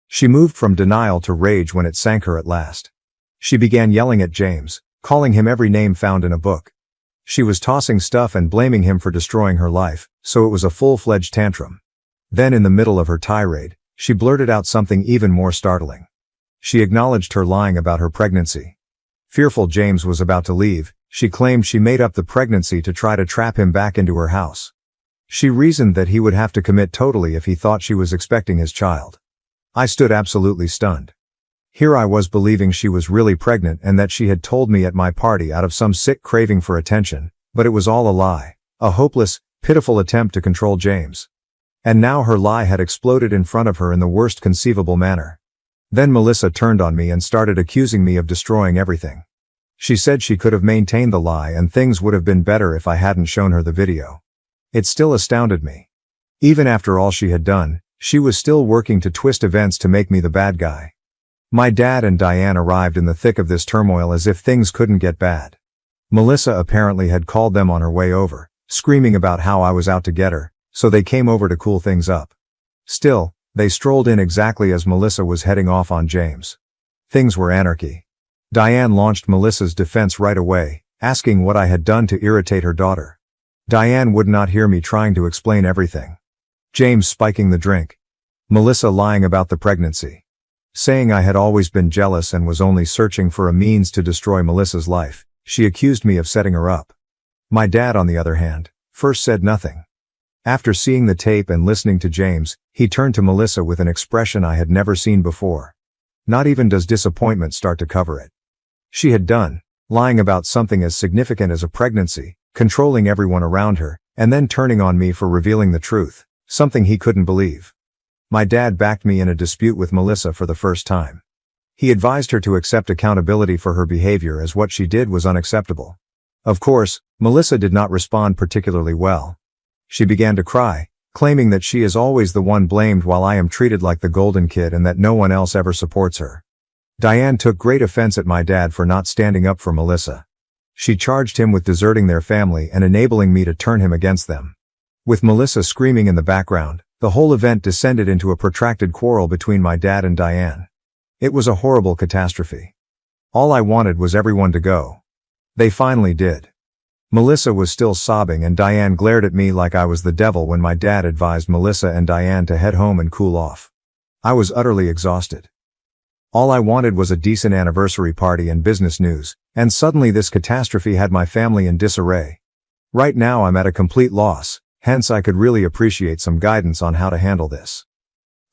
She moved from denial to rage when it sank her at last. She began yelling at James, calling him every name found in a book. She was tossing stuff and blaming him for destroying her life, so it was a full-fledged tantrum. Then in the middle of her tirade, she blurted out something even more startling. She acknowledged her lying about her pregnancy. Fearful James was about to leave, she claimed she made up the pregnancy to try to trap him back into her house. She reasoned that he would have to commit totally if he thought she was expecting his child. I stood absolutely stunned. Here I was believing she was really pregnant and that she had told me at my party out of some sick craving for attention, but it was all a lie, a hopeless, pitiful attempt to control James. And now her lie had exploded in front of her in the worst conceivable manner. Then Melissa turned on me and started accusing me of destroying everything. She said she could have maintained the lie and things would have been better if I hadn't shown her the video. It still astounded me. Even after all she had done, she was still working to twist events to make me the bad guy. My dad and Diane arrived in the thick of this turmoil as if things couldn't get bad. Melissa apparently had called them on her way over, screaming about how I was out to get her, so they came over to cool things up. Still, they strolled in exactly as Melissa was heading off on James. Things were anarchy. Diane launched Melissa's defense right away, asking what I had done to irritate her daughter. Diane would not hear me trying to explain everything. James spiking the drink. Melissa lying about the pregnancy. Saying I had always been jealous and was only searching for a means to destroy Melissa's life. She accused me of setting her up. My dad, on the other hand, first said nothing. After seeing the tape and listening to James, he turned to Melissa with an expression I had never seen before. Not even does disappointment start to cover it. She had done, lying about something as significant as a pregnancy, controlling everyone around her, and then turning on me for revealing the truth, something he couldn't believe. My dad backed me in a dispute with Melissa for the first time. He advised her to accept accountability for her behavior as what she did was unacceptable. Of course, Melissa did not respond particularly well. She began to cry, claiming that she is always the one blamed while I am treated like the golden kid and that no one else ever supports her. Diane took great offense at my dad for not standing up for Melissa. She charged him with deserting their family and enabling me to turn him against them. With Melissa screaming in the background, the whole event descended into a protracted quarrel between my dad and Diane. It was a horrible catastrophe. All I wanted was everyone to go. They finally did. Melissa was still sobbing and Diane glared at me like I was the devil when my dad advised Melissa and Diane to head home and cool off. I was utterly exhausted. All I wanted was a decent anniversary party and business news, and suddenly this catastrophe had my family in disarray. Right now I'm at a complete loss, hence I could really appreciate some guidance on how to handle this.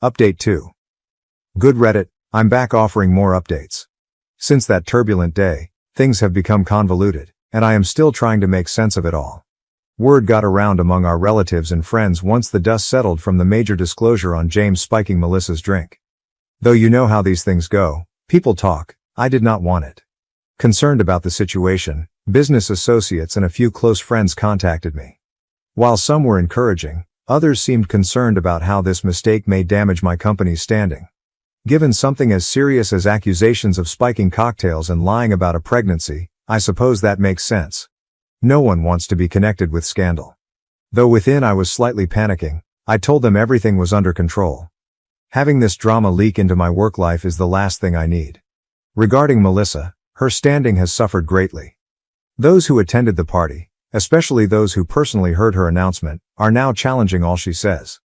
Update 2. Good Reddit, I'm back offering more updates. Since that turbulent day, things have become convoluted, and I am still trying to make sense of it all. Word got around among our relatives and friends once the dust settled from the major disclosure on James spiking Melissa's drink. Though you know how these things go, people talk, I did not want it. Concerned about the situation, business associates and a few close friends contacted me. While some were encouraging, others seemed concerned about how this mistake may damage my company's standing. Given something as serious as accusations of spiking cocktails and lying about a pregnancy, I suppose that makes sense. No one wants to be connected with scandal. Though within I was slightly panicking, I told them everything was under control. Having this drama leak into my work life is the last thing I need. Regarding Melissa, her standing has suffered greatly. Those who attended the party, especially those who personally heard her announcement, are now challenging all she says.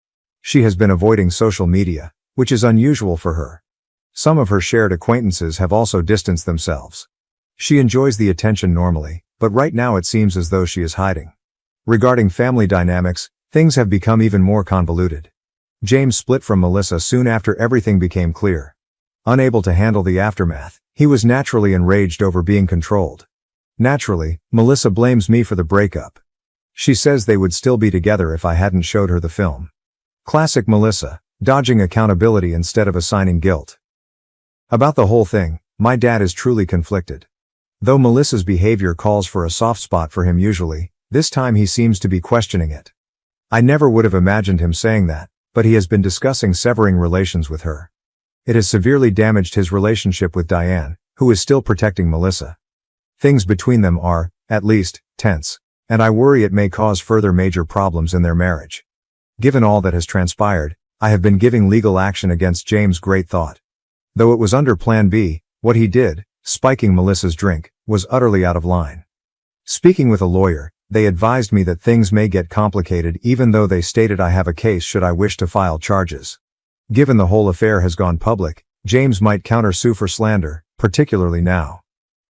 She has been avoiding social media, which is unusual for her. Some of her shared acquaintances have also distanced themselves. She enjoys the attention normally, but right now it seems as though she is hiding. Regarding family dynamics, things have become even more convoluted. James split from Melissa soon after everything became clear. Unable to handle the aftermath, he was naturally enraged over being controlled. Naturally, Melissa blames me for the breakup. She says they would still be together if I hadn't showed her the film. Classic Melissa, dodging accountability instead of assigning guilt. About the whole thing, my dad is truly conflicted. Though Melissa's behavior calls for a soft spot for him usually, this time he seems to be questioning it. I never would have imagined him saying that, but he has been discussing severing relations with her. It has severely damaged his relationship with Diane, who is still protecting Melissa. Things between them are, at least, tense, and I worry it may cause further major problems in their marriage. Given all that has transpired, I have been giving legal action against James Great Thought. Though it was under Plan B, what he did, spiking Melissa's drink, was utterly out of line. Speaking with a lawyer, they advised me that things may get complicated even though they stated I have a case should I wish to file charges. Given the whole affair has gone public, James might countersue for slander, particularly now.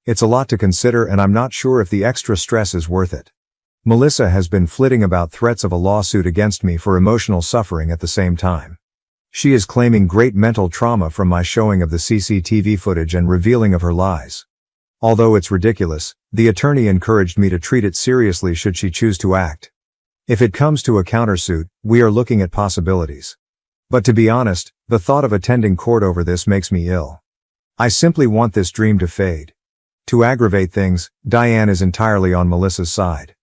It's a lot to consider and I'm not sure if the extra stress is worth it. Melissa has been flitting about threats of a lawsuit against me for emotional suffering at the same time. She is claiming great mental trauma from my showing of the CCTV footage and revealing of her lies. Although it's ridiculous, the attorney encouraged me to treat it seriously should she choose to act. If it comes to a countersuit, we are looking at possibilities. But to be honest, the thought of attending court over this makes me ill. I simply want this dream to fade. To aggravate things, Diane is entirely on Melissa's side.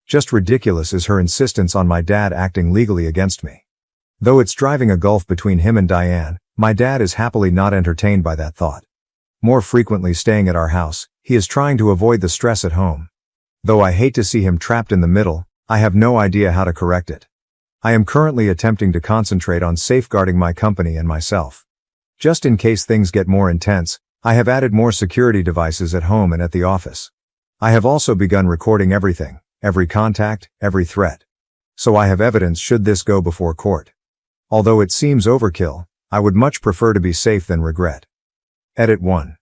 Just ridiculous is her insistence on my dad acting legally against me. Though it's driving a gulf between him and Diane, my dad is happily not entertained by that thought. More frequently staying at our house, he is trying to avoid the stress at home. Though I hate to see him trapped in the middle, I have no idea how to correct it. I am currently attempting to concentrate on safeguarding my company and myself. Just in case things get more intense, I have added more security devices at home and at the office. I have also begun recording everything, every contact, every threat. So I have evidence should this go before court. Although it seems overkill, I would much prefer to be safe than regret. Edit 1.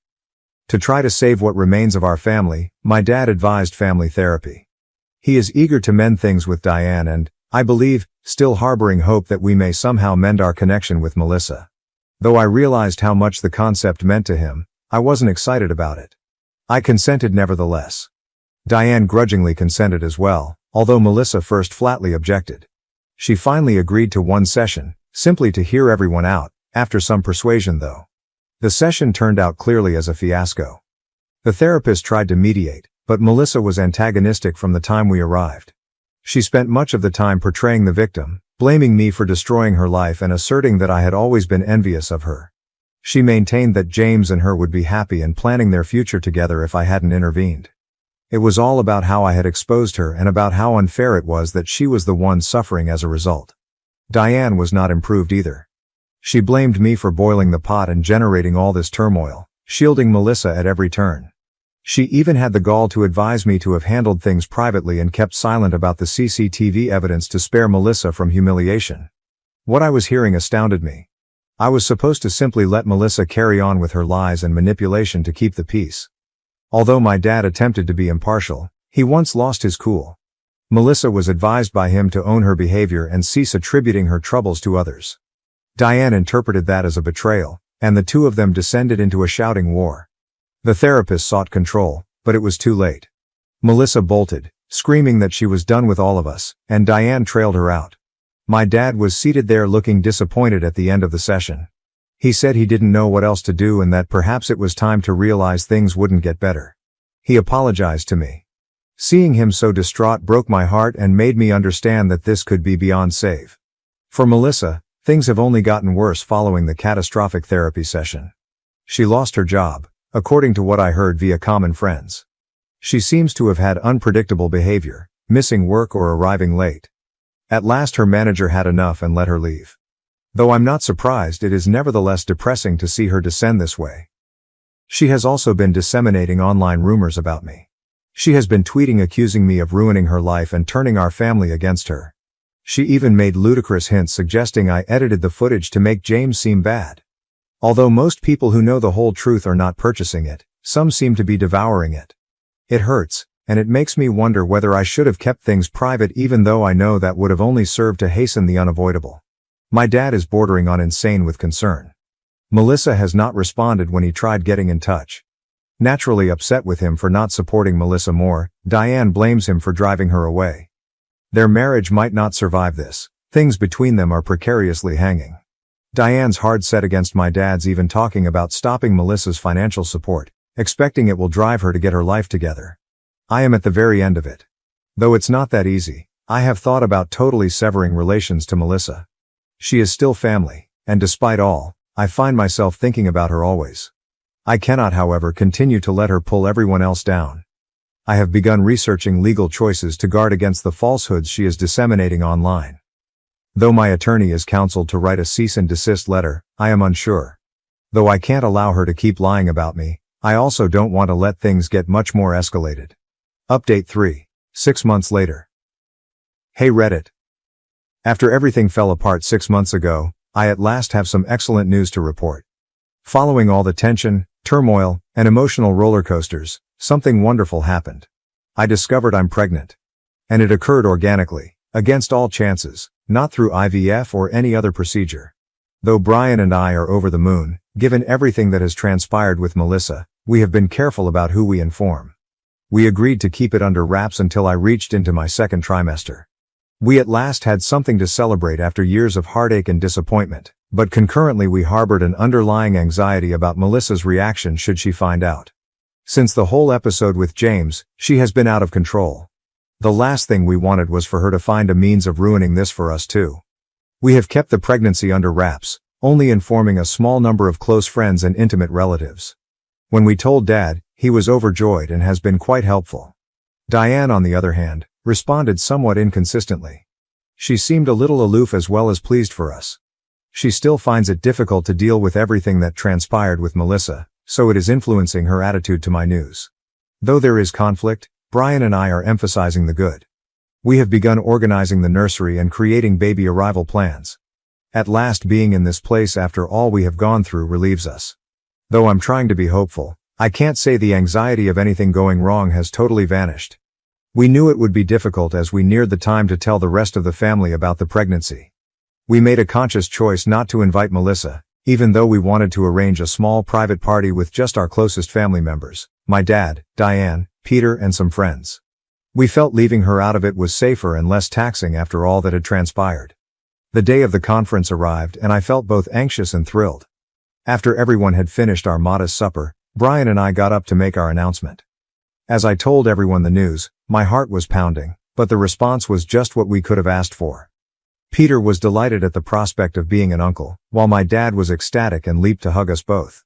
To try to save what remains of our family, my dad advised family therapy. He is eager to mend things with Diane and, I believe, still harboring hope that we may somehow mend our connection with Melissa. Though I realized how much the concept meant to him, I wasn't excited about it. I consented nevertheless. Diane grudgingly consented as well, although Melissa first flatly objected. She finally agreed to one session, simply to hear everyone out, after some persuasion though. The session turned out clearly as a fiasco. The therapist tried to mediate, but Melissa was antagonistic from the time we arrived. She spent much of the time portraying the victim, blaming me for destroying her life and asserting that I had always been envious of her. She maintained that James and her would be happy and planning their future together if I hadn't intervened. It was all about how I had exposed her and about how unfair it was that she was the one suffering as a result. Diane was not improved either. She blamed me for boiling the pot and generating all this turmoil, shielding Melissa at every turn. She even had the gall to advise me to have handled things privately and kept silent about the CCTV evidence to spare Melissa from humiliation. What I was hearing astounded me. I was supposed to simply let Melissa carry on with her lies and manipulation to keep the peace. Although my dad attempted to be impartial, he once lost his cool. Melissa was advised by him to own her behavior and cease attributing her troubles to others. Diane interpreted that as a betrayal, and the two of them descended into a shouting war. The therapist sought control, but it was too late. Melissa bolted, screaming that she was done with all of us, and Diane trailed her out. My dad was seated there looking disappointed at the end of the session. He said he didn't know what else to do and that perhaps it was time to realize things wouldn't get better. He apologized to me. Seeing him so distraught broke my heart and made me understand that this could be beyond save. For Melissa, things have only gotten worse following the catastrophic therapy session. She lost her job, according to what I heard via common friends. She seems to have had unpredictable behavior, missing work or arriving late. At last her manager had enough and let her leave. Though I'm not surprised, it is nevertheless depressing to see her descend this way. She has also been disseminating online rumors about me. She has been tweeting accusing me of ruining her life and turning our family against her. She even made ludicrous hints suggesting I edited the footage to make James seem bad. Although most people who know the whole truth are not purchasing it, some seem to be devouring it. It hurts, and it makes me wonder whether I should have kept things private even though I know that would have only served to hasten the unavoidable. My dad is bordering on insane with concern. Melissa has not responded when he tried getting in touch. Naturally upset with him for not supporting Melissa more, Diane blames him for driving her away. Their marriage might not survive this. Things between them are precariously hanging. Diane's hard set against my dad's even talking about stopping Melissa's financial support, expecting it will drive her to get her life together. I am at the very end of it. Though it's not that easy, I have thought about totally severing relations to Melissa. She is still family, and despite all, I find myself thinking about her always. I cannot, however, continue to let her pull everyone else down. I have begun researching legal choices to guard against the falsehoods she is disseminating online. Though my attorney is counseled to write a cease and desist letter, I am unsure. Though I can't allow her to keep lying about me, I also don't want to let things get much more escalated. Update 3. 6 months later. Hey Reddit. After everything fell apart 6 months ago, I at last have some excellent news to report. Following all the tension, turmoil, and emotional roller coasters, something wonderful happened. I discovered I'm pregnant. And it occurred organically, against all chances, not through IVF or any other procedure. Though Brian and I are over the moon, given everything that has transpired with Melissa, we have been careful about who we inform. We agreed to keep it under wraps until I reached into my second trimester. We at last had something to celebrate after years of heartache and disappointment, but concurrently we harbored an underlying anxiety about Melissa's reaction should she find out. Since the whole episode with James, she has been out of control. The last thing we wanted was for her to find a means of ruining this for us too. We have kept the pregnancy under wraps, only informing a small number of close friends and intimate relatives. When we told Dad, he was overjoyed and has been quite helpful. Diane, on the other hand, responded somewhat inconsistently. She seemed a little aloof as well as pleased for us. She still finds it difficult to deal with everything that transpired with Melissa, so it is influencing her attitude to my news. Though there is conflict, Brian and I are emphasizing the good. We have begun organizing the nursery and creating baby arrival plans. At last, being in this place after all we have gone through relieves us. Though I'm trying to be hopeful, I can't say the anxiety of anything going wrong has totally vanished. We knew it would be difficult as we neared the time to tell the rest of the family about the pregnancy. We made a conscious choice not to invite Melissa, even though we wanted to arrange a small private party with just our closest family members, my dad, Diane, Peter, and some friends. We felt leaving her out of it was safer and less taxing after all that had transpired. The day of the conference arrived and I felt both anxious and thrilled. After everyone had finished our modest supper, Brian and I got up to make our announcement. As I told everyone the news, my heart was pounding, but the response was just what we could have asked for. Peter was delighted at the prospect of being an uncle, while my dad was ecstatic and leaped to hug us both.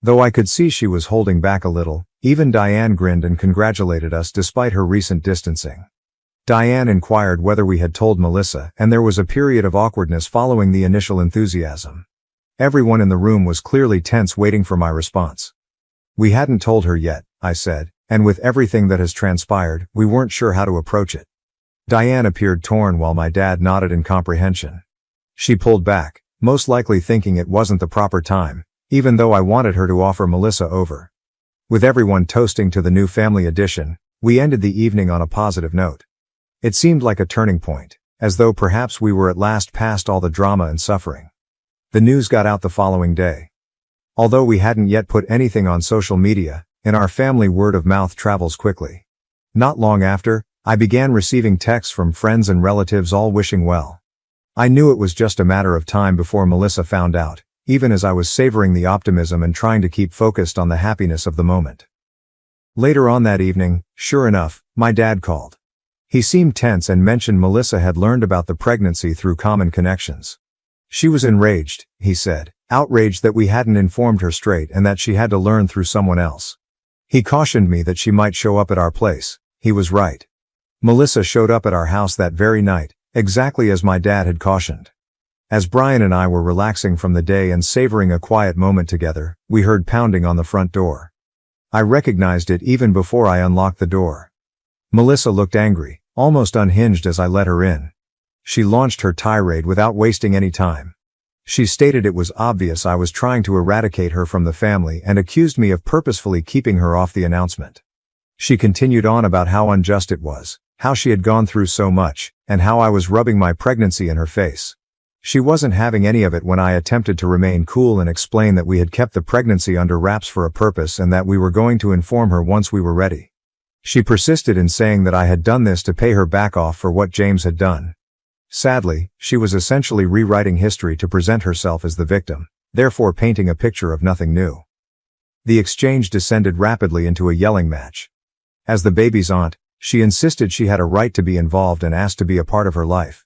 Though I could see she was holding back a little, even Diane grinned and congratulated us despite her recent distancing. Diane inquired whether we had told Melissa, and there was a period of awkwardness following the initial enthusiasm. Everyone in the room was clearly tense waiting for my response. We hadn't told her yet, I said, and with everything that has transpired, we weren't sure how to approach it. Diane appeared torn while my dad nodded in comprehension. She pulled back, most likely thinking it wasn't the proper time, even though I wanted her to offer Melissa over. With everyone toasting to the new family addition, we ended the evening on a positive note. It seemed like a turning point, as though perhaps we were at last past all the drama and suffering. The news got out the following day. Although we hadn't yet put anything on social media, in our family word of mouth travels quickly. Not long after, I began receiving texts from friends and relatives all wishing well. I knew it was just a matter of time before Melissa found out, even as I was savoring the optimism and trying to keep focused on the happiness of the moment. Later on that evening, sure enough, my dad called. He seemed tense and mentioned Melissa had learned about the pregnancy through common connections. She was enraged, he said, outraged that we hadn't informed her straight and that she had to learn through someone else. He cautioned me that she might show up at our place. He was right. Melissa showed up at our house that very night, exactly as my dad had cautioned. As Brian and I were relaxing from the day and savoring a quiet moment together, we heard pounding on the front door. I recognized it even before I unlocked the door. Melissa looked angry, almost unhinged as I let her in. She launched her tirade without wasting any time. She stated it was obvious I was trying to eradicate her from the family and accused me of purposefully keeping her off the announcement. She continued on about how unjust it was, how she had gone through so much, and how I was rubbing my pregnancy in her face. She wasn't having any of it when I attempted to remain cool and explain that we had kept the pregnancy under wraps for a purpose and that we were going to inform her once we were ready. She persisted in saying that I had done this to pay her back off for what James had done. Sadly, she was essentially rewriting history to present herself as the victim, therefore painting a picture of nothing new. The exchange descended rapidly into a yelling match. As the baby's aunt, she insisted she had a right to be involved and asked to be a part of her life.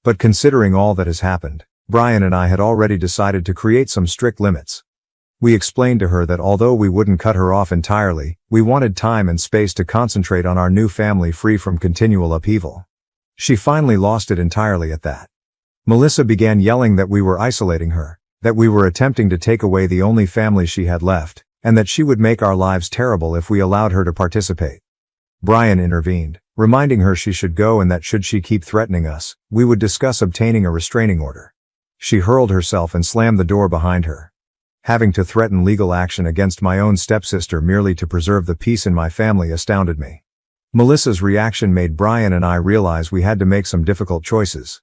But considering all that has happened, Brian and I had already decided to create some strict limits. We explained to her that although we wouldn't cut her off entirely, we wanted time and space to concentrate on our new family free from continual upheaval. She finally lost it entirely at that. Melissa began yelling that we were isolating her, that we were attempting to take away the only family she had left, and that she would make our lives terrible if we allowed her to participate. Brian intervened, reminding her she should go and that should she keep threatening us, we would discuss obtaining a restraining order. She hurled herself and slammed the door behind her. Having to threaten legal action against my own stepsister merely to preserve the peace in my family astounded me. Melissa's reaction made Brian and I realize we had to make some difficult choices.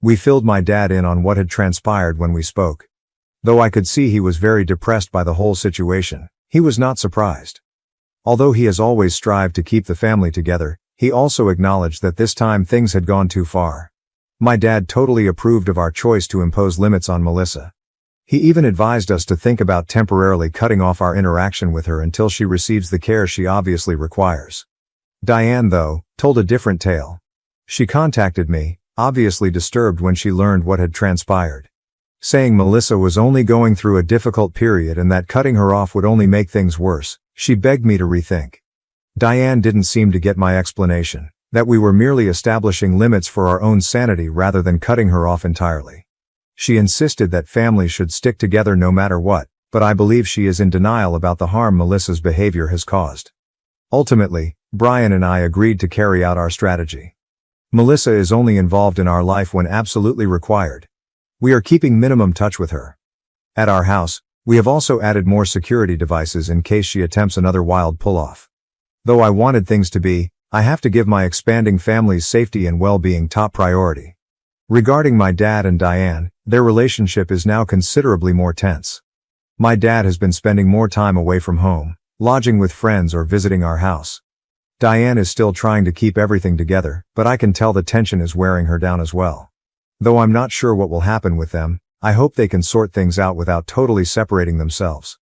We filled my dad in on what had transpired when we spoke. Though I could see he was very depressed by the whole situation, he was not surprised. Although he has always strived to keep the family together, he also acknowledged that this time things had gone too far. My dad totally approved of our choice to impose limits on Melissa. He even advised us to think about temporarily cutting off our interaction with her until she receives the care she obviously requires. Diane, though, told a different tale. She contacted me, obviously disturbed when she learned what had transpired. Saying Melissa was only going through a difficult period and that cutting her off would only make things worse, she begged me to rethink. Diane didn't seem to get my explanation, that we were merely establishing limits for our own sanity rather than cutting her off entirely. She insisted that families should stick together no matter what, but I believe she is in denial about the harm Melissa's behavior has caused. Ultimately, Brian and I agreed to carry out our strategy. Melissa is only involved in our life when absolutely required. We are keeping minimum touch with her. At our house, we have also added more security devices in case she attempts another wild pull-off. Though I wanted things to be, I have to give my expanding family's safety and well-being top priority. Regarding my dad and Diane, their relationship is now considerably more tense. My dad has been spending more time away from home, lodging with friends or visiting our house. Diane is still trying to keep everything together, but I can tell the tension is wearing her down as well. Though I'm not sure what will happen with them, I hope they can sort things out without totally separating themselves.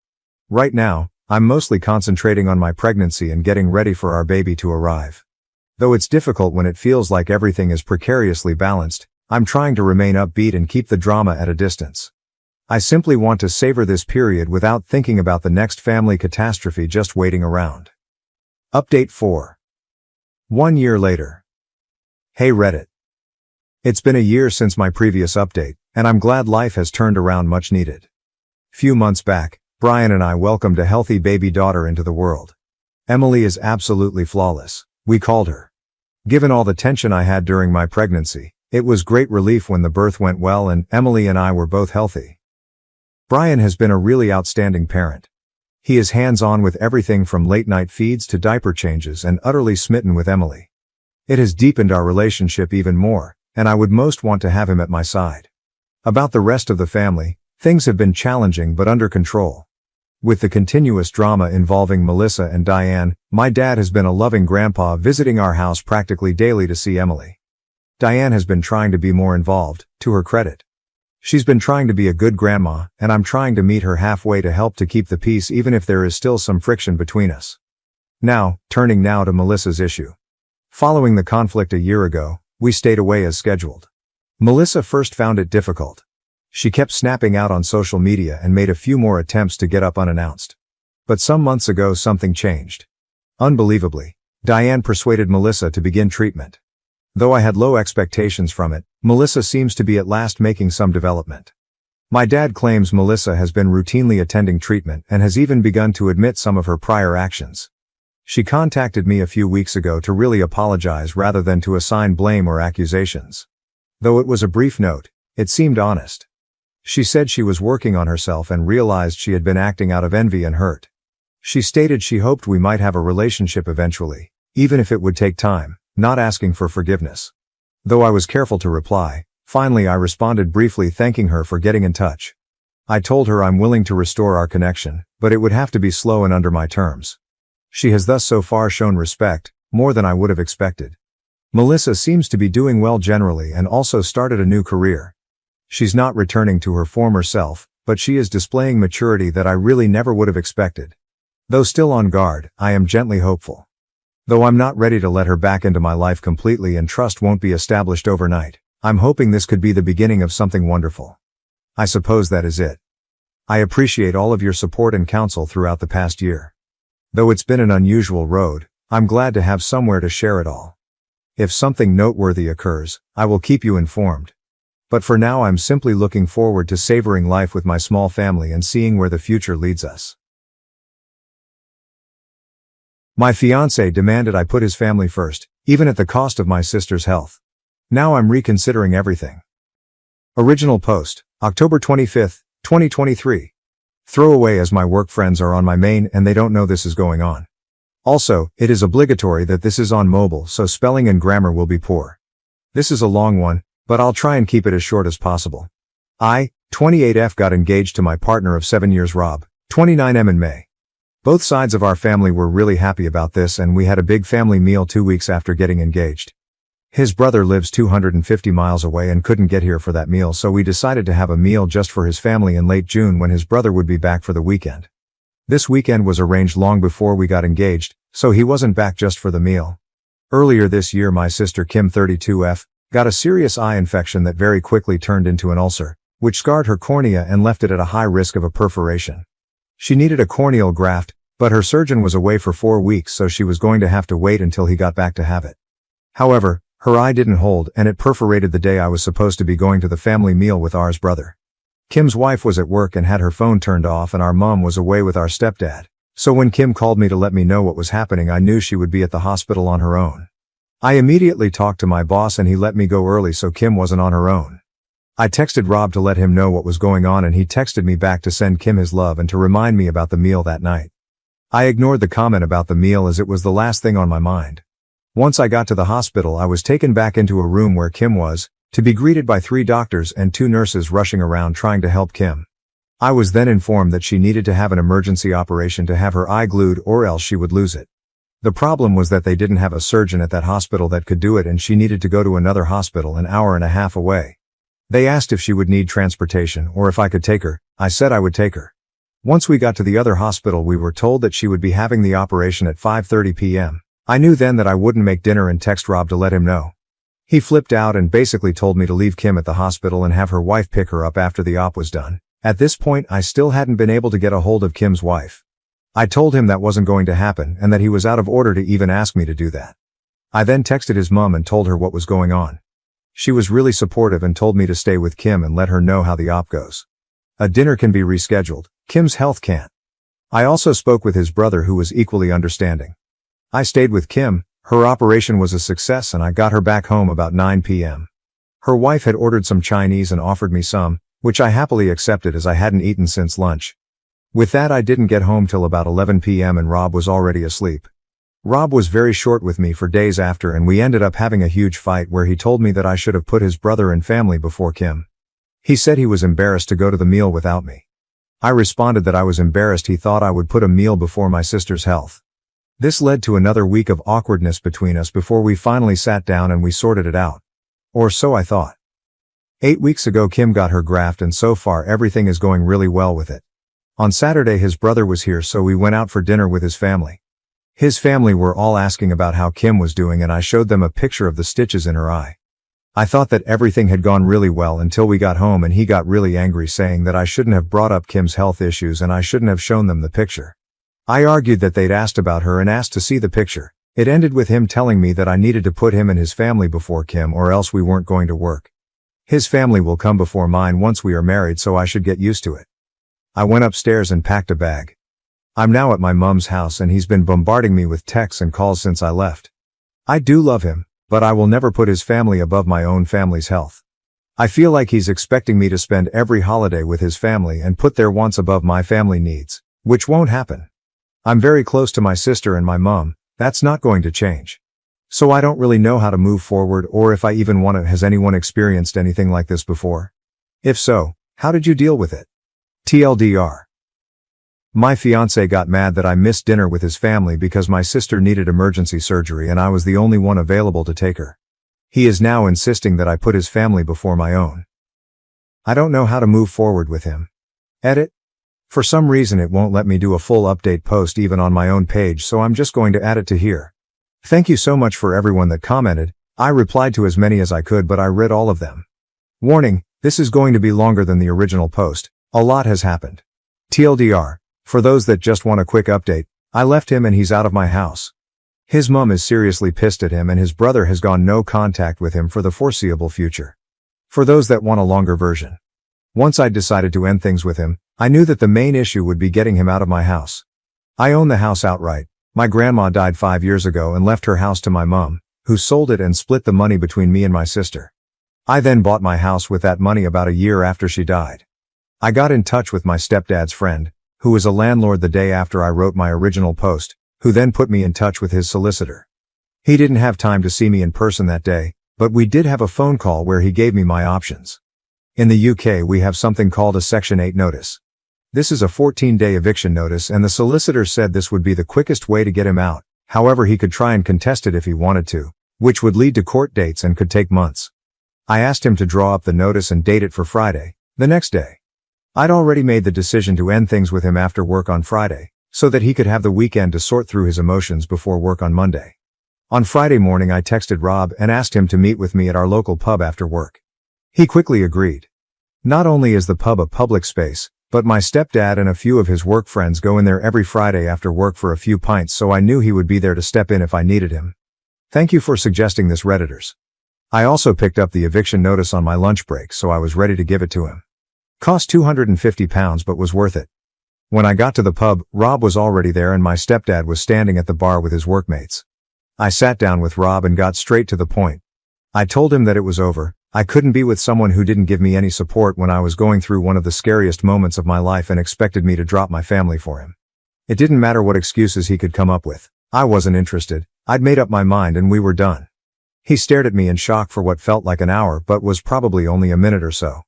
Right now, I'm mostly concentrating on my pregnancy and getting ready for our baby to arrive. Though it's difficult when it feels like everything is precariously balanced, I'm trying to remain upbeat and keep the drama at a distance. I simply want to savor this period without thinking about the next family catastrophe just waiting around. Update 4. 1 year later. Hey Reddit. It's been a year since my previous update, and I'm glad life has turned around much needed. Few months back, Brian and I welcomed a healthy baby daughter into the world. Emily is absolutely flawless, we called her. Given all the tension I had during my pregnancy, it was great relief when the birth went well and Emily and I were both healthy. Brian has been a really outstanding parent. He is hands-on with everything from late-night feeds to diaper changes and utterly smitten with Emily. It has deepened our relationship even more, and I would most want to have him at my side. About the rest of the family, things have been challenging but under control. With the continuous drama involving Melissa and Diane, my dad has been a loving grandpa visiting our house practically daily to see Emily. Diane has been trying to be more involved, to her credit. She's been trying to be a good grandma, and I'm trying to meet her halfway to help to keep the peace even if there is still some friction between us. Turning to Melissa's issue. Following the conflict a year ago, we stayed away as scheduled. Melissa first found it difficult. She kept snapping out on social media and made a few more attempts to get up unannounced. But some months ago something changed. Unbelievably, Diane persuaded Melissa to begin treatment. Though I had low expectations from it, Melissa seems to be at last making some development. My dad claims Melissa has been routinely attending treatment and has even begun to admit some of her prior actions. She contacted me a few weeks ago to really apologize rather than to assign blame or accusations. Though it was a brief note, it seemed honest. She said she was working on herself and realized she had been acting out of envy and hurt. She stated she hoped we might have a relationship eventually, even if it would take time, not asking for forgiveness. Though I was careful to reply, finally I responded briefly thanking her for getting in touch. I told her I'm willing to restore our connection, but it would have to be slow and under my terms. She has thus so far shown respect, more than I would have expected. Melissa seems to be doing well generally and also started a new career. She's not returning to her former self, but she is displaying maturity that I really never would have expected. Though still on guard, I am gently hopeful. Though I'm not ready to let her back into my life completely and trust won't be established overnight, I'm hoping this could be the beginning of something wonderful. I suppose that is it. I appreciate all of your support and counsel throughout the past year. Though it's been an unusual road, I'm glad to have somewhere to share it all. If something noteworthy occurs, I will keep you informed. But for now I'm simply looking forward to savoring life with my small family and seeing where the future leads us. My fiancé demanded I put his family first, even at the cost of my sister's health. Now I'm reconsidering everything. Original post, October 25th, 2023. Throwaway as my work friends are on my main and they don't know this is going on. Also, it is obligatory that this is on mobile, so spelling and grammar will be poor. This is a long one, but I'll try and keep it as short as possible. I, 28F, got engaged to my partner of 7 years, Rob, 29M, in May. Both sides of our family were really happy about this and we had a big family meal 2 weeks after getting engaged. His brother lives 250 miles away and couldn't get here for that meal, so we decided to have a meal just for his family in late June when his brother would be back for the weekend. This weekend was arranged long before we got engaged, so he wasn't back just for the meal. Earlier this year my sister Kim, 32F, got a serious eye infection that very quickly turned into an ulcer, which scarred her cornea and left it at a high risk of a perforation. She needed a corneal graft, but her surgeon was away for 4 weeks, so she was going to have to wait until he got back to have it. However, her eye didn't hold and it perforated the day I was supposed to be going to the family meal with ours brother. Kim's wife was at work and had her phone turned off and our mom was away with our stepdad. So when Kim called me to let me know what was happening, I knew she would be at the hospital on her own. I immediately talked to my boss and he let me go early so Kim wasn't on her own. I texted Rob to let him know what was going on and he texted me back to send Kim his love and to remind me about the meal that night. I ignored the comment about the meal as it was the last thing on my mind. Once I got to the hospital, I was taken back into a room where Kim was, to be greeted by 3 doctors and 2 nurses rushing around trying to help Kim. I was then informed that she needed to have an emergency operation to have her eye glued or else she would lose it. The problem was that they didn't have a surgeon at that hospital that could do it and she needed to go to another hospital an hour and a half away. They asked if she would need transportation or if I could take her. I said I would take her. Once we got to the other hospital, we were told that she would be having the operation at 5:30 p.m. I knew then that I wouldn't make dinner and text Rob to let him know. He flipped out and basically told me to leave Kim at the hospital and have her wife pick her up after the op was done. At this point, I still hadn't been able to get a hold of Kim's wife. I told him that wasn't going to happen and that he was out of order to even ask me to do that. I then texted his mom and told her what was going on. She was really supportive and told me to stay with Kim and let her know how the op goes. A dinner can be rescheduled, Kim's health can't. I also spoke with his brother who was equally understanding. I stayed with Kim, her operation was a success and I got her back home about 9 p.m. Her wife had ordered some Chinese and offered me some, which I happily accepted as I hadn't eaten since lunch. With that I didn't get home till about 11 p.m. and Rob was already asleep. Rob was very short with me for days after and we ended up having a huge fight where he told me that I should have put his brother and family before Kim. He said he was embarrassed to go to the meal without me. I responded that I was embarrassed he thought I would put a meal before my sister's health. This led to another week of awkwardness between us before we finally sat down and we sorted it out. Or so I thought. 8 weeks ago Kim got her graft and so far everything is going really well with it. On Saturday his brother was here so we went out for dinner with his family. His family were all asking about how Kim was doing and I showed them a picture of the stitches in her eye. I thought that everything had gone really well until we got home and he got really angry saying that I shouldn't have brought up Kim's health issues and I shouldn't have shown them the picture. I argued that they'd asked about her and asked to see the picture. It ended with him telling me that I needed to put him and his family before Kim or else we weren't going to work. His family will come before mine once we are married so I should get used to it. I went upstairs and packed a bag. I'm now at my mom's house and he's been bombarding me with texts and calls since I left. I do love him, but I will never put his family above my own family's health. I feel like he's expecting me to spend every holiday with his family and put their wants above my family needs, which won't happen. I'm very close to my sister and my mom, that's not going to change. So I don't really know how to move forward or if I even want to. Has anyone experienced anything like this before? If so, how did you deal with it? TLDR. My fiancé got mad that I missed dinner with his family because my sister needed emergency surgery and I was the only one available to take her. He is now insisting that I put his family before my own. I don't know how to move forward with him. Edit. For some reason it won't let me do a full update post even on my own page, so I'm just going to add it to here. Thank you so much for everyone that commented. I replied to as many as I could, but I read all of them. Warning, this is going to be longer than the original post. A lot has happened. TLDR, for those that just want a quick update, I left him and he's out of my house. His mom is seriously pissed at him and his brother has gone no contact with him for the foreseeable future. For those that want a longer version. Once I decided to end things with him, I knew that the main issue would be getting him out of my house. I own the house outright. My grandma died 5 years ago and left her house to my mom, who sold it and split the money between me and my sister. I then bought my house with that money about a year after she died. I got in touch with my stepdad's friend, who was a landlord the day after I wrote my original post, who then put me in touch with his solicitor. He didn't have time to see me in person that day, but we did have a phone call where he gave me my options. In the UK we have something called a Section 8 notice. This is a 14-day eviction notice and the solicitor said this would be the quickest way to get him out, however he could try and contest it if he wanted to, which would lead to court dates and could take months. I asked him to draw up the notice and date it for Friday, the next day. I'd already made the decision to end things with him after work on Friday, so that he could have the weekend to sort through his emotions before work on Monday. On Friday morning I texted Rob and asked him to meet with me at our local pub after work. He quickly agreed. Not only is the pub a public space, but my stepdad and a few of his work friends go in there every Friday after work for a few pints, so I knew he would be there to step in if I needed him. Thank you for suggesting this, Redditors. I also picked up the eviction notice on my lunch break, so I was ready to give it to him. Cost £250 but was worth it. When I got to the pub, Rob was already there and my stepdad was standing at the bar with his workmates. I sat down with Rob and got straight to the point. I told him that it was over. I couldn't be with someone who didn't give me any support when I was going through one of the scariest moments of my life and expected me to drop my family for him. It didn't matter what excuses he could come up with. I wasn't interested. I'd made up my mind and we were done. He stared at me in shock for what felt like an hour but was probably only a minute or so.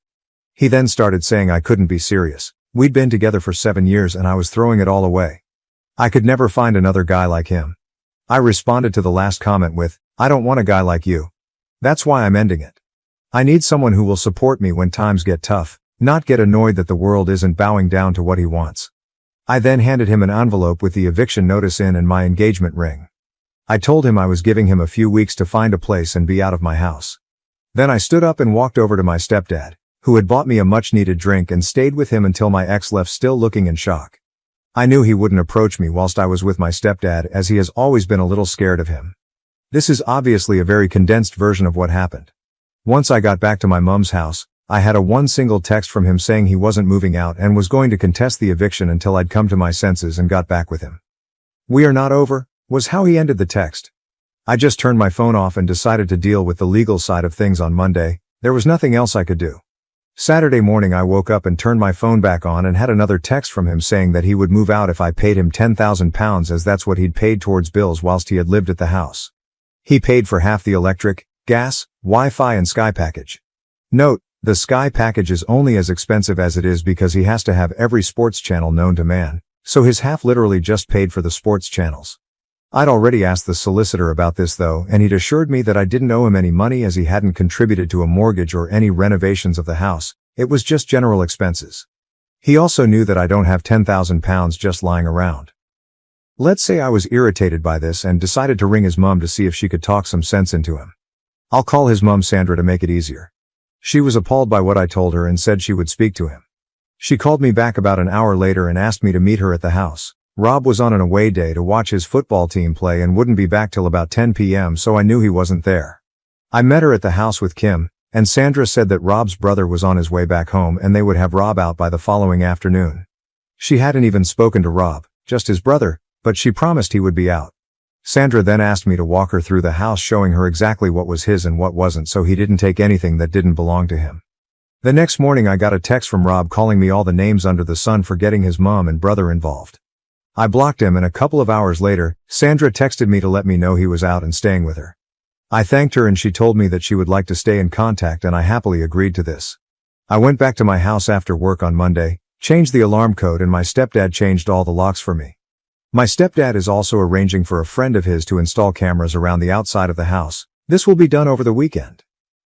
He then started saying I couldn't be serious. We'd been together for 7 years and I was throwing it all away. I could never find another guy like him. I responded to the last comment with, I don't want a guy like you. That's why I'm ending it. I need someone who will support me when times get tough, not get annoyed that the world isn't bowing down to what he wants. I then handed him an envelope with the eviction notice in and my engagement ring. I told him I was giving him a few weeks to find a place and be out of my house. Then I stood up and walked over to my stepdad, who had bought me a much-needed drink, and stayed with him until my ex left, still looking in shock. I knew he wouldn't approach me whilst I was with my stepdad, as he has always been a little scared of him. This is obviously a very condensed version of what happened. Once I got back to my mum's house, I had one single text from him saying he wasn't moving out and was going to contest the eviction until I'd come to my senses and got back with him. We are not over, was how he ended the text. I just turned my phone off and decided to deal with the legal side of things on Monday. There was nothing else I could do. Saturday morning I woke up and turned my phone back on and had another text from him saying that he would move out if I paid him £10,000, as that's what he'd paid towards bills whilst he had lived at the house. He paid for half the electric, gas, Wi-Fi and Sky package. Note, the Sky package is only as expensive as it is because he has to have every sports channel known to man, so his half literally just paid for the sports channels. I'd already asked the solicitor about this though, and he'd assured me that I didn't owe him any money as he hadn't contributed to a mortgage or any renovations of the house. It was just general expenses. He also knew that I don't have £10,000 just lying around. Let's say I was irritated by this and decided to ring his mum to see if she could talk some sense into him. I'll call his mum Sandra to make it easier. She was appalled by what I told her and said she would speak to him. She called me back about an hour later and asked me to meet her at the house. Rob was on an away day to watch his football team play and wouldn't be back till about 10 p.m. so I knew he wasn't there. I met her at the house with Kim, and Sandra said that Rob's brother was on his way back home and they would have Rob out by the following afternoon. She hadn't even spoken to Rob, just his brother, but she promised he would be out. Sandra then asked me to walk her through the house, showing her exactly what was his and what wasn't, so he didn't take anything that didn't belong to him. The next morning I got a text from Rob calling me all the names under the sun for getting his mom and brother involved. I blocked him, and a couple of hours later, Sandra texted me to let me know he was out and staying with her. I thanked her and she told me that she would like to stay in contact, and I happily agreed to this. I went back to my house after work on Monday, changed the alarm code, and my stepdad changed all the locks for me. My stepdad is also arranging for a friend of his to install cameras around the outside of the house, This will be done over the weekend.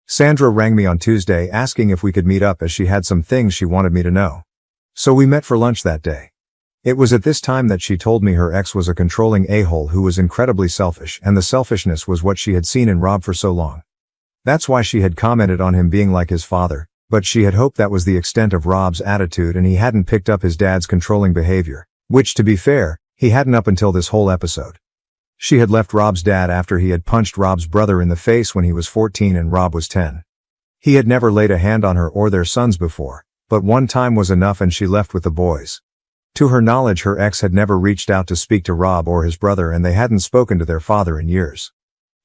Sandra rang me on Tuesday asking if we could meet up as she had some things she wanted me to know. So we met for lunch that day. It was at this time that she told me her ex was a controlling a-hole who was incredibly selfish, and the selfishness was what she had seen in Rob for so long. That's why she had commented on him being like his father, but she had hoped that was the extent of Rob's attitude and he hadn't picked up his dad's controlling behavior, which, to be fair, he hadn't up until this whole episode. She had left Rob's dad after he had punched Rob's brother in the face when he was 14 and Rob was 10. He had never laid a hand on her or their sons before, but one time was enough and she left with the boys. To her knowledge, her ex had never reached out to speak to Rob or his brother, and they hadn't spoken to their father in years.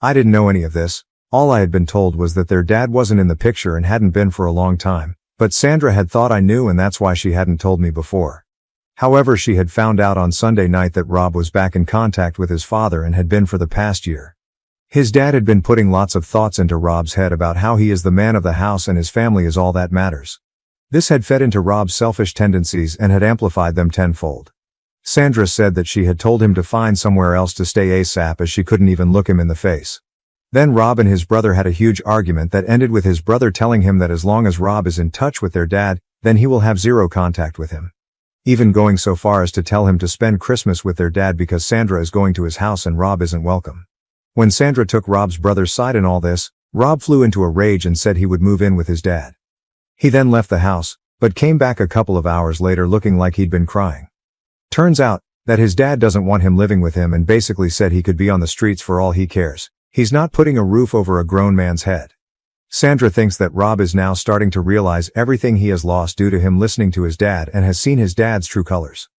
I didn't know any of this. All I had been told was that their dad wasn't in the picture and hadn't been for a long time, but Sandra had thought I knew, and that's why she hadn't told me before. However, she had found out on Sunday night that Rob was back in contact with his father and had been for the past year. His dad had been putting lots of thoughts into Rob's head about how he is the man of the house and his family is all that matters. This had fed into Rob's selfish tendencies and had amplified them tenfold. Sandra said that she had told him to find somewhere else to stay ASAP as she couldn't even look him in the face. Then Rob and his brother had a huge argument that ended with his brother telling him that as long as Rob is in touch with their dad, then he will have zero contact with him. Even going so far as to tell him to spend Christmas with their dad because Sandra is going to his house and Rob isn't welcome. When Sandra took Rob's brother's side in all this, Rob flew into a rage and said he would move in with his dad. He then left the house, but came back a couple of hours later looking like he'd been crying. Turns out that his dad doesn't want him living with him and basically said he could be on the streets for all he cares. He's not putting a roof over a grown man's head. Sandra thinks that Rob is now starting to realize everything he has lost due to him listening to his dad and has seen his dad's true colors.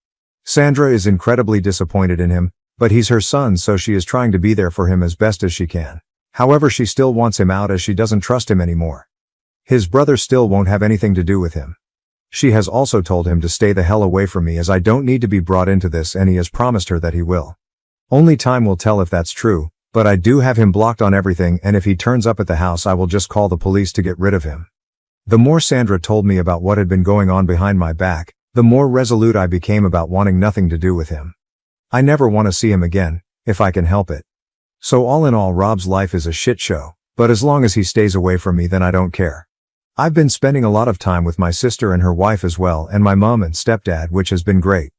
Sandra is incredibly disappointed in him, but he's her son, so she is trying to be there for him as best as she can. However, she still wants him out as she doesn't trust him anymore. His brother still won't have anything to do with him. She has also told him to stay the hell away from me as I don't need to be brought into this, and he has promised her that he will. Only time will tell if that's true, but I do have him blocked on everything, and if he turns up at the house I will just call the police to get rid of him. The more Sandra told me about what had been going on behind my back, the more resolute I became about wanting nothing to do with him. I never want to see him again, if I can help it. So all in all, Rob's life is a shit show, but as long as he stays away from me then I don't care. I've been spending a lot of time with my sister and her wife as well, and my mom and stepdad, which has been great.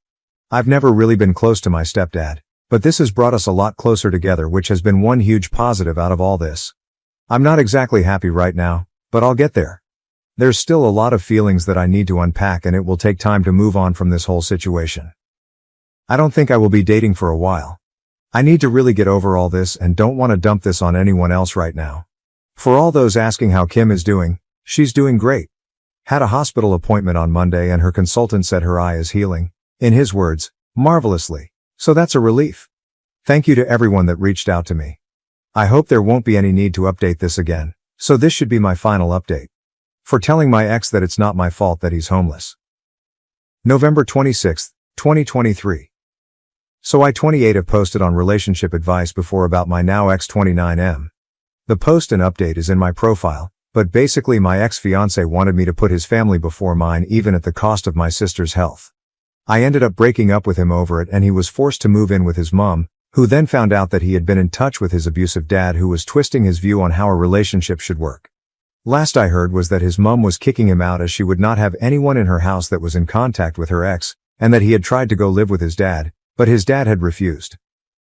I've never really been close to my stepdad, but this has brought us a lot closer together, which has been one huge positive out of all this. I'm not exactly happy right now, but I'll get there. There's still a lot of feelings that I need to unpack, and it will take time to move on from this whole situation. I don't think I will be dating for a while. I need to really get over all this and don't want to dump this on anyone else right now. For all those asking how Kim is doing, she's doing great. Had a hospital appointment on Monday and her consultant said her eye is healing, in his words, marvelously. So that's a relief. Thank you to everyone that reached out to me. I hope there won't be any need to update this again, so this should be my final update. For telling my ex that it's not my fault that he's homeless. November 26, 2023. So I 28 have posted on relationship advice before about my now ex 29M. The post and update is in my profile. But basically my ex-fiancé wanted me to put his family before mine even at the cost of my sister's health. I ended up breaking up with him over it and he was forced to move in with his mom, who then found out that he had been in touch with his abusive dad who was twisting his view on how a relationship should work. Last I heard was that his mom was kicking him out as she would not have anyone in her house that was in contact with her ex, and that he had tried to go live with his dad, but his dad had refused.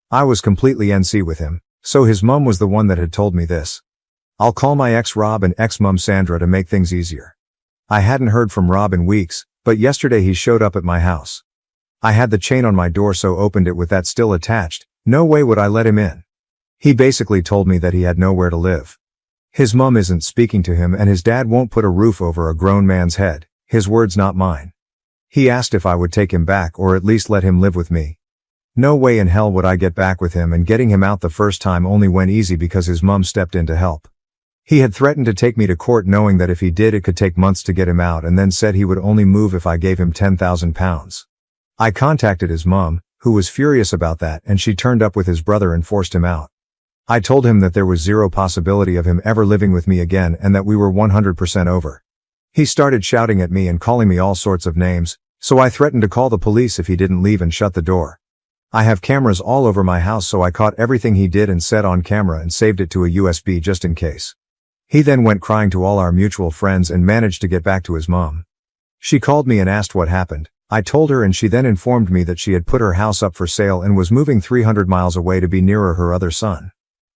I was completely NC with him, so his mom was the one that had told me this. I'll call my ex Rob and ex-mom Sandra to make things easier. I hadn't heard from Rob in weeks, but yesterday he showed up at my house. I had the chain on my door so opened it with that still attached, no way would I let him in. He basically told me that he had nowhere to live. His mom isn't speaking to him and his dad won't put a roof over a grown man's head, his words not mine. He asked if I would take him back or at least let him live with me. No way in hell would I get back with him, and getting him out the first time only went easy because his mom stepped in to help. He had threatened to take me to court knowing that if he did it could take months to get him out, and then said he would only move if I gave him £10,000. I contacted his mom, who was furious about that, and she turned up with his brother and forced him out. I told him that there was zero possibility of him ever living with me again and that we were 100% over. He started shouting at me and calling me all sorts of names, so I threatened to call the police if he didn't leave and shut the door. I have cameras all over my house, so I caught everything he did and said on camera and saved it to a USB just in case. He then went crying to all our mutual friends and managed to get back to his mom. She called me and asked what happened. I told her, and she then informed me that she had put her house up for sale and was moving 300 miles away to be nearer her other son.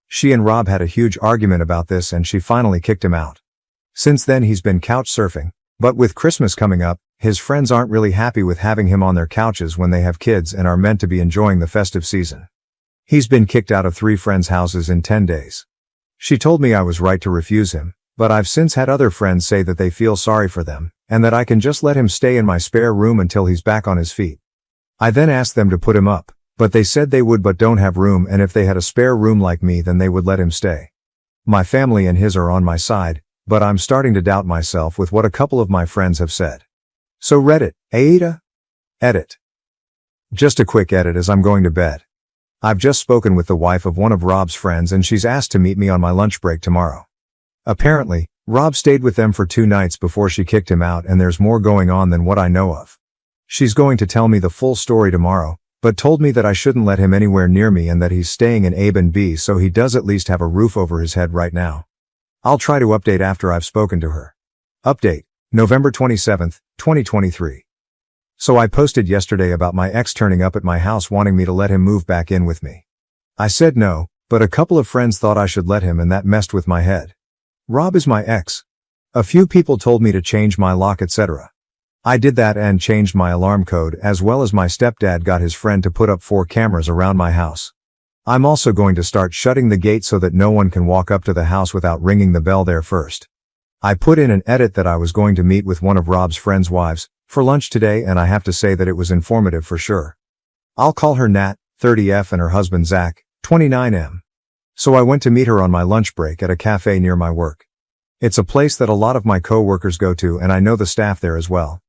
She and Rob had a huge argument about this and she finally kicked him out. Since then he's been couch surfing, but with Christmas coming up, his friends aren't really happy with having him on their couches when they have kids and are meant to be enjoying the festive season. He's been kicked out of 3 friends' houses in 10 days. She told me I was right to refuse him, but I've since had other friends say that they feel sorry for them, and that I can just let him stay in my spare room until he's back on his feet. I then asked them to put him up, but they said they would but don't have room, and if they had a spare room like me then they would let him stay. My family and his are on my side, but I'm starting to doubt myself with what a couple of my friends have said. So Reddit, AITA? Edit. Just a quick edit as I'm going to bed. I've just spoken with the wife of one of Rob's friends and she's asked to meet me on my lunch break tomorrow. Apparently, Rob stayed with them for 2 nights before she kicked him out, and there's more going on than what I know of. She's going to tell me the full story tomorrow, but told me that I shouldn't let him anywhere near me and that he's staying in A&B so he does at least have a roof over his head right now. I'll try to update after I've spoken to her. Update, November 27th, 2023. So I posted yesterday about my ex turning up at my house wanting me to let him move back in with me. I said no, but a couple of friends thought I should let him and that messed with my head. Rob is my ex. A few people told me to change my lock, etc. I did that and changed my alarm code, as well as my stepdad got his friend to put up 4 cameras around my house. I'm also going to start shutting the gate so that no one can walk up to the house without ringing the bell there first. I put in an edit that I was going to meet with one of Rob's friends' wives for lunch today, and I have to say that it was informative for sure. I'll call her Nat, 30F, and her husband Zach, 29M. So I went to meet her on my lunch break at a cafe near my work. It's a place that a lot of my co-workers go to, and I know the staff there as well.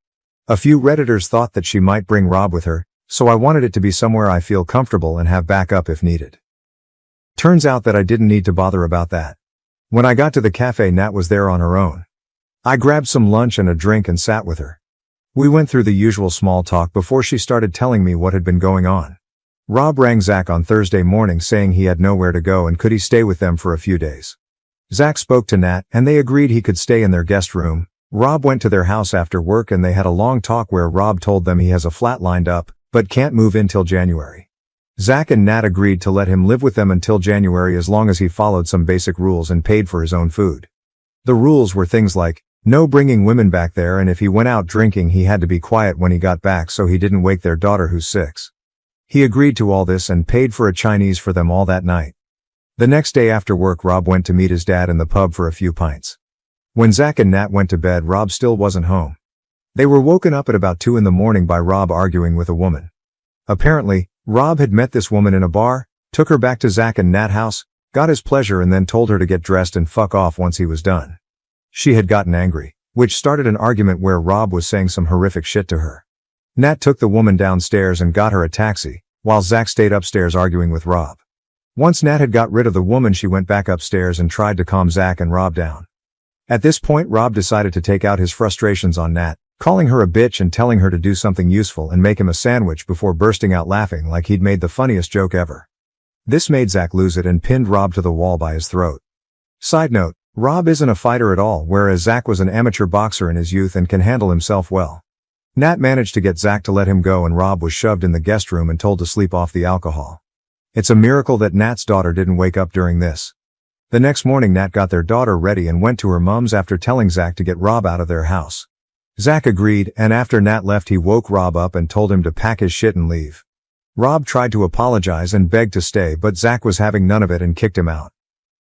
A few Redditors thought that she might bring Rob with her, so I wanted it to be somewhere I feel comfortable and have backup if needed. Turns out that I didn't need to bother about that. When I got to the cafe, Nat was there on her own. I grabbed some lunch and a drink and sat with her. We went through the usual small talk before she started telling me what had been going on. Rob rang Zach on Thursday morning saying he had nowhere to go and could he stay with them for a few days. Zach spoke to Nat and they agreed he could stay in their guest room. Rob went to their house after work and they had a long talk where Rob told them he has a flat lined up, but can't move in till January. Zach and Nat agreed to let him live with them until January as long as he followed some basic rules and paid for his own food. The rules were things like, no bringing women back there, and if he went out drinking he had to be quiet when he got back so he didn't wake their daughter who's 6. He agreed to all this and paid for a Chinese for them all that night. The next day after work Rob went to meet his dad in the pub for a few pints. When Zach and Nat went to bed Rob still wasn't home. They were woken up at about 2 in the morning by Rob arguing with a woman. Apparently, Rob had met this woman in a bar, took her back to Zach and Nat's house, got his pleasure and then told her to get dressed and fuck off once he was done. She had gotten angry, which started an argument where Rob was saying some horrific shit to her. Nat took the woman downstairs and got her a taxi, while Zach stayed upstairs arguing with Rob. Once Nat had got rid of the woman she went back upstairs and tried to calm Zach and Rob down. At this point Rob decided to take out his frustrations on Nat, calling her a bitch and telling her to do something useful and make him a sandwich before bursting out laughing like he'd made the funniest joke ever. This made Zach lose it and pinned Rob to the wall by his throat. Side note, Rob isn't a fighter at all, whereas Zach was an amateur boxer in his youth and can handle himself well. Nat managed to get Zach to let him go and Rob was shoved in the guest room and told to sleep off the alcohol. It's a miracle that Nat's daughter didn't wake up during this. The next morning Nat got their daughter ready and went to her mom's after telling Zach to get Rob out of their house. Zach agreed, and after Nat left he woke Rob up and told him to pack his shit and leave. Rob tried to apologize and begged to stay, but Zach was having none of it and kicked him out.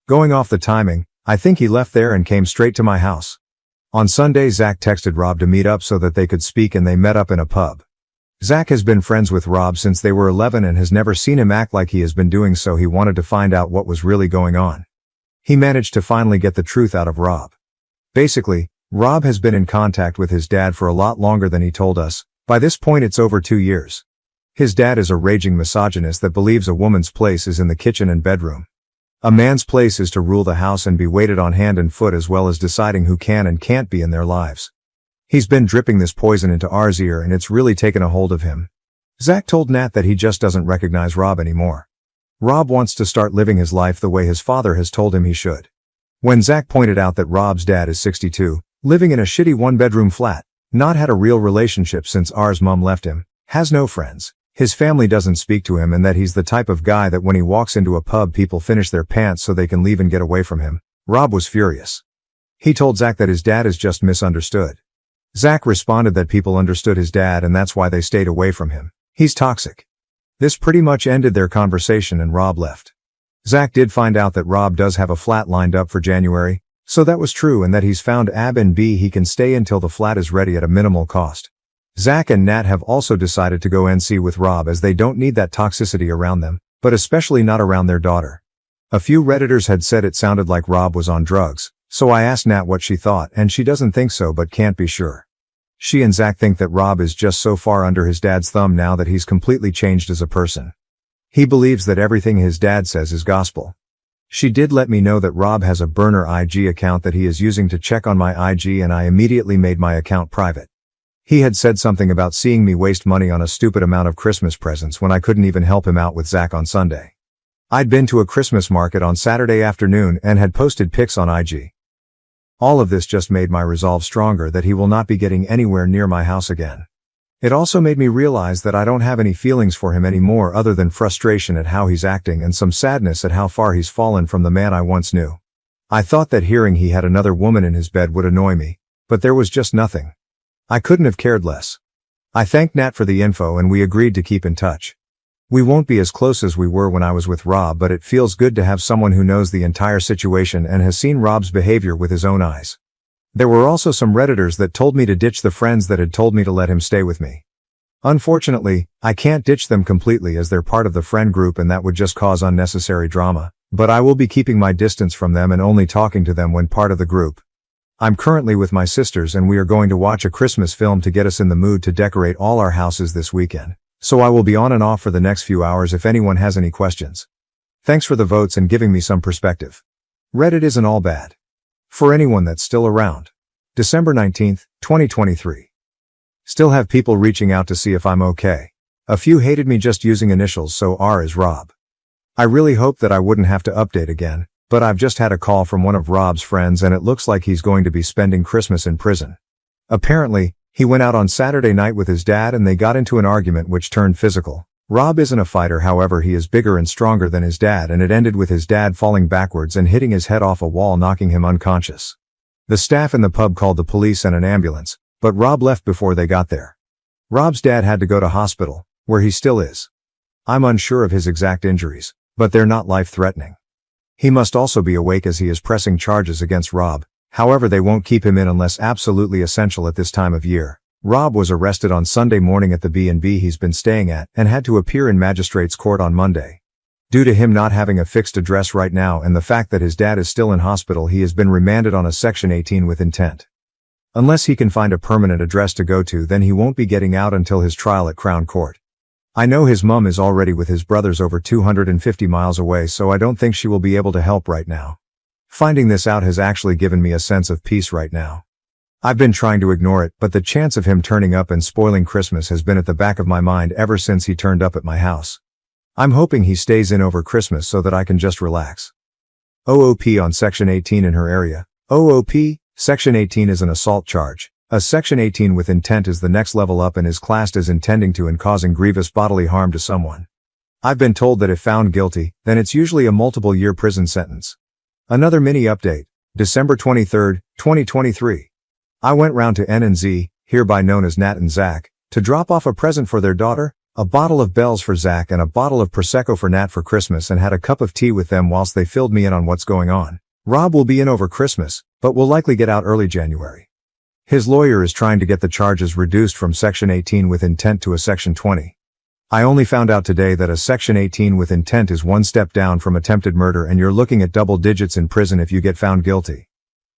Going off the timing, I think he left there and came straight to my house. On Sunday Zach texted Rob to meet up so that they could speak and they met up in a pub. Zach has been friends with Rob since they were 11 and has never seen him act like he has been doing, so he wanted to find out what was really going on. He managed to finally get the truth out of Rob. Basically, Rob has been in contact with his dad for a lot longer than he told us. By this point it's over 2 years. His dad is a raging misogynist that believes a woman's place is in the kitchen and bedroom. A man's place is to rule the house and be waited on hand and foot as well as deciding who can and can't be in their lives. He's been dripping this poison into ours ear and it's really taken a hold of him. Zach told Nat that he just doesn't recognize Rob anymore. Rob wants to start living his life the way his father has told him he should. When Zach pointed out that Rob's dad is 62, living in a shitty one-bedroom flat, not had a real relationship since R's mom left him, has no friends, his family doesn't speak to him, and that he's the type of guy that when he walks into a pub people finish their pants so they can leave and get away from him, Rob was furious. He told Zach that his dad is just misunderstood. Zach responded that people understood his dad and that's why they stayed away from him. He's toxic. This pretty much ended their conversation and Rob left. Zach did find out that Rob does have a flat lined up for January, so that was true, and that he's found Airbnb he can stay until the flat is ready at a minimal cost. Zach and Nat have also decided to go NC with Rob as they don't need that toxicity around them, but especially not around their daughter. A few Redditors had said it sounded like Rob was on drugs, so I asked Nat what she thought, and she doesn't think so but can't be sure. She and Zach think that Rob is just so far under his dad's thumb now that he's completely changed as a person. He believes that everything his dad says is gospel. She did let me know that Rob has a burner IG account that he is using to check on my IG, and I immediately made my account private. He had said something about seeing me waste money on a stupid amount of Christmas presents when I couldn't even help him out with Zach on Sunday. I'd been to a Christmas market on Saturday afternoon and had posted pics on IG. All of this just made my resolve stronger that he will not be getting anywhere near my house again. It also made me realize that I don't have any feelings for him anymore other than frustration at how he's acting and some sadness at how far he's fallen from the man I once knew. I thought that hearing he had another woman in his bed would annoy me, but there was just nothing. I couldn't have cared less. I thanked Nat for the info and we agreed to keep in touch. We won't be as close as we were when I was with Rob, but it feels good to have someone who knows the entire situation and has seen Rob's behavior with his own eyes. There were also some Redditors that told me to ditch the friends that had told me to let him stay with me. Unfortunately, I can't ditch them completely as they're part of the friend group and that would just cause unnecessary drama, but I will be keeping my distance from them and only talking to them when part of the group. I'm currently with my sisters and we are going to watch a Christmas film to get us in the mood to decorate all our houses this weekend, so I will be on and off for the next few hours if anyone has any questions. Thanks for the votes and giving me some perspective. Reddit isn't all bad. For anyone that's still around. December 19th, 2023. Still have people reaching out to see if I'm okay. A few hated me just using initials, so R is Rob. I really hoped that I wouldn't have to update again, but I've just had a call from one of Rob's friends and it looks like he's going to be spending Christmas in prison. Apparently, he went out on Saturday night with his dad and they got into an argument which turned physical. Rob isn't a fighter, however he is bigger and stronger than his dad, and it ended with his dad falling backwards and hitting his head off a wall, knocking him unconscious. The staff in the pub called the police and an ambulance, but Rob left before they got there. Rob's dad had to go to hospital, where he still is. I'm unsure of his exact injuries, but they're not life-threatening. He must also be awake as he is pressing charges against Rob, however they won't keep him in unless absolutely essential at this time of year. Rob was arrested on Sunday morning at the B&B he's been staying at and had to appear in magistrate's court on Monday. Due to him not having a fixed address right now and the fact that his dad is still in hospital, he has been remanded on a Section 18 with intent. Unless he can find a permanent address to go to, then he won't be getting out until his trial at Crown Court. I know his mom is already with his brothers over 250 miles away, so I don't think she will be able to help right now. Finding this out has actually given me a sense of peace right now. I've been trying to ignore it, but the chance of him turning up and spoiling Christmas has been at the back of my mind ever since he turned up at my house. I'm hoping he stays in over Christmas so that I can just relax. OOP on Section 18 in her area. OOP, Section 18 is an assault charge. A Section 18 with intent is the next level up and is classed as intending to and causing grievous bodily harm to someone. I've been told that if found guilty, then it's usually a multiple-year prison sentence. Another mini update. December 23, 2023. I went round to N&Z, hereby known as Nat and Zach, to drop off a present for their daughter, a bottle of Bell's for Zach and a bottle of Prosecco for Nat for Christmas, and had a cup of tea with them whilst they filled me in on what's going on. Rob will be in over Christmas, but will likely get out early January. His lawyer is trying to get the charges reduced from Section 18 with intent to a Section 20. I only found out today that a Section 18 with intent is one step down from attempted murder and you're looking at double digits in prison if you get found guilty.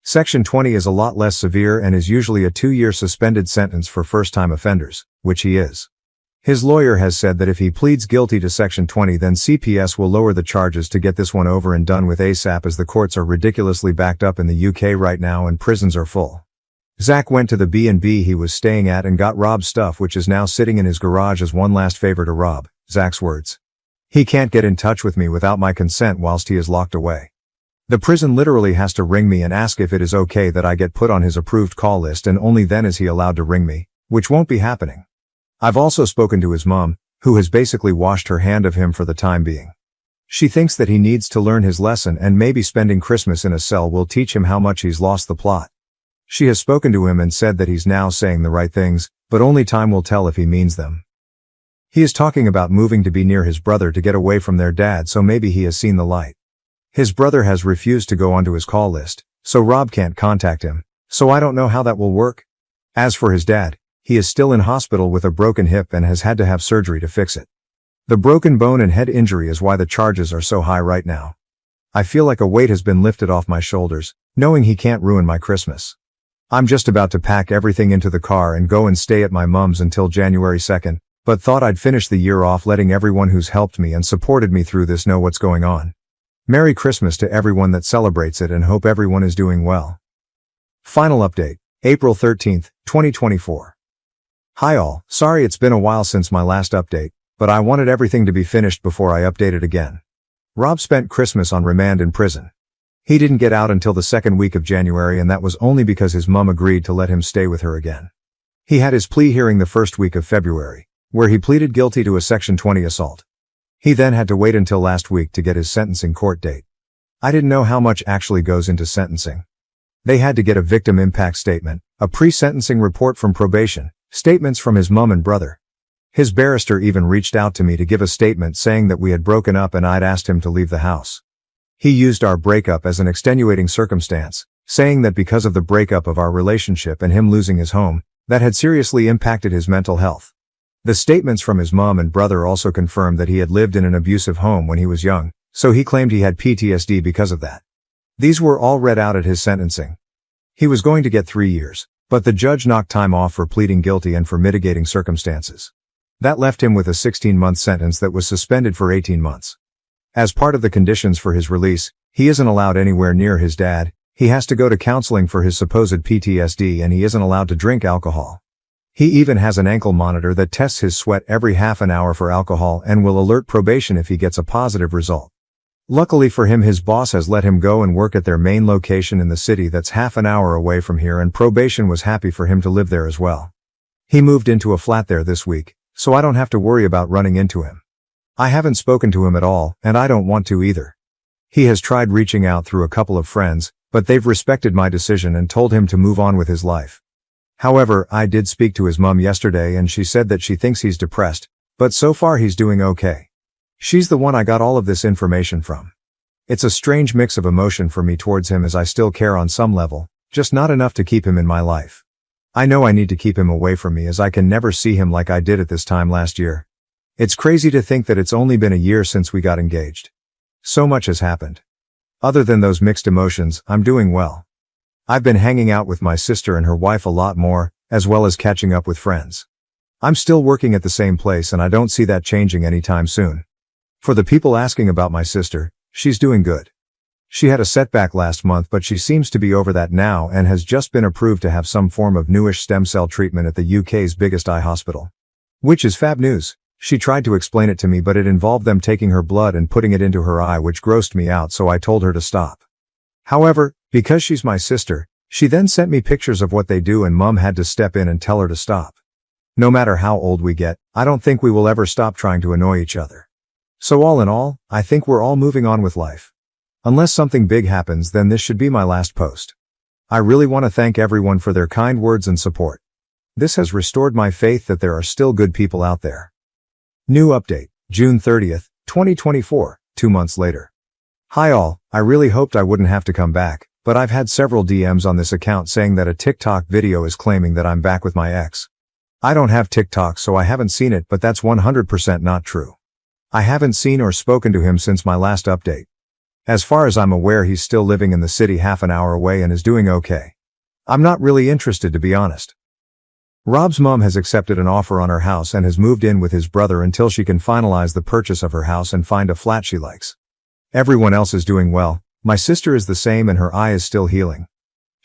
Section 20 is a lot less severe and is usually a 2-year suspended sentence for first-time offenders, which he is. His lawyer has said that if he pleads guilty to Section 20 then CPS will lower the charges to get this one over and done with ASAP, as the courts are ridiculously backed up in the UK right now and prisons are full. Zach went to the B&B he was staying at and got Rob's stuff, which is now sitting in his garage as one last favor to Rob. Zach's words. He can't get in touch with me without my consent whilst he is locked away. The prison literally has to ring me and ask if it is okay that I get put on his approved call list, and only then is he allowed to ring me, which won't be happening. I've also spoken to his mom, who has basically washed her hand of him for the time being. She thinks that he needs to learn his lesson, and maybe spending Christmas in a cell will teach him how much he's lost the plot. She has spoken to him and said that he's now saying the right things, but only time will tell if he means them. He is talking about moving to be near his brother to get away from their dad, so maybe he has seen the light. His brother has refused to go onto his call list, so Rob can't contact him, so I don't know how that will work. As for his dad, he is still in hospital with a broken hip and has had to have surgery to fix it. The broken bone and head injury is why the charges are so high right now. I feel like a weight has been lifted off my shoulders, knowing he can't ruin my Christmas. I'm just about to pack everything into the car and go and stay at my mom's until January 2nd, but thought I'd finish the year off letting everyone who's helped me and supported me through this know what's going on. Merry Christmas to everyone that celebrates it, and hope everyone is doing well. Final update, April 13th, 2024. Hi all, sorry it's been a while since my last update, but I wanted everything to be finished before I update it again. Rob spent Christmas on remand in prison. He didn't get out until the second week of January, and that was only because his mom agreed to let him stay with her again. He had his plea hearing the first week of February, where he pleaded guilty to a Section 20 assault. He then had to wait until last week to get his sentencing court date. I didn't know how much actually goes into sentencing. They had to get a victim impact statement, a pre-sentencing report from probation, statements from his mom and brother. His barrister even reached out to me to give a statement saying that we had broken up and I'd asked him to leave the house. He used our breakup as an extenuating circumstance, saying that because of the breakup of our relationship and him losing his home, that had seriously impacted his mental health. The statements from his mom and brother also confirmed that he had lived in an abusive home when he was young, so he claimed he had PTSD because of that. These were all read out at his sentencing. He was going to get 3 years, but the judge knocked time off for pleading guilty and for mitigating circumstances. That left him with a 16-month sentence that was suspended for 18 months. As part of the conditions for his release, he isn't allowed anywhere near his dad, he has to go to counseling for his supposed PTSD, and he isn't allowed to drink alcohol. He even has an ankle monitor that tests his sweat every half an hour for alcohol and will alert probation if he gets a positive result. Luckily for him, his boss has let him go and work at their main location in the city that's half an hour away from here, and probation was happy for him to live there as well. He moved into a flat there this week, so I don't have to worry about running into him. I haven't spoken to him at all, and I don't want to either. He has tried reaching out through a couple of friends, but they've respected my decision and told him to move on with his life. However, I did speak to his mom yesterday and she said that she thinks he's depressed, but so far he's doing okay. She's the one I got all of this information from. It's a strange mix of emotion for me towards him, as I still care on some level, just not enough to keep him in my life. I know I need to keep him away from me, as I can never see him like I did at this time last year. It's crazy to think that it's only been a year since we got engaged. So much has happened. Other than those mixed emotions, I'm doing well. I've been hanging out with my sister and her wife a lot more, as well as catching up with friends. I'm still working at the same place and I don't see that changing anytime soon. For the people asking about my sister, she's doing good. She had a setback last month, but she seems to be over that now and has just been approved to have some form of newish stem cell treatment at the UK's biggest eye hospital. Which is fab news. She tried to explain it to me, but it involved them taking her blood and putting it into her eye, which grossed me out, so I told her to stop. However, because she's my sister, she then sent me pictures of what they do and Mum had to step in and tell her to stop. No matter how old we get, I don't think we will ever stop trying to annoy each other. So all in all, I think we're all moving on with life. Unless something big happens, then this should be my last post. I really want to thank everyone for their kind words and support. This has restored my faith that there are still good people out there. New update, June 30th, 2024, 2 months later. Hi all, I really hoped I wouldn't have to come back, but I've had several DMs on this account saying that a TikTok video is claiming that I'm back with my ex. I don't have TikTok, so I haven't seen it, but that's 100% not true. I haven't seen or spoken to him since my last update. As far as I'm aware, he's still living in the city half an hour away and is doing okay. I'm not really interested, to be honest. Rob's mom has accepted an offer on her house and has moved in with his brother until she can finalize the purchase of her house and find a flat she likes. Everyone else is doing well. My sister is the same and her eye is still healing.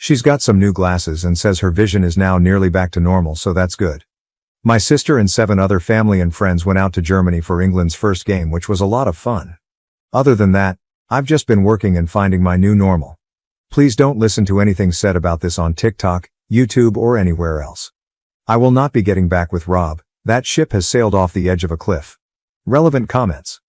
She's got some new glasses and says her vision is now nearly back to normal, so that's good. My sister and 7 other family and friends went out to Germany for England's first game, which was a lot of fun. Other than that, I've just been working and finding my new normal. Please don't listen to anything said about this on TikTok, YouTube, or anywhere else. I will not be getting back with Rob. That ship has sailed off the edge of a cliff. Relevant comments.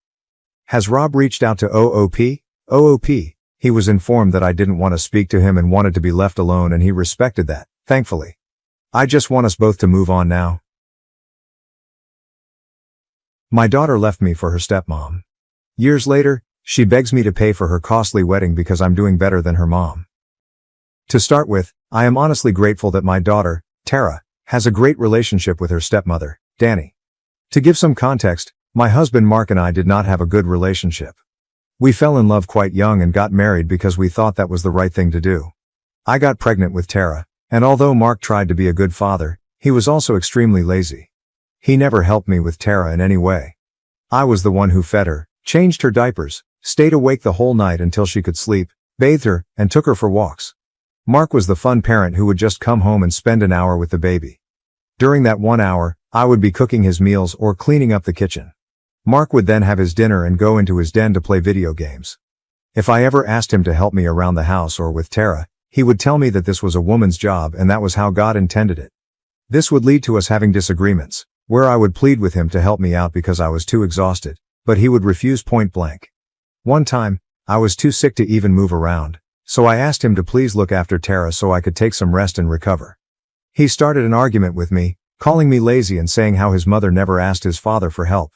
Has Rob reached out to OOP? OOP. He was informed that I didn't want to speak to him and wanted to be left alone, and he respected that, thankfully. I just want us both to move on now. My daughter left me for her stepmom. Years later, she begs me to pay for her costly wedding because I'm doing better than her mom. To start with, I am honestly grateful that my daughter, Tara, has a great relationship with her stepmother, Danny. To give some context, my husband Mark and I did not have a good relationship. We fell in love quite young and got married because we thought that was the right thing to do. I got pregnant with Tara, and although Mark tried to be a good father, he was also extremely lazy. He never helped me with Tara in any way. I was the one who fed her, changed her diapers, stayed awake the whole night until she could sleep, bathed her, and took her for walks. Mark was the fun parent who would just come home and spend an hour with the baby. During that 1 hour, I would be cooking his meals or cleaning up the kitchen. Mark would then have his dinner and go into his den to play video games. If I ever asked him to help me around the house or with Tara, he would tell me that this was a woman's job and that was how God intended it. This would lead to us having disagreements, where I would plead with him to help me out because I was too exhausted, but he would refuse point blank. One time, I was too sick to even move around, so I asked him to please look after Tara so I could take some rest and recover. He started an argument with me, calling me lazy and saying how his mother never asked his father for help.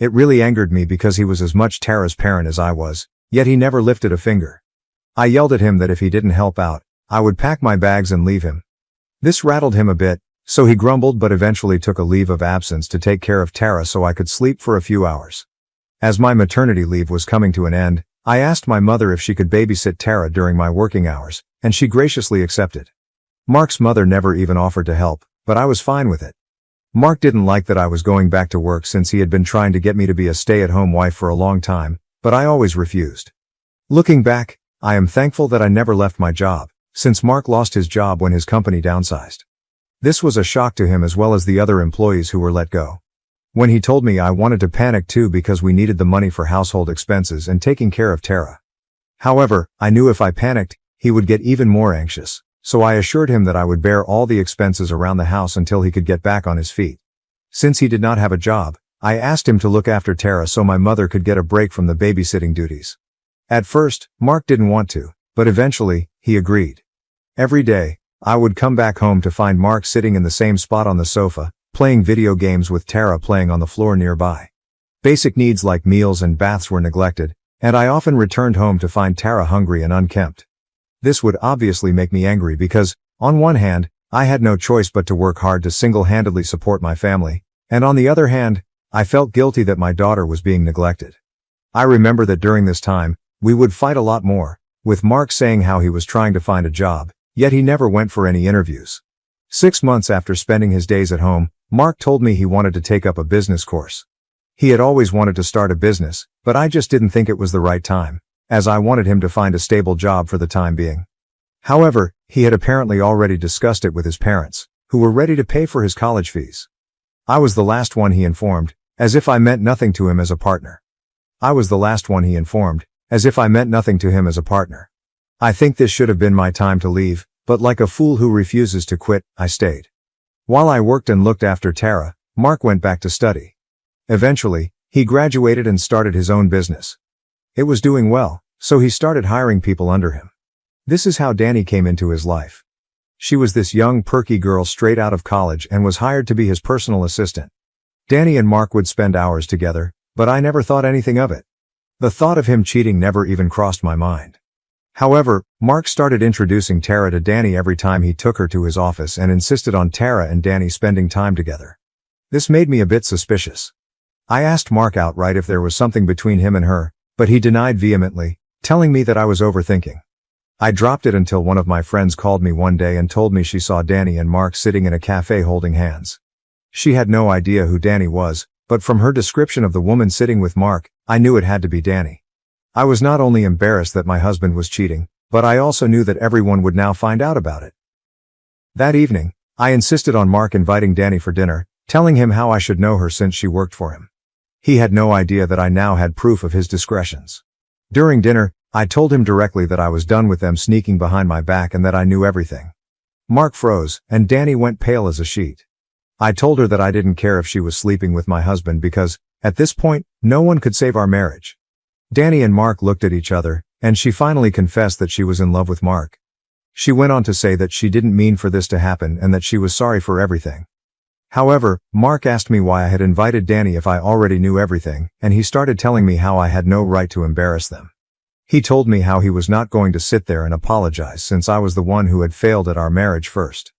It really angered me because he was as much Tara's parent as I was, yet he never lifted a finger. I yelled at him that if he didn't help out, I would pack my bags and leave him. This rattled him a bit, so he grumbled but eventually took a leave of absence to take care of Tara so I could sleep for a few hours. As my maternity leave was coming to an end, I asked my mother if she could babysit Tara during my working hours, and she graciously accepted. Mark's mother never even offered to help, but I was fine with it. Mark didn't like that I was going back to work since he had been trying to get me to be a stay-at-home wife for a long time, but I always refused. Looking back, I am thankful that I never left my job, since Mark lost his job when his company downsized. This was a shock to him as well as the other employees who were let go. When he told me, I wanted to panic too because we needed the money for household expenses and taking care of Tara. However, I knew if I panicked, he would get even more anxious, so I assured him that I would bear all the expenses around the house until he could get back on his feet. Since he did not have a job, I asked him to look after Tara so my mother could get a break from the babysitting duties. At first, Mark didn't want to, but eventually, he agreed. Every day, I would come back home to find Mark sitting in the same spot on the sofa, playing video games with Tara playing on the floor nearby. Basic needs like meals and baths were neglected, and I often returned home to find Tara hungry and unkempt. This would obviously make me angry because, on one hand, I had no choice but to work hard to single-handedly support my family, and on the other hand, I felt guilty that my daughter was being neglected. I remember that during this time, we would fight a lot more, with Mark saying how he was trying to find a job, yet he never went for any interviews. 6 months after spending his days at home, Mark told me he wanted to take up a business course. He had always wanted to start a business, but I just didn't think it was the right time, as I wanted him to find a stable job for the time being. However, he had apparently already discussed it with his parents, who were ready to pay for his college fees. I was the last one he informed, as if I meant nothing to him as a partner. I think this should have been my time to leave, but like a fool who refuses to quit, I stayed. While I worked and looked after Tara, Mark went back to study. Eventually, he graduated and started his own business. It was doing well, so he started hiring people under him. This is how Danny came into his life. She was this young, perky girl straight out of college and was hired to be his personal assistant. Danny and Mark would spend hours together, but I never thought anything of it. The thought of him cheating never even crossed my mind. However, Mark started introducing Tara to Danny every time he took her to his office and insisted on Tara and Danny spending time together. This made me a bit suspicious. I asked Mark outright if there was something between him and her, but he denied vehemently, telling me that I was overthinking. I dropped it until one of my friends called me one day and told me she saw Danny and Mark sitting in a cafe holding hands. She had no idea who Danny was, but from her description of the woman sitting with Mark, I knew it had to be Danny. I was not only embarrassed that my husband was cheating, but I also knew that everyone would now find out about it. That evening, I insisted on Mark inviting Danny for dinner, telling him how I should know her since she worked for him. He had no idea that I now had proof of his discretions. During dinner, I told him directly that I was done with them sneaking behind my back and that I knew everything. Mark froze, and Danny went pale as a sheet. I told her that I didn't care if she was sleeping with my husband because, at this point, no one could save our marriage. Danny and Mark looked at each other, and she finally confessed that she was in love with Mark. She went on to say that she didn't mean for this to happen and that she was sorry for everything. However, Mark asked me why I had invited Danny if I already knew everything, and he started telling me how I had no right to embarrass them. He told me how he was not going to sit there and apologize since I was the one who had failed at our marriage first.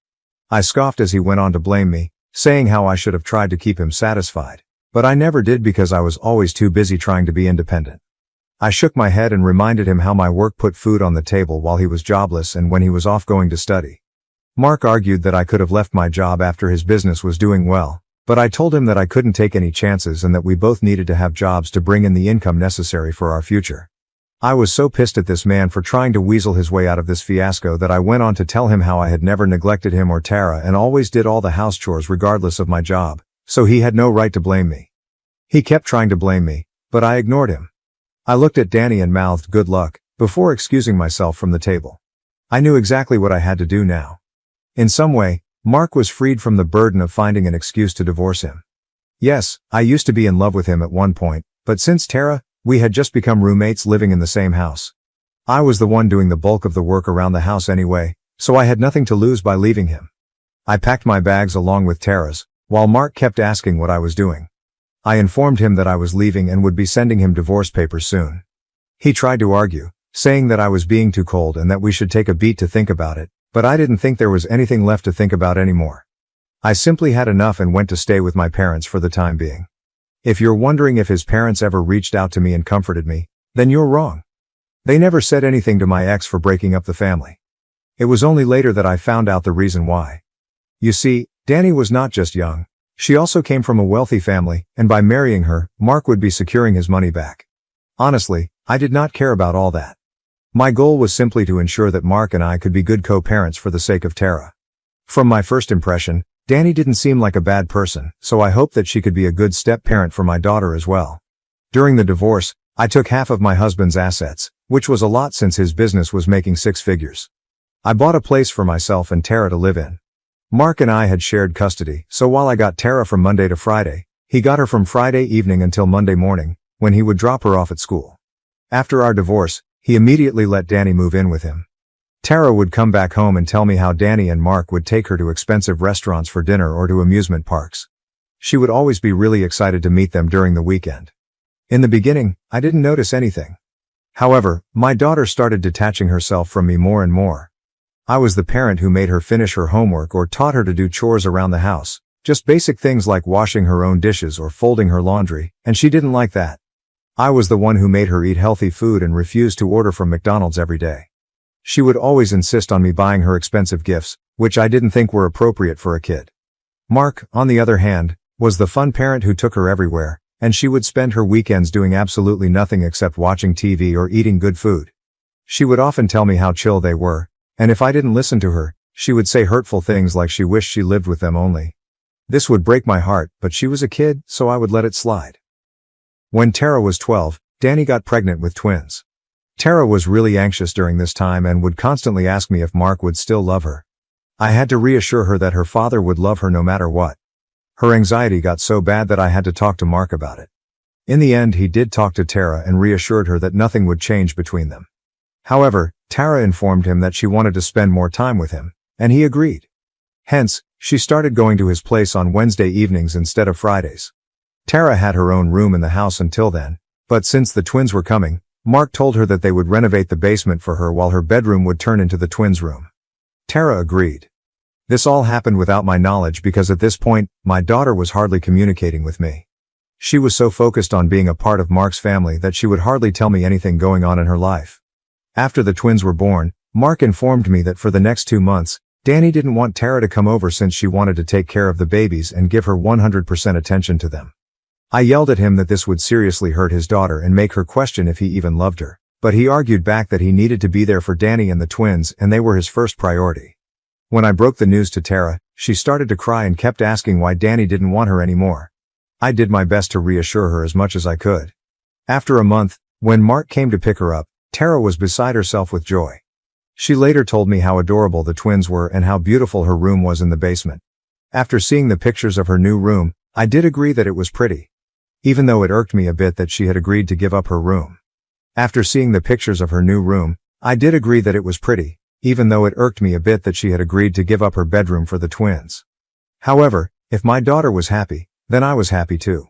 I scoffed as he went on to blame me, saying how I should have tried to keep him satisfied, but I never did because I was always too busy trying to be independent. I shook my head and reminded him how my work put food on the table while he was jobless and when he was off going to study. Mark argued that I could have left my job after his business was doing well, but I told him that I couldn't take any chances and that we both needed to have jobs to bring in the income necessary for our future. I was so pissed at this man for trying to weasel his way out of this fiasco that I went on to tell him how I had never neglected him or Tara and always did all the house chores regardless of my job, so he had no right to blame me. He kept trying to blame me, but I ignored him. I looked at Danny and mouthed good luck, before excusing myself from the table. I knew exactly what I had to do now. In some way, Mark was freed from the burden of finding an excuse to divorce him. Yes, I used to be in love with him at one point, but since Tara, we had just become roommates living in the same house. I was the one doing the bulk of the work around the house anyway, so I had nothing to lose by leaving him. I packed my bags along with Tara's, while Mark kept asking what I was doing. I informed him that I was leaving and would be sending him divorce papers soon. He tried to argue, saying that I was being too cold and that we should take a beat to think about it, but I didn't think there was anything left to think about anymore. I simply had enough and went to stay with my parents for the time being. If you're wondering if his parents ever reached out to me and comforted me, then you're wrong. They never said anything to my ex for breaking up the family. It was only later that I found out the reason why. You see, Danny was not just young. She also came from a wealthy family, and by marrying her, Mark would be securing his money back. Honestly, I did not care about all that. My goal was simply to ensure that Mark and I could be good co-parents for the sake of Tara. From my first impression, Danny didn't seem like a bad person, so I hoped that she could be a good step-parent for my daughter as well. During the divorce, I took half of my husband's assets, which was a lot since his business was making 6 figures. I bought a place for myself and Tara to live in. Mark and I had shared custody, so while I got Tara from Monday to Friday, he got her from Friday evening until Monday morning, when he would drop her off at school. After our divorce, he immediately let Danny move in with him. Tara would come back home and tell me how Danny and Mark would take her to expensive restaurants for dinner or to amusement parks. She would always be really excited to meet them during the weekend. In the beginning, I didn't notice anything. However, my daughter started detaching herself from me more and more. I was the parent who made her finish her homework or taught her to do chores around the house, just basic things like washing her own dishes or folding her laundry, and she didn't like that. I was the one who made her eat healthy food and refused to order from McDonald's every day. She would always insist on me buying her expensive gifts, which I didn't think were appropriate for a kid. Mark, on the other hand, was the fun parent who took her everywhere, and she would spend her weekends doing absolutely nothing except watching TV or eating good food. She would often tell me how chill they were, and if I didn't listen to her, she would say hurtful things like she wished she lived with them only. This would break my heart, but she was a kid, so I would let it slide. When Tara was 12, Danny got pregnant with twins. Tara was really anxious during this time and would constantly ask me if Mark would still love her. I had to reassure her that her father would love her no matter what. Her anxiety got so bad that I had to talk to Mark about it. In the end, he did talk to Tara and reassured her that nothing would change between them. However, Tara informed him that she wanted to spend more time with him, and he agreed. Hence, she started going to his place on Wednesday evenings instead of Fridays. Tara had her own room in the house until then, but since the twins were coming, Mark told her that they would renovate the basement for her while her bedroom would turn into the twins' room. Tara agreed. This all happened without my knowledge because at this point, my daughter was hardly communicating with me. She was so focused on being a part of Mark's family that she would hardly tell me anything going on in her life. After the twins were born, Mark informed me that for the next 2 months, Danny didn't want Tara to come over since she wanted to take care of the babies and give her 100% attention to them. I yelled at him that this would seriously hurt his daughter and make her question if he even loved her, But he argued back that he needed to be there for Danny and the twins and they were his first priority. When I broke the news to Tara, she started to cry and kept asking why Danny didn't want her anymore. I did my best to reassure her as much as I could. After a month, when Mark came to pick her up, Tara was beside herself with joy. She later told me how adorable the twins were and how beautiful her room was in the basement. After seeing the pictures of her new room, I did agree that it was pretty. Even though it irked me a bit that she had agreed to give up her room. After seeing the pictures of her new room, I did agree that it was pretty, even though it irked me a bit that she had agreed to give up her bedroom for the twins. However, if my daughter was happy, then I was happy too.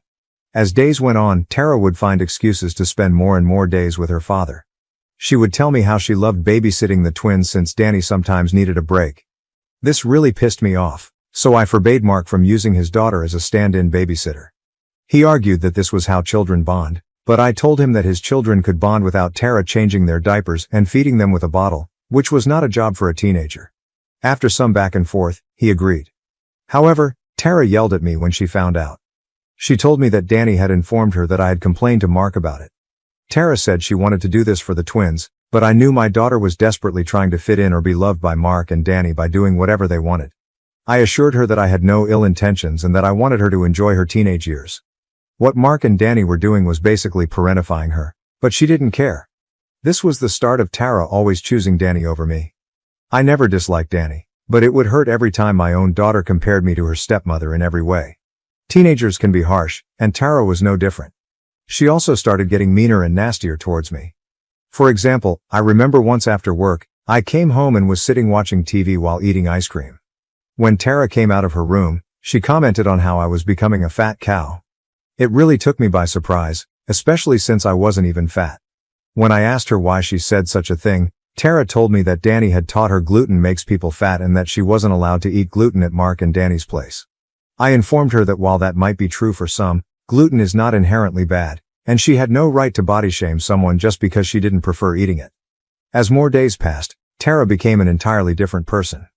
As days went on, Tara would find excuses to spend more and more days with her father. She would tell me how she loved babysitting the twins since Danny sometimes needed a break. This really pissed me off, so I forbade Mark from using his daughter as a stand-in babysitter. He argued that this was how children bond, but I told him that his children could bond without Tara changing their diapers and feeding them with a bottle, which was not a job for a teenager. After some back and forth, he agreed. However, Tara yelled at me when she found out. She told me that Danny had informed her that I had complained to Mark about it. Tara said she wanted to do this for the twins, but I knew my daughter was desperately trying to fit in or be loved by Mark and Danny by doing whatever they wanted. I assured her that I had no ill intentions and that I wanted her to enjoy her teenage years. What Mark and Danny were doing was basically parentifying her, but she didn't care. This was the start of Tara always choosing Danny over me. I never disliked Danny, but it would hurt every time my own daughter compared me to her stepmother in every way. Teenagers can be harsh, and Tara was no different. She also started getting meaner and nastier towards me. For example, I remember once after work, I came home and was sitting watching TV while eating ice cream. When Tara came out of her room, she commented on how I was becoming a fat cow. It really took me by surprise, especially since I wasn't even fat. When I asked her why she said such a thing, Tara told me that Danny had taught her gluten makes people fat and that she wasn't allowed to eat gluten at Mark and Danny's place. I informed her that while that might be true for some, gluten is not inherently bad, and she had no right to body shame someone just because she didn't prefer eating it. As more days passed, Tara became an entirely different person.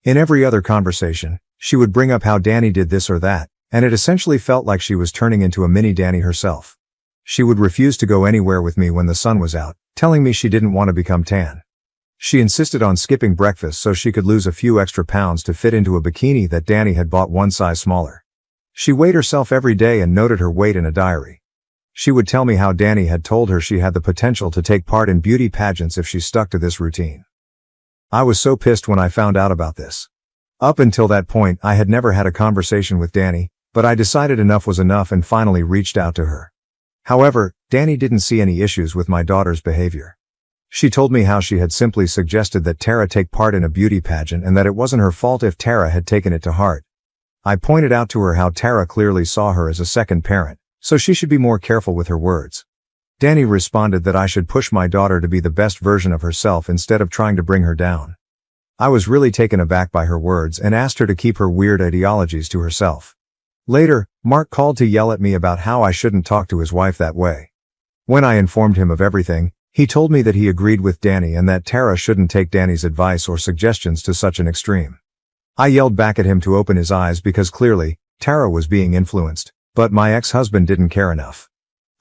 In every other conversation, she would bring up how Danny did this or that, and it essentially felt like she was turning into a mini Danny herself. She would refuse to go anywhere with me when the sun was out, telling me she didn't want to become tan. She insisted on skipping breakfast so she could lose a few extra pounds to fit into a bikini that Danny had bought one size smaller. She weighed herself every day and noted her weight in a diary. She would tell me how Danny had told her she had the potential to take part in beauty pageants if she stuck to this routine. I was so pissed when I found out about this. Up until that point, I had never had a conversation with Danny, but I decided enough was enough and finally reached out to her. However, Danny didn't see any issues with my daughter's behavior. She told me how she had simply suggested that Tara take part in a beauty pageant and that it wasn't her fault if Tara had taken it to heart. I pointed out to her how Tara clearly saw her as a second parent, so she should be more careful with her words. Danny responded that I should push my daughter to be the best version of herself instead of trying to bring her down. I was really taken aback by her words and asked her to keep her weird ideologies to herself. Later, Mark called to yell at me about how I shouldn't talk to his wife that way. When I informed him of everything, he told me that he agreed with Danny and that Tara shouldn't take Danny's advice or suggestions to such an extreme. I yelled back at him to open his eyes because clearly, Tara was being influenced, but my ex-husband didn't care enough.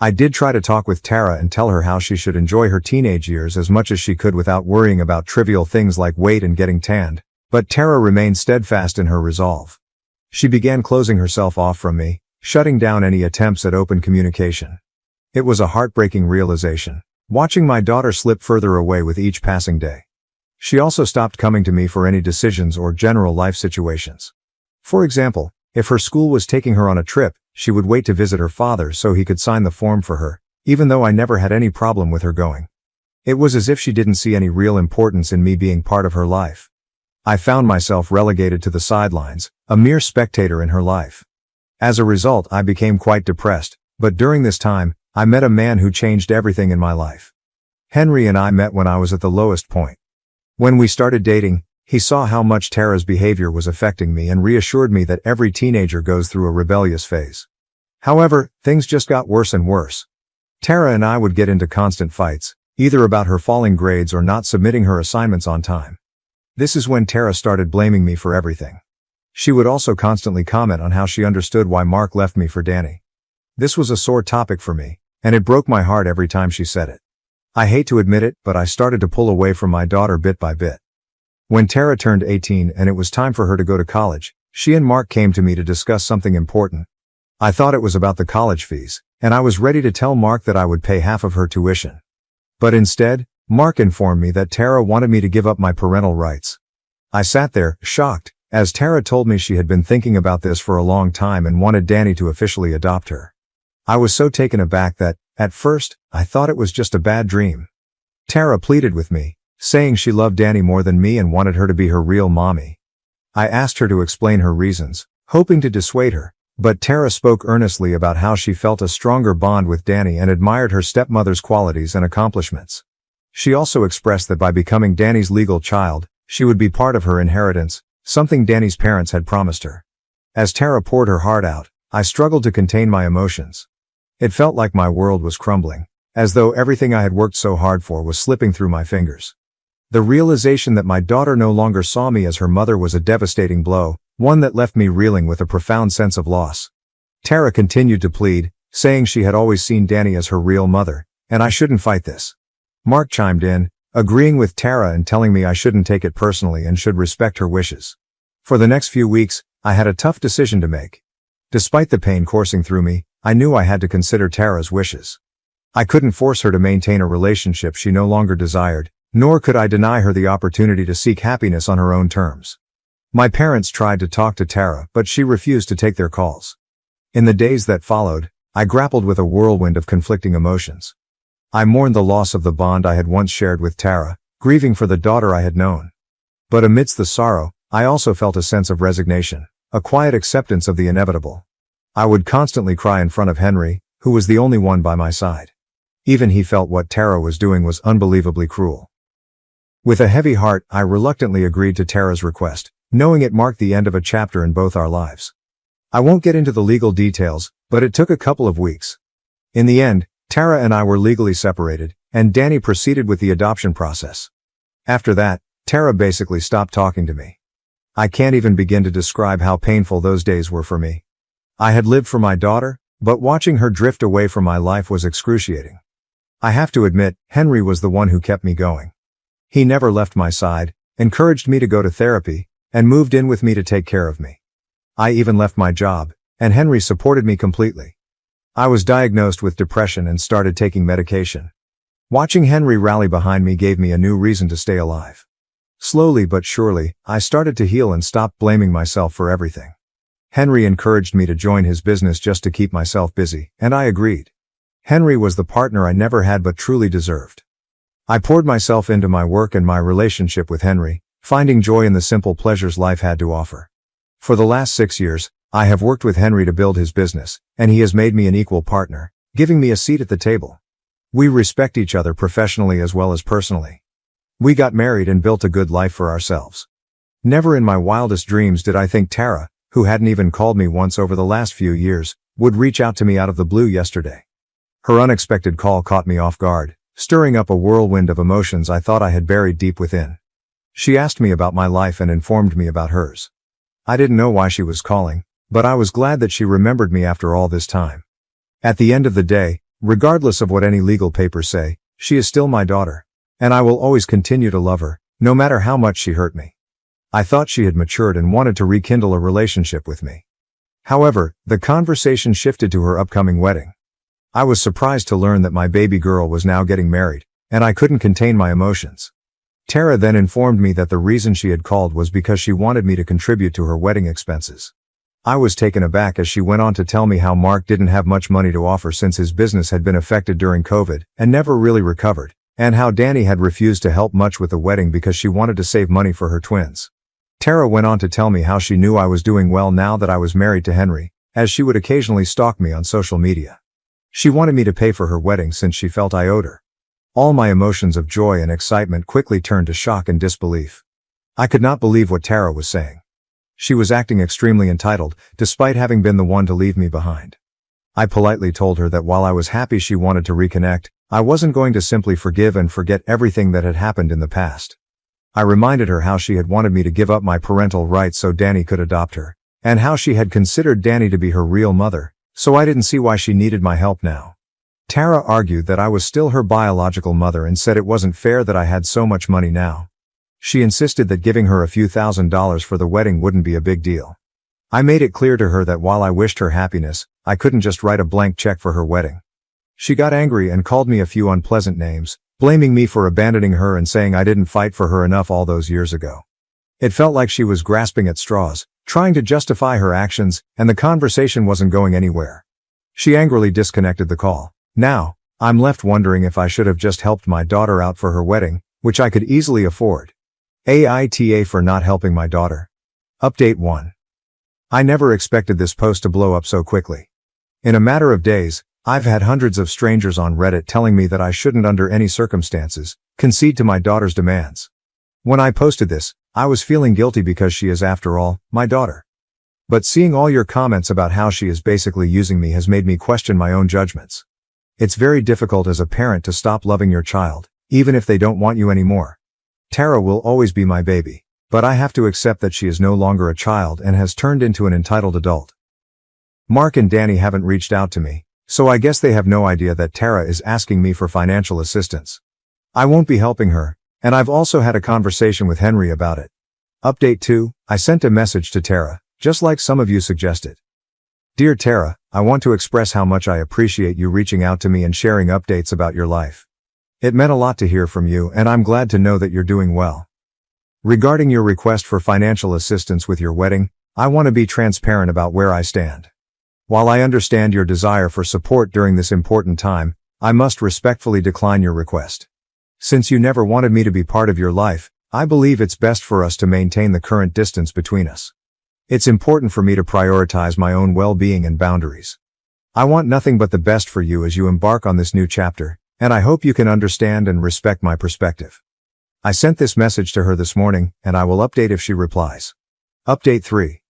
I did try to talk with Tara and tell her how she should enjoy her teenage years as much as she could without worrying about trivial things like weight and getting tanned, but Tara remained steadfast in her resolve. She began closing herself off from me, shutting down any attempts at open communication. It was a heartbreaking realization, watching my daughter slip further away with each passing day. She also stopped coming to me for any decisions or general life situations. For example, if her school was taking her on a trip, she would wait to visit her father so he could sign the form for her, even though I never had any problem with her going. It was as if she didn't see any real importance in me being part of her life. I found myself relegated to the sidelines, a mere spectator in her life. As a result, I became quite depressed, but during this time, I met a man who changed everything in my life. Henry and I met when I was at the lowest point. When we started dating, he saw how much Tara's behavior was affecting me and reassured me that every teenager goes through a rebellious phase. However, things just got worse and worse. Tara and I would get into constant fights, either about her falling grades or not submitting her assignments on time. This is when Tara started blaming me for everything. She would also constantly comment on how she understood why Mark left me for Danny. This was a sore topic for me, and it broke my heart every time she said it. I hate to admit it, but I started to pull away from my daughter bit by bit. When Tara turned 18 and it was time for her to go to college, she and Mark came to me to discuss something important. I thought it was about the college fees, and I was ready to tell Mark that I would pay half of her tuition. But instead, Mark informed me that Tara wanted me to give up my parental rights. I sat there, shocked, as Tara told me she had been thinking about this for a long time and wanted Danny to officially adopt her. I was so taken aback that, at first, I thought it was just a bad dream. Tara pleaded with me, saying she loved Danny more than me and wanted her to be her real mommy. I asked her to explain her reasons, hoping to dissuade her, but Tara spoke earnestly about how she felt a stronger bond with Danny and admired her stepmother's qualities and accomplishments. She also expressed that by becoming Danny's legal child, she would be part of her inheritance, something Danny's parents had promised her. As Tara poured her heart out, I struggled to contain my emotions. It felt like my world was crumbling, as though everything I had worked so hard for was slipping through my fingers. The realization that my daughter no longer saw me as her mother was a devastating blow, one that left me reeling with a profound sense of loss. Tara continued to plead, saying she had always seen Danny as her real mother, and I shouldn't fight this. Mark chimed in, agreeing with Tara and telling me I shouldn't take it personally and should respect her wishes. For the next few weeks, I had a tough decision to make. Despite the pain coursing through me, I knew I had to consider Tara's wishes. I couldn't force her to maintain a relationship she no longer desired, nor could I deny her the opportunity to seek happiness on her own terms. My parents tried to talk to Tara, but she refused to take their calls. In the days that followed, I grappled with a whirlwind of conflicting emotions. I mourned the loss of the bond I had once shared with Tara, grieving for the daughter I had known. But amidst the sorrow, I also felt a sense of resignation, a quiet acceptance of the inevitable. I would constantly cry in front of Henry, who was the only one by my side. Even he felt what Tara was doing was unbelievably cruel. With a heavy heart, I reluctantly agreed to Tara's request, knowing it marked the end of a chapter in both our lives. I won't get into the legal details, but it took a couple of weeks. In the end, Tara and I were legally separated, and Danny proceeded with the adoption process. After that, Tara basically stopped talking to me. I can't even begin to describe how painful those days were for me. I had lived for my daughter, but watching her drift away from my life was excruciating. I have to admit, Henry was the one who kept me going. He never left my side, encouraged me to go to therapy, and moved in with me to take care of me. I even left my job, and Henry supported me completely. I was diagnosed with depression and started taking medication. Watching Henry rally behind me gave me a new reason to stay alive. Slowly but surely, I started to heal and stopped blaming myself for everything. Henry encouraged me to join his business just to keep myself busy, and I agreed. Henry was the partner I never had but truly deserved. I poured myself into my work and my relationship with Henry, finding joy in the simple pleasures life had to offer. For the last 6 years, I have worked with Henry to build his business, and he has made me an equal partner, giving me a seat at the table. We respect each other professionally as well as personally. We got married and built a good life for ourselves. Never in my wildest dreams did I think Tara, who hadn't even called me once over the last few years, would reach out to me out of the blue yesterday. Her unexpected call caught me off guard, stirring up a whirlwind of emotions I thought I had buried deep within. She asked me about my life and informed me about hers. I didn't know why she was calling, but I was glad that she remembered me after all this time. At the end of the day, regardless of what any legal papers say, she is still my daughter, and I will always continue to love her, no matter how much she hurt me. I thought she had matured and wanted to rekindle a relationship with me. However, the conversation shifted to her upcoming wedding. I was surprised to learn that my baby girl was now getting married, and I couldn't contain my emotions. Tara then informed me that the reason she had called was because she wanted me to contribute to her wedding expenses. I was taken aback as she went on to tell me how Mark didn't have much money to offer since his business had been affected during COVID and never really recovered, and how Danny had refused to help much with the wedding because she wanted to save money for her twins. Tara went on to tell me how she knew I was doing well now that I was married to Henry, as she would occasionally stalk me on social media. She wanted me to pay for her wedding since she felt I owed her. All my emotions of joy and excitement quickly turned to shock and disbelief. I could not believe what Tara was saying. She was acting extremely entitled, despite having been the one to leave me behind. I politely told her that while I was happy she wanted to reconnect, I wasn't going to simply forgive and forget everything that had happened in the past. I reminded her how she had wanted me to give up my parental rights so Danny could adopt her, and how she had considered Danny to be her real mother, so I didn't see why she needed my help now. Tara argued that I was still her biological mother and said it wasn't fair that I had so much money now. She insisted that giving her a few $1,000s for the wedding wouldn't be a big deal. I made it clear to her that while I wished her happiness, I couldn't just write a blank check for her wedding. She got angry and called me a few unpleasant names, blaming me for abandoning her and saying I didn't fight for her enough all those years ago. It felt like she was grasping at straws, trying to justify her actions, and the conversation wasn't going anywhere. She angrily disconnected the call. Now, I'm left wondering if I should have just helped my daughter out for her wedding, which I could easily afford. AITA for not helping my daughter. Update 1. I never expected this post to blow up so quickly. In a matter of days, I've had hundreds of strangers on Reddit telling me that I shouldn't under any circumstances concede to my daughter's demands. When I posted this, I was feeling guilty because she is, after all, my daughter. But seeing all your comments about how she is basically using me has made me question my own judgments. It's very difficult as a parent to stop loving your child, even if they don't want you anymore. Tara will always be my baby, but I have to accept that she is no longer a child and has turned into an entitled adult. Mark and Danny haven't reached out to me, so I guess they have no idea that Tara is asking me for financial assistance. I won't be helping her, and I've also had a conversation with Henry about it. Update 2, I sent a message to Tara, just like some of you suggested. Dear Tara, I want to express how much I appreciate you reaching out to me and sharing updates about your life. It meant a lot to hear from you, and I'm glad to know that you're doing well. Regarding your request for financial assistance with your wedding, I want to be transparent about where I stand. While I understand your desire for support during this important time, I must respectfully decline your request. Since you never wanted me to be part of your life, I believe it's best for us to maintain the current distance between us. It's important for me to prioritize my own well-being and boundaries. I want nothing but the best for you as you embark on this new chapter, and I hope you can understand and respect my perspective. I sent this message to her this morning, and I will update if she replies. Update 3.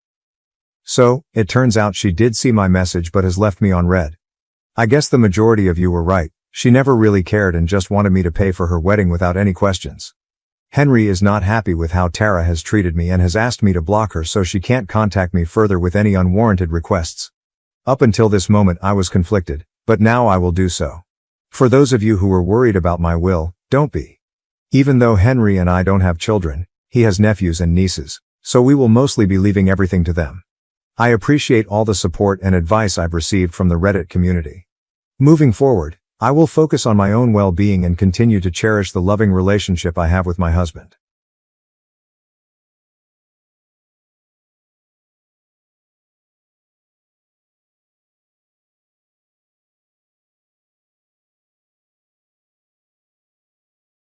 So, it turns out she did see my message but has left me on read. I guess the majority of you were right, she never really cared and just wanted me to pay for her wedding without any questions. Henry is not happy with how Tara has treated me and has asked me to block her so she can't contact me further with any unwarranted requests. Up until this moment I was conflicted, but now I will do so. For those of you who were worried about my will, don't be. Even though Henry and I don't have children, he has nephews and nieces, so we will mostly be leaving everything to them. I appreciate all the support and advice I've received from the Reddit community. Moving forward, I will focus on my own well-being and continue to cherish the loving relationship I have with my husband.